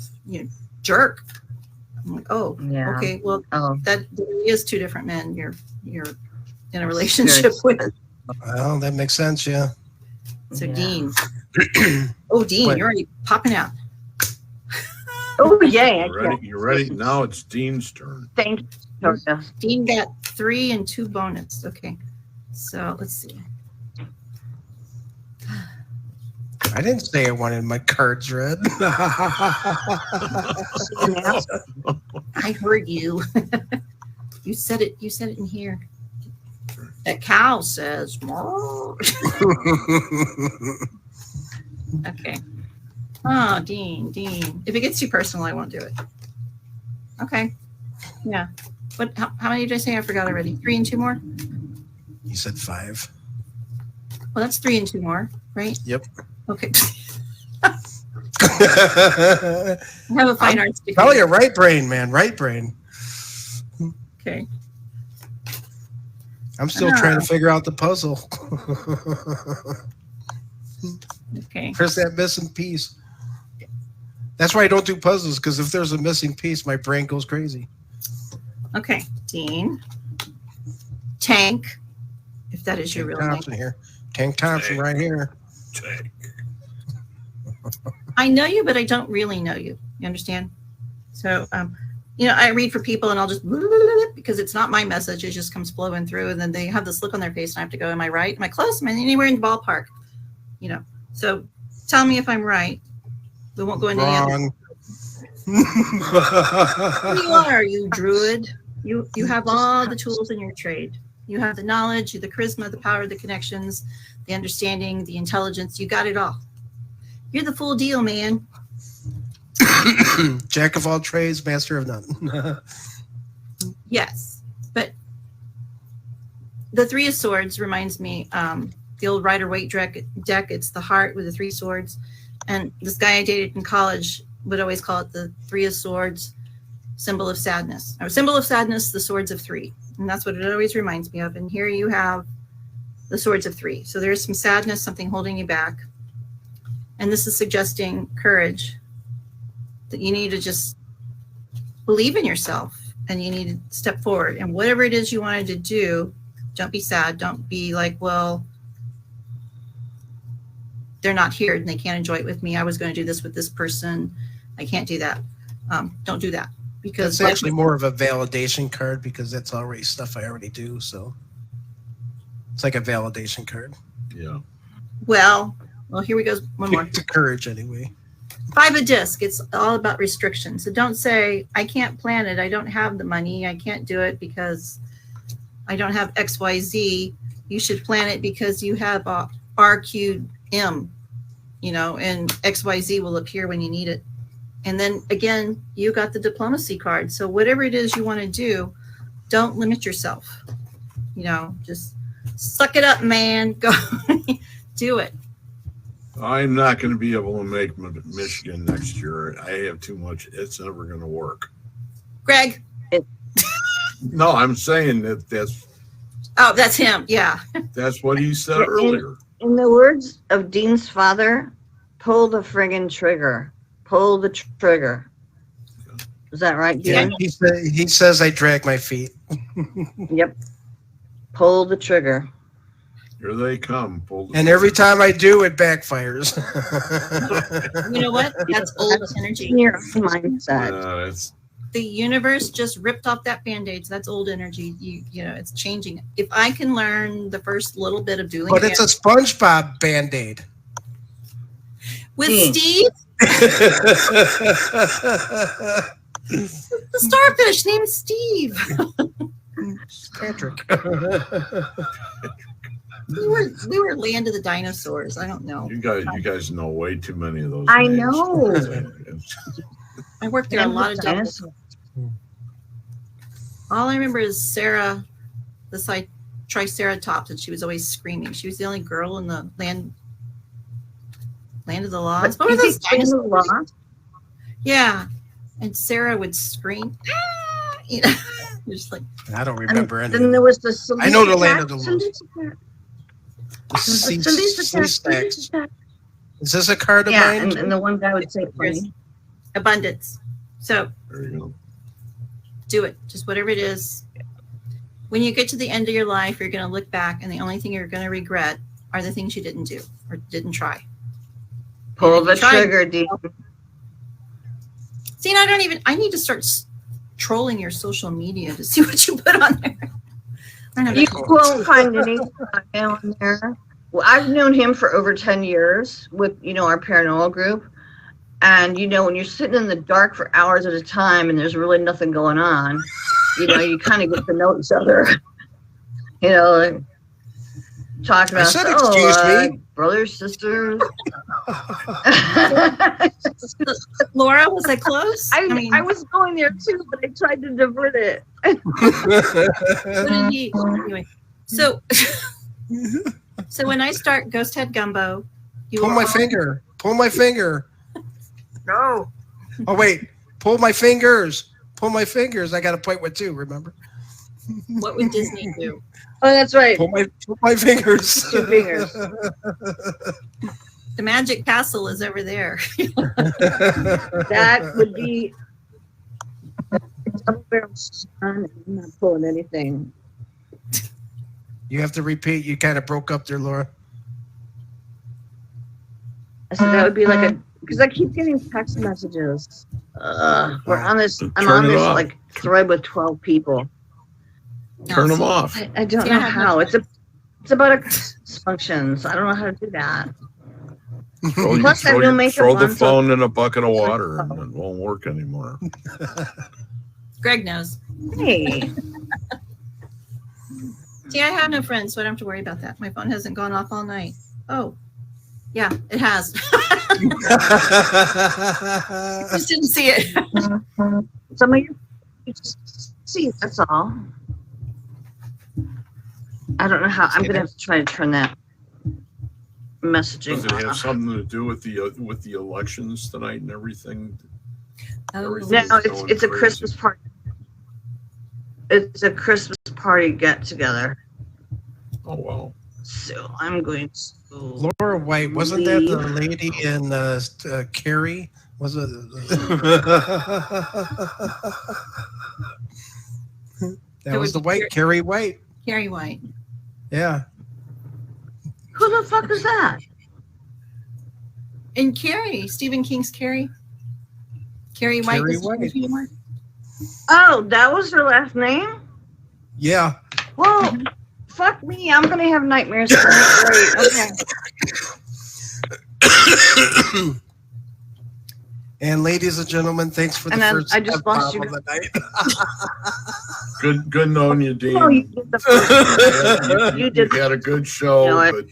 jerk." I'm like, "Oh, Yeah. okay. Well, Oh, that really is two different men you're in a relationship with." Well, that makes sense, yeah. So Yeah. Dean. Oh, Dean, What? you're already popping out. oh yeah. you ready? Now it's Dean's turn. Thank you, Victoria. Dean got 3 and 2 bonus. Okay. So let's see. I didn't say I wanted my cards read. I heard you. You said it in here. That cow says "Moo." Okay. Oh, Dean. If it gets too personal, I won't do it. Okay. Yeah. What? How many did I say? I forgot already. 3 and 2 more? You said 5. Well, that's 3 and 2 more, right? Yep. Okay. I have a fine arts degree. Probably a right brain, man. Right brain. Okay. I'm still trying to figure out the puzzle. Okay. Where's that missing piece? That's why I don't do puzzles, because if there's a missing piece, my brain goes crazy. Okay. Dean. Tank. If that is your Tank real name. Thompson here. Tank Thompson right here. Take. I know you, but I don't really know you. You understand? So, I read for people and I'll just, because it's not my message. It just comes flowing through. And then they have this look on their face and I have to go, am I right? Am I close? Am I anywhere in the ballpark? So tell me if I'm right. We won't go into any other. Wrong. Who you are, you druid. You have all the tools in your trade. You have the knowledge, the charisma, the power, the connections, the understanding, the intelligence. You got it all. You're the full deal, man. Jack of all trades, master of none. Yes, but the 3 of Swords reminds me the old Rider-Waite deck. It's the heart with the 3 swords, and this guy I dated in college would always call it the 3 of Swords, symbol of sadness. Or symbol of sadness, the swords of 3, and that's what it always reminds me of. And here you have the swords of 3. So there's some sadness, something holding you back, and this is suggesting courage. That you need to just believe in yourself and you need to step forward. And whatever it is you wanted to do, don't be sad. Don't be like, well, they're not here and they can't enjoy it with me. I was going to do this with this person. I can't do that. Don't do that. Because it's actually more of a validation card because that's already stuff I already do. So it's like a validation card. Yeah. Well, here we go. One more. To courage anyway. 5 of disc. It's all about restrictions. So don't say, I can't plan it. I don't have the money. I can't do it because I don't have XYZ. You should plan it because you have RQM, and XYZ will appear when you need it. And then again, you got the diplomacy card. So whatever it is you want to do, don't limit yourself. Just suck it up, man. Go do it. I'm not going to be able to make Michigan next year. I have too much. It's never going to work. Greg. No, I'm saying that's Oh, that's him. Yeah. that's what he said earlier. In the words of Dean's father, pull the friggin' trigger. Pull the trigger. Is that right, Yeah, Dean? he says I drag my feet. Yep. Pull the trigger. Here they come. Pull the And every time I do, it backfires. You know what? That's old energy. In your own mindset. it's The universe just ripped off that band-aid. So that's old energy. You know, it's changing. If I can learn the first little bit of doing But it it's a SpongeBob Band-Aid. with Steve, the starfish named Steve. Patrick. We were land of the dinosaurs. I don't know. you guys know way too many of those. I names. know. I worked there a lot of days. Dinosaur. All I remember is Sarah, the Triceratops, and she was always screaming. She was the only girl in the land of the lost. What were those dinosaurs? Yeah, and Sarah would scream. "Ah!" You know, just like I don't remember any. Then there was the I know the land of the Cindy's lost. attack. Cindy's attack. Cindy's attack. Is this a card of Yeah, mine? and the one guy would say funny. abundance. So There you go. do it. Just whatever it is. When you get to the end of your life, you're going to look back, and the only thing you're going to regret are the things you didn't do or didn't try. Pull the Try- trigger, Dean. See, I need to start trolling your social media to see what you put on there. I don't have You that- won't find anything on there. Well, I've known him for over 10 years with, our paranormal group. And, when you're sitting in the dark for hours at a time and there's really nothing going on, you kind of get to know each other. Like, talking I about, said, excuse me. brothers, sisters. Laura, was I close? I was going there too, but I tried to divert it. What did he- anyway, so when I start Ghost Head Gumbo, you Pull will my all- finger. Pull my finger. No. Oh, wait. Pull my fingers. Pull my fingers. I got to point with two, remember? What would Disney do? Oh, that's right. Pull my fingers. 2 fingers. The Magic Castle is over there. That would be double barrel shotgun. I'm not pulling anything. You have to repeat. You kind of broke up there, Laura. I said that would be like because I keep getting text messages. We're on this. I'm Turn on it this off. like thread with 12 people. Turn them off. I don't Yeah, know how. It's about functions. I don't know how to do that. Plus, I will make throw it the once a- phone in a bucket of water and it won't work anymore. Greg knows. Hey, See, I have no friends, so I don't have to worry about that. My phone hasn't gone off all night. Oh, yeah, it has. Just didn't see it. some of you just see. That's all. I don't know how. I'm gonna have to try to turn that messaging Does it have off. something to do with the elections tonight and everything? Oh, No, it's a Christmas party. It's a Christmas party get together. Oh wow. So I'm going to. Laura White, wasn't that the lady in Carrie? Was it? That was the white, Carrie White. Carrie White. Yeah. Who the fuck is that? And Carrie, Stephen King's Carrie. Carrie White. Carrie the Stephen White. King one? Oh, that was her last name? Yeah. Well, fuck me. I'm going to have nightmares tonight. Great. Okay. And ladies and gentlemen, thanks for the And then first I just lost F-bomb you. of the night. Good knowing you, Dean. No, you did the first one. You did. You had a good show, You know what? but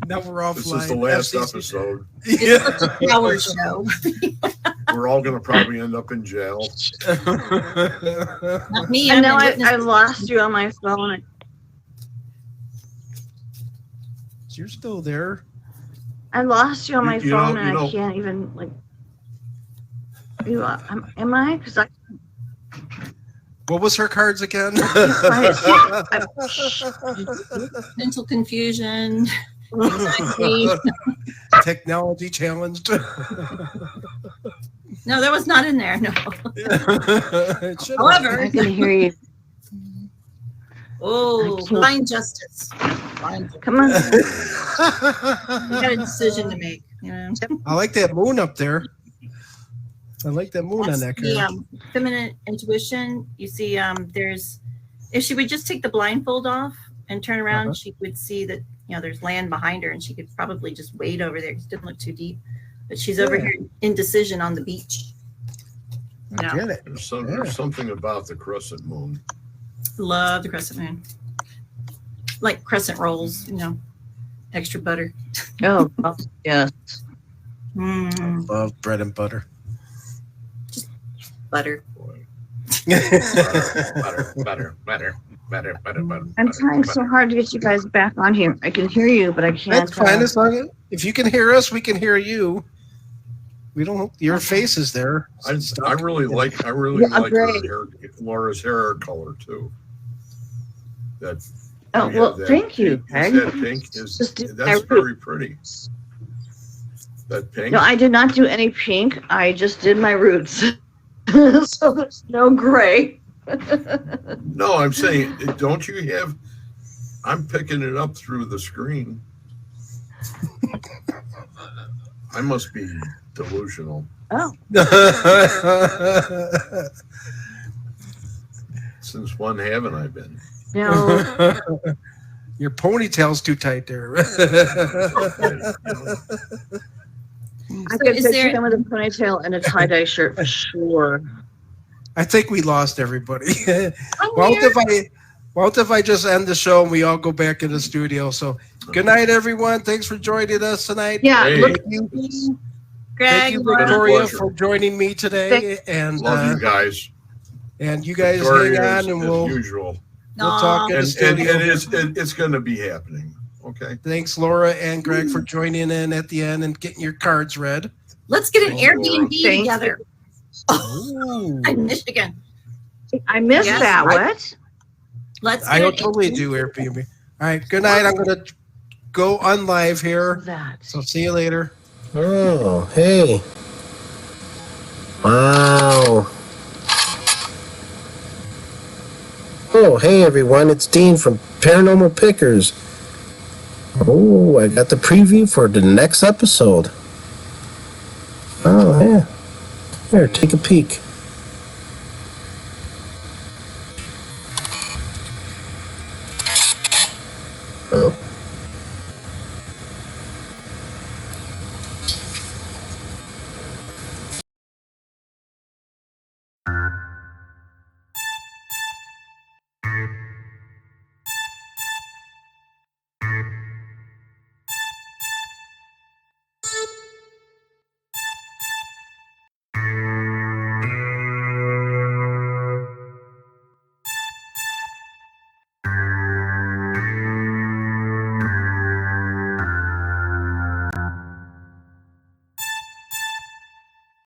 Now we're offline. this is the last FCC. episode. It's a power show. We're all gonna probably end up in jail. Not me. And I'm now a I witness. lost you on my phone. You're still there. I lost you on my You know- phone you and know- I can't even like. You am I? Because I What was her cards again? Mental confusion. anxiety. Technology challenged. No, that was not in there. No. It should have. However, I can hear you. oh, I can't- blind justice. Blind justice. Come on. You got a decision to make. You know. I like that moon up there. I like that moon on That's that the card. feminine intuition. You see, there's if she would just take the blindfold off and turn around, she would see that there's land behind her, and she could probably just wade over there. It didn't look too deep, but she's over here indecision on the beach. No, Get it. There's something about the crescent moon. love the crescent moon, like crescent rolls. Extra butter. Oh, yes. Mm, Love bread and butter. butter. Boy. Butter. I'm trying so hard to get you guys back on here. I can hear you, but I can't. That's fine. As long as if you can hear us, we can hear you. We don't. Your face is there. I really like great. her hair, Laura's hair color too. That Oh, yeah, well, that thank you, pink- Peg. That pink is Just do that's my very pretty. That pink. No, I did not do any pink. I just did my roots. So there's no gray. No, I'm saying, don't you have? I'm picking it up through the screen. I must be delusional. Oh, Since when haven't I been? no. Your ponytail's too tight there. I So could is picture there- him with a ponytail and a tie-dye shirt for sure. I think we lost everybody. I'm Well, here. if I just end the show and we all go back in the studio? So, good night, everyone. Thanks for joining us tonight. Yeah, Hey. look, Thank you, Greg, Laura. Victoria, Pleasure. for joining me today, and Love you guys. you guys Victoria hang on, as and we'll usual. talk in the And studio. it's going to be happening. Okay. Thanks, Laura and Greg, for joining in at the end and getting your cards read. Let's get an Oh, Airbnb Thank together Ooh. in Michigan. I missed Yes, that. What? Let's. I get will an totally Airbnb. do Airbnb. All right, good night. I'm going to go on live here. That. So see you later. Oh, hey. Wow. Oh, hey everyone, it's Dean from Paranormal Pickers. Oh, I got the preview for the next episode. Oh, yeah. Here, take a peek. Oh.